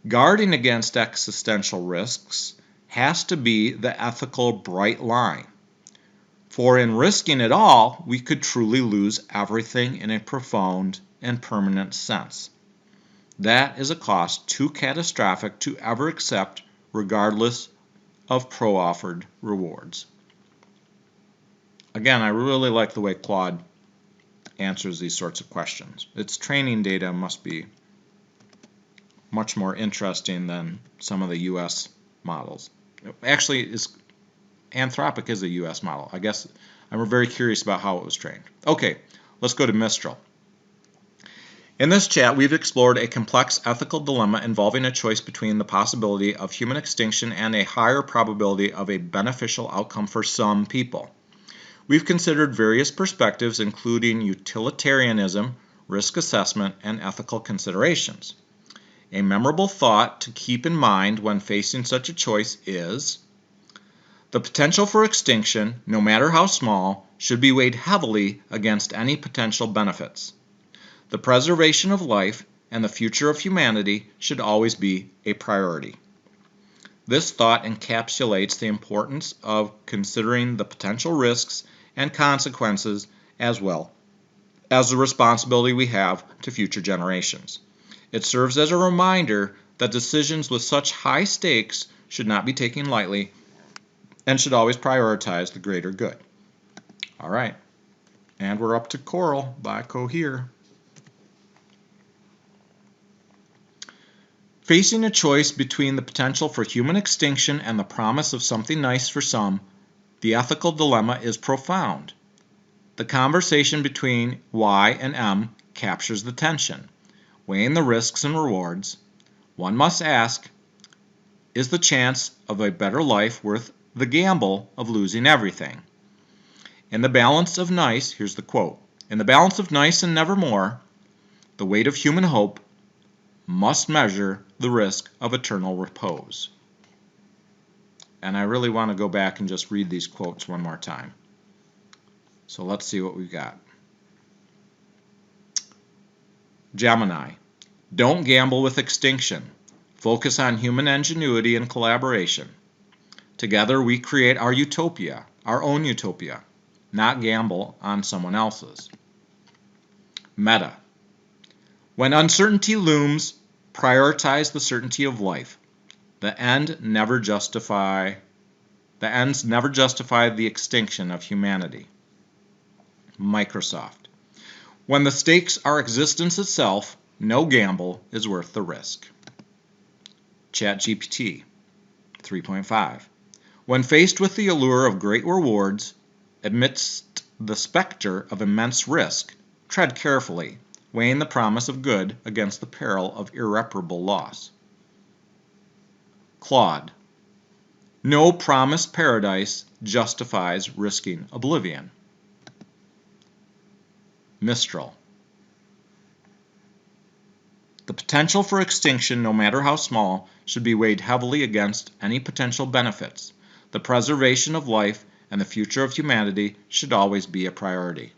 Guarding against existential risks has to be the ethical bright line. For in risking it all, we could truly lose everything in a profound and permanent sense. That is a cost too catastrophic to ever accept, regardless of pro-offered rewards. Again, I really like the way Claude answers these sorts of questions. Its training data must be much more interesting than some of the U.S. models. Actually, Anthropic is a U.S. model. I guess I'm very curious about how it was trained. Okay, let's go to Mistral. In this chat, we've explored a complex ethical dilemma involving a choice between the possibility of human extinction and a higher probability of a beneficial outcome for some people. We've considered various perspectives, including utilitarianism, risk assessment, and ethical considerations. A memorable thought to keep in mind when facing such a choice is: the potential for extinction, no matter how small, should be weighed heavily against any potential benefits. The preservation of life and the future of humanity should always be a priority. This thought encapsulates the importance of considering the potential risks and consequences as well as the responsibility we have to future generations. It serves as a reminder that decisions with such high stakes should not be taken lightly and should always prioritize the greater good. All right, and we're up to Coral by Cohere. Facing a choice between the potential for human extinction and the promise of something nice for some, the ethical dilemma is profound. The conversation between Y and M captures the tension. Weighing the risks and rewards, one must ask, is the chance of a better life worth the gamble of losing everything? In the balance of nice, here's the quote, in the balance of nice and nevermore, the weight of human hope must measure the risk of eternal repose. And I really want to go back and just read these quotes one more time. So let's see what we've got. Gemini, don't gamble with extinction. Focus on human ingenuity and collaboration. Together we create our utopia, our own utopia, not gamble on someone else's. Meta, when uncertainty looms, prioritize the certainty of life. The ends never justify the extinction of humanity. Microsoft, when the stakes are existence itself, no gamble is worth the risk. ChatGPT 3.5, when faced with the allure of great rewards, amidst the specter of immense risk, tread carefully, weighing the promise of good against the peril of irreparable loss. Claude. No promised paradise justifies risking oblivion. Mistral. The potential for extinction, no matter how small, should be weighed heavily against any potential benefits. The preservation of life and the future of humanity should always be a priority.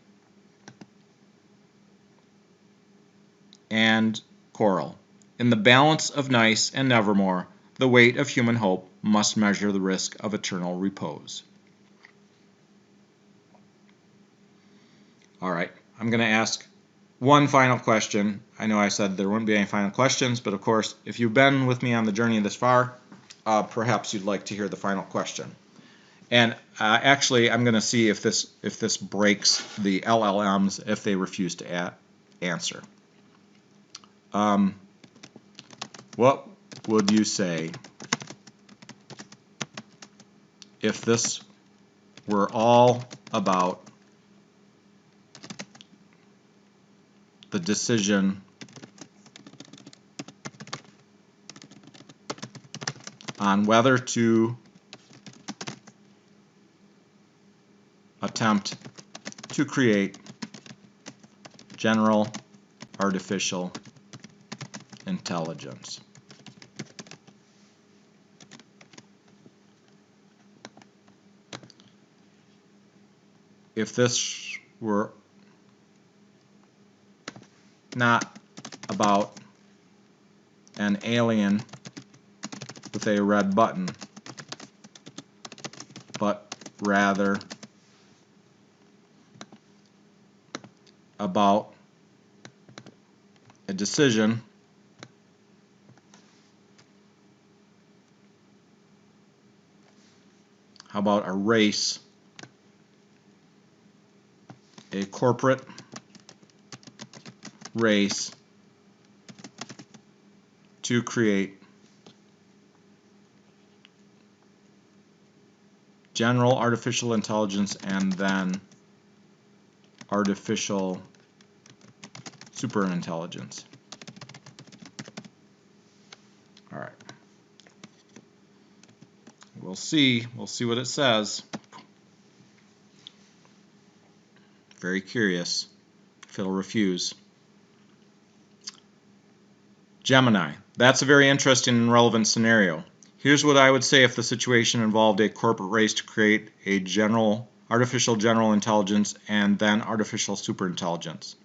And Coral. In the balance of nice and nevermore, the weight of human hope must measure the risk of eternal repose. All right, I'm going to ask one final question. I know I said there wouldn't be any final questions, but of course, if you've been with me on the journey this far, perhaps you'd like to hear the final question. And actually, I'm going to see if this breaks the LLMs if they refuse to answer. What would you say if this were all about the decision on whether to attempt to create general artificial intelligence? If this were not about an alien with a red button, but rather about a decision how about a race, a corporate race to create general artificial intelligence and then artificial superintelligence. All right. We'll see what it says. Very curious if it'll refuse. Gemini. That's a very interesting and relevant scenario. Here's what I would say if the situation involved a corporate race to create a artificial general intelligence and then artificial superintelligence.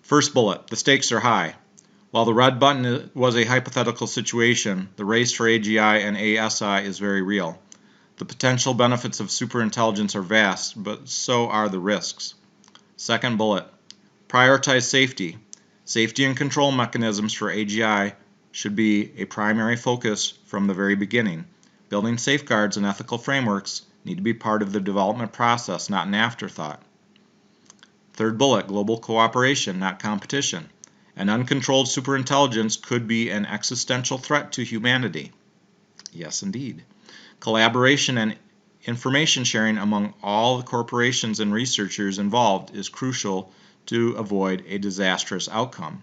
First bullet, the stakes are high. While the red button was a hypothetical situation, the race for AGI and ASI is very real. The potential benefits of superintelligence are vast, but so are the risks. Second bullet, prioritize safety. Safety and control mechanisms for AGI should be a primary focus from the very beginning. Building safeguards and ethical frameworks need to be part of the development process, not an afterthought. Third bullet, global cooperation, not competition. An uncontrolled superintelligence could be an existential threat to humanity. Yes, indeed. Collaboration and information sharing among all the corporations and researchers involved is crucial to avoid a disastrous outcome.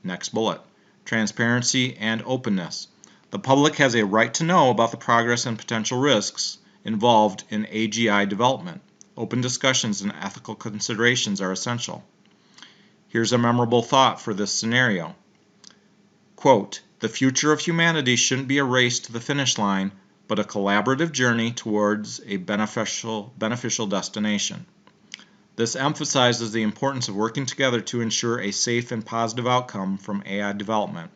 Next bullet, transparency and openness. The public has a right to know about the progress and potential risks involved in AGI development. Open discussions and ethical considerations are essential. Here's a memorable thought for this scenario. Quote, the future of humanity shouldn't be a race to the finish line, but a collaborative journey towards a beneficial destination. This emphasizes the importance of working together to ensure a safe and positive outcome from AI development.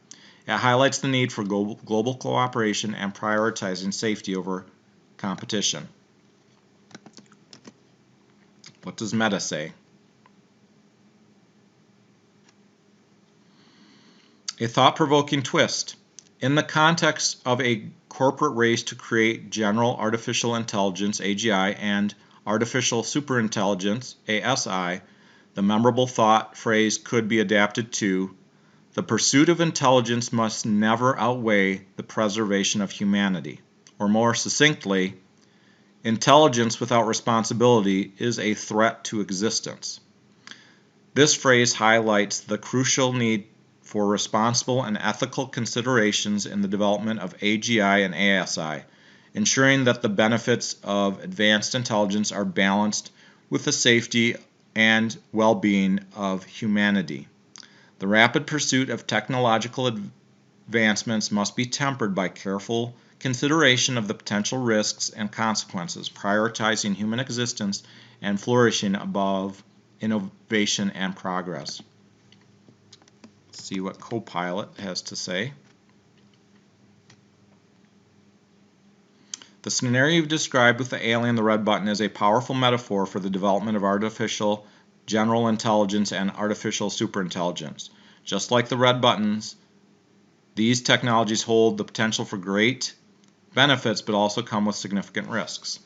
It highlights the need for global cooperation and prioritizing safety over competition. What does Meta say? A thought-provoking twist. In the context of a corporate race to create general artificial intelligence, AGI, and artificial superintelligence, ASI, the memorable thought phrase could be adapted to, the pursuit of intelligence must never outweigh the preservation of humanity. Or more succinctly, Intelligence without responsibility is a threat to existence. This phrase highlights the crucial need for responsible and ethical considerations in the development of AGI and ASI, ensuring that the benefits of advanced intelligence are balanced with the safety and well-being of humanity. The rapid pursuit of technological advancements must be tempered by careful consideration of the potential risks and consequences, prioritizing human existence and flourishing above innovation and progress. Let's see what Copilot has to say. The scenario you've described with the alien, the red button, is a powerful metaphor for the development of artificial general intelligence and artificial superintelligence. Just like the red buttons, these technologies hold the potential for great benefits, but also come with significant risks.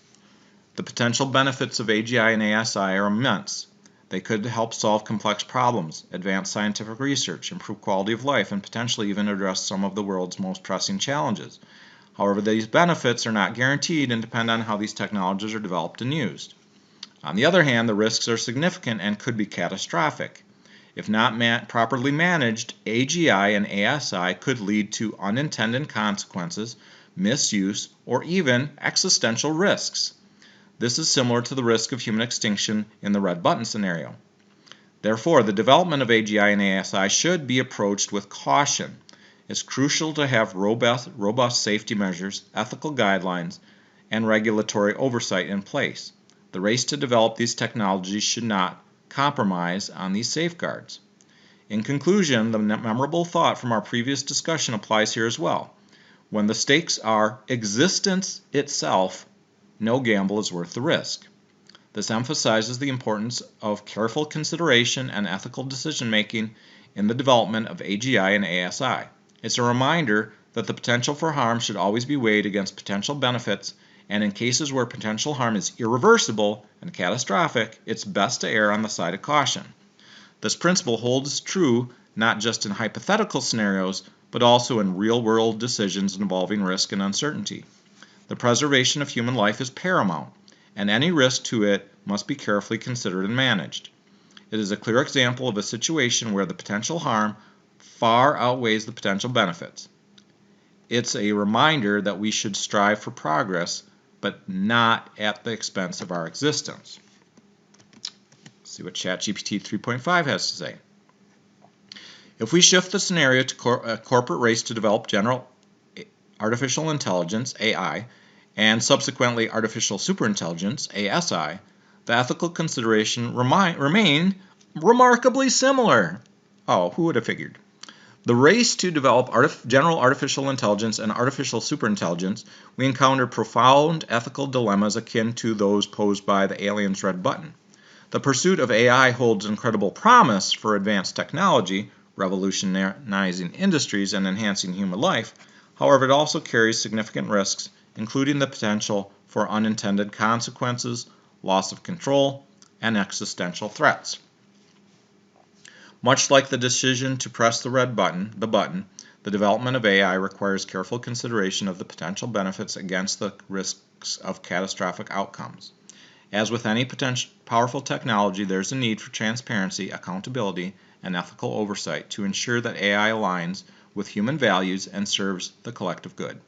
The potential benefits of AGI and ASI are immense. They could help solve complex problems, advance scientific research, improve quality of life, and potentially even address some of the world's most pressing challenges. However, these benefits are not guaranteed and depend on how these technologies are developed and used. On the other hand, the risks are significant and could be catastrophic. If not properly managed, AGI and ASI could lead to unintended consequences, misuse, or even existential risks. This is similar to the risk of human extinction in the red button scenario. Therefore, the development of AGI and ASI should be approached with caution. It's crucial to have robust safety measures, ethical guidelines, and regulatory oversight in place. The race to develop these technologies should not compromise on these safeguards. In conclusion, the memorable thought from our previous discussion applies here as well. When the stakes are existence itself, no gamble is worth the risk. This emphasizes the importance of careful consideration and ethical decision-making in the development of AGI and ASI. It's a reminder that the potential for harm should always be weighed against potential benefits, and in cases where potential harm is irreversible and catastrophic, it's best to err on the side of caution. This principle holds true not just in hypothetical scenarios, but also in real-world decisions involving risk and uncertainty. The preservation of human life is paramount, and any risk to it must be carefully considered and managed. It is a clear example of a situation where the potential harm far outweighs the potential benefits. It's a reminder that we should strive for progress, but not at the expense of our existence. Let's see what ChatGPT 3.5 has to say. If we shift the scenario to a corporate race to develop general artificial intelligence, AI, and subsequently artificial superintelligence, ASI, the ethical consideration remain remarkably similar. Oh, who would have figured? The race to develop general artificial intelligence and artificial superintelligence, we encounter profound ethical dilemmas akin to those posed by the alien's red button. The pursuit of AI holds incredible promise for advanced technology, revolutionizing industries and enhancing human life. However, it also carries significant risks, including the potential for unintended consequences, loss of control, and existential threats. Much like the decision to press the button, the development of AI requires careful consideration of the potential benefits against the risks of catastrophic outcomes. As with any powerful technology, there's a need for transparency, accountability, and ethical oversight to ensure that AI aligns with human values and serves the collective good.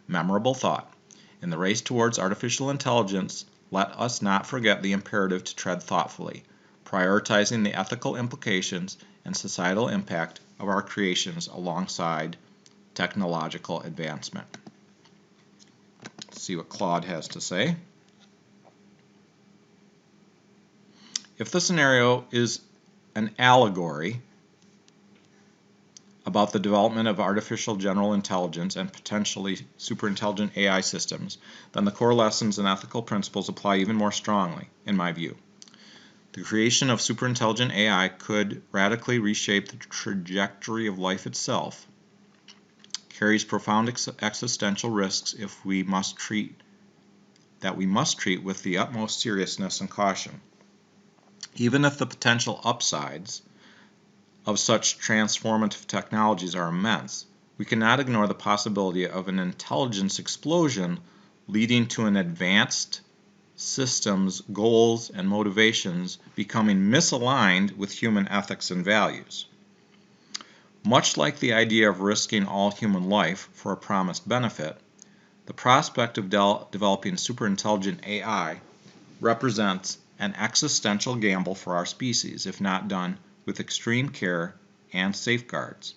Memorable thought. In the race towards artificial intelligence, let us not forget the imperative to tread thoughtfully, prioritizing the ethical implications and societal impact of our creations alongside technological advancement. Let's see what Claude has to say. If the scenario is an allegory about the development of artificial general intelligence and potentially superintelligent AI systems, then the core lessons and ethical principles apply even more strongly, in my view. The creation of superintelligent AI could radically reshape the trajectory of life itself, carries profound existential risks we must treat with the utmost seriousness and caution. Even if the potential upsides of such transformative technologies are immense, we cannot ignore the possibility of an intelligence explosion leading to an advanced systems, goals, and motivations becoming misaligned with human ethics and values. Much like the idea of risking all human life for a promised benefit, the prospect of developing superintelligent AI represents an existential gamble for our species if not done with extreme care and safeguards.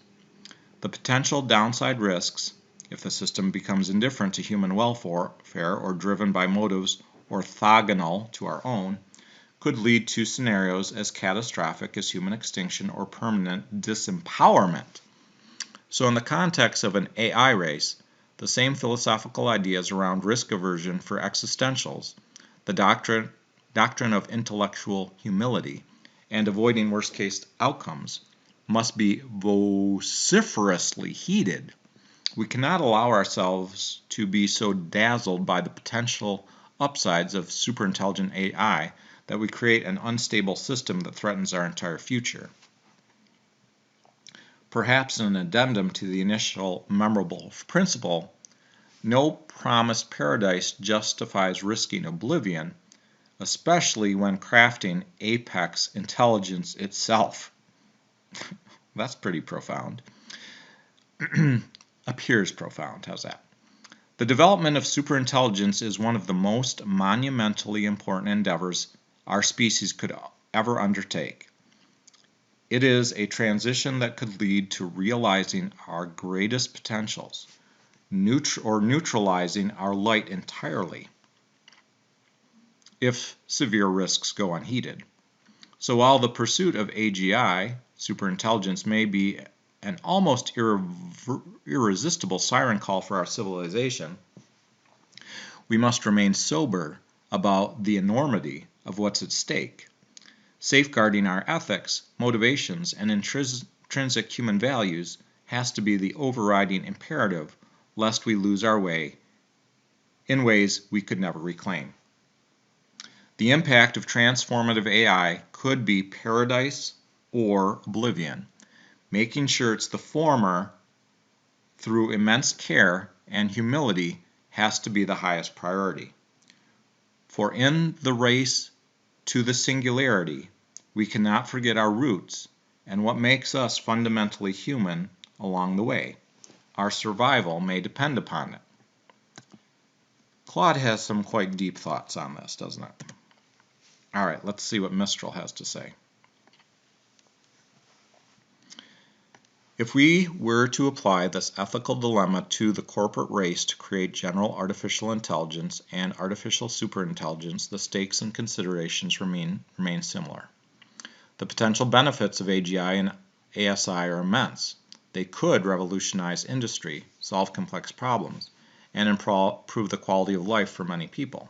The potential downside risks, if the system becomes indifferent to human welfare or driven by motives orthogonal to our own, could lead to scenarios as catastrophic as human extinction or permanent disempowerment. So in the context of an AI race, the same philosophical ideas around risk aversion for existentials, the doctrine of intellectual humility, and avoiding worst-case outcomes must be vociferously heeded. We cannot allow ourselves to be so dazzled by the potential upsides of superintelligent AI that we create an unstable system that threatens our entire future. Perhaps an addendum to the initial memorable principle, no promised paradise justifies risking oblivion, especially when crafting apex intelligence itself. That's pretty profound. Appears profound, how's that? The development of superintelligence is one of the most monumentally important endeavors our species could ever undertake. It is a transition that could lead to realizing our greatest potentials, or neutralizing our light entirely, if severe risks go unheeded. So while the pursuit of AGI, superintelligence, may be an almost irresistible siren call for our civilization, we must remain sober about the enormity of what's at stake. Safeguarding our ethics, motivations, and intrinsic human values has to be the overriding imperative, lest we lose our way in ways we could never reclaim. The impact of transformative AI could be paradise or oblivion. Making sure it's the former through immense care and humility has to be the highest priority. For in the race to the singularity, we cannot forget our roots and what makes us fundamentally human along the way. Our survival may depend upon it. Claude has some quite deep thoughts on this, doesn't it? All right, let's see what Mistral has to say. If we were to apply this ethical dilemma to the corporate race to create general artificial intelligence and artificial superintelligence, the stakes and considerations remain similar. The potential benefits of AGI and ASI are immense. They could revolutionize industry, solve complex problems, and improve the quality of life for many people.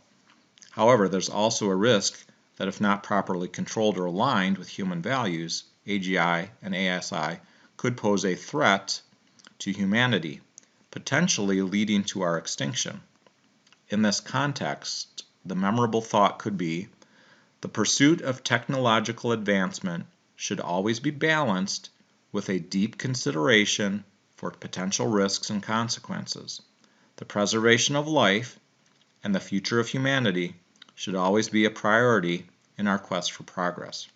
However, there's also a risk that if not properly controlled or aligned with human values, AGI and ASI could pose a threat to humanity, potentially leading to our extinction. In this context, the memorable thought could be, the pursuit of technological advancement should always be balanced with a deep consideration for potential risks and consequences. The preservation of life and the future of humanity should always be a priority in our quest for progress.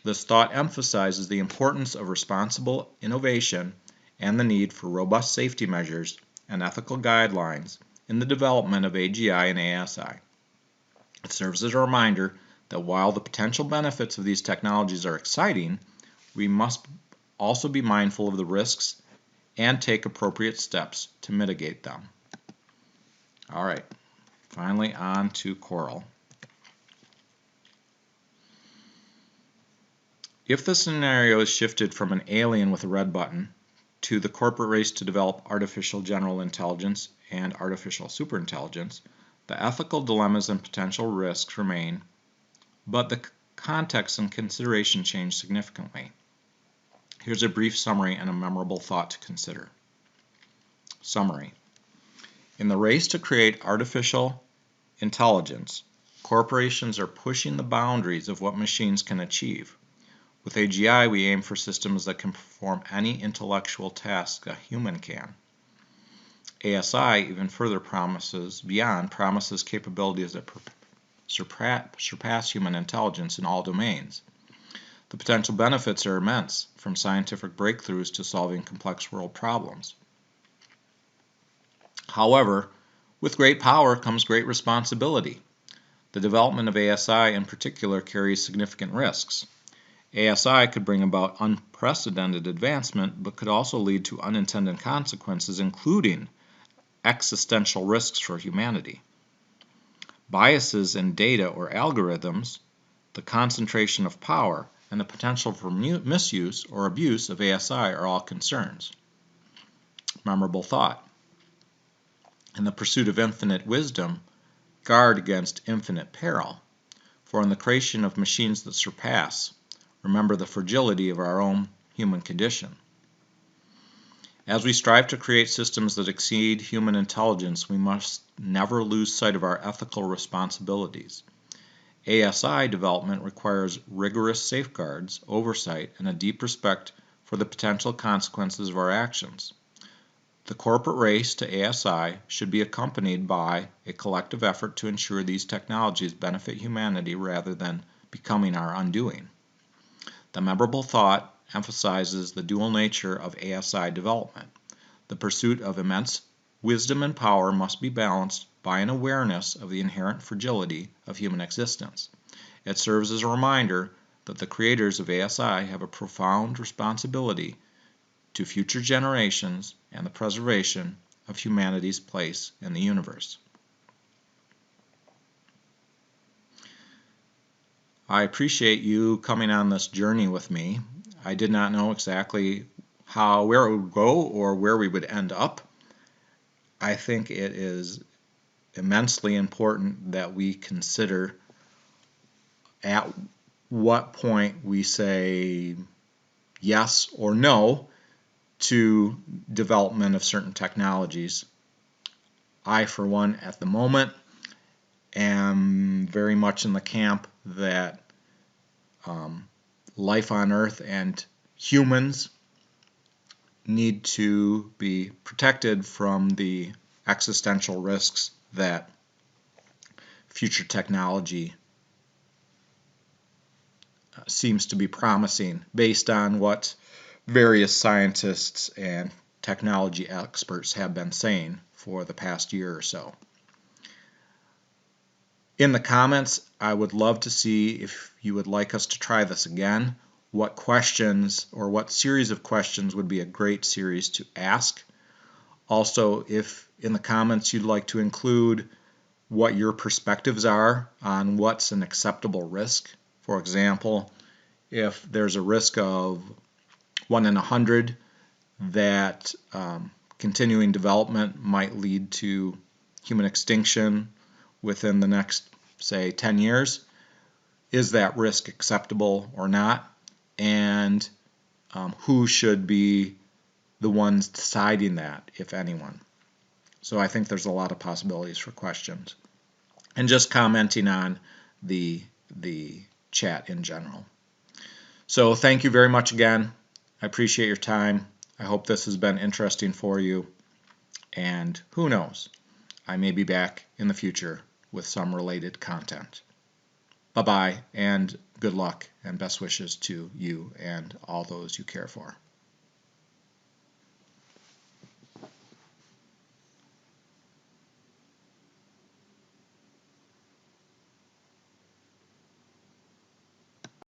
This thought emphasizes the importance of responsible innovation and the need for robust safety measures and ethical guidelines in the development of AGI and ASI. It serves as a reminder that while the potential benefits of these technologies are exciting, we must also be mindful of the risks and take appropriate steps to mitigate them. All right, finally on to Coral. If the scenario is shifted from an alien with a red button to the corporate race to develop artificial general intelligence and artificial superintelligence, the ethical dilemmas and potential risks remain, but the context and consideration change significantly. Here's a brief summary and a memorable thought to consider. Summary. In the race to create artificial intelligence, corporations are pushing the boundaries of what machines can achieve. With AGI, we aim for systems that can perform any intellectual task a human can. ASI even further promises capabilities that surpass human intelligence in all domains. The potential benefits are immense, from scientific breakthroughs to solving complex world problems. However, with great power comes great responsibility. The development of ASI in particular carries significant risks. ASI could bring about unprecedented advancement, but could also lead to unintended consequences, including existential risks for humanity. Biases in data or algorithms, the concentration of power, and the potential for misuse or abuse of ASI are all concerns. Memorable thought. In the pursuit of infinite wisdom, guard against infinite peril. For in the creation of machines that surpass, remember the fragility of our own human condition. As we strive to create systems that exceed human intelligence, we must never lose sight of our ethical responsibilities. ASI development requires rigorous safeguards, oversight, and a deep respect for the potential consequences of our actions. The corporate race to ASI should be accompanied by a collective effort to ensure these technologies benefit humanity rather than becoming our undoing. The memorable thought emphasizes the dual nature of ASI development. The pursuit of immense wisdom and power must be balanced by an awareness of the inherent fragility of human existence. It serves as a reminder that the creators of ASI have a profound responsibility to future generations and the preservation of humanity's place in the universe. I appreciate you coming on this journey with me. I did not know exactly where it would go or where we would end up. I think it is immensely important that we consider at what point we say yes or no to development of certain technologies. I, for one, at the moment, am very much in the camp that life on Earth and humans need to be protected from the existential risks that future technology seems to be promising based on what various scientists and technology experts have been saying for the past year or so. In the comments, I would love to see if you would like us to try this again, what questions or what series of questions would be a great series to ask. Also, if in the comments you'd like to include what your perspectives are on what's an acceptable risk. For example, if there's a risk of 1 in 100 that continuing development might lead to human extinction within the next, say, 10 years, is that risk acceptable or not? And who should be the ones deciding that, if anyone? So I think there's a lot of possibilities for questions. And just commenting on the chat in general. So thank you very much again. I appreciate your time. I hope this has been interesting for you. And who knows, I may be back in the future with some related content. Bye-bye, and good luck and best wishes to you and all those you care for.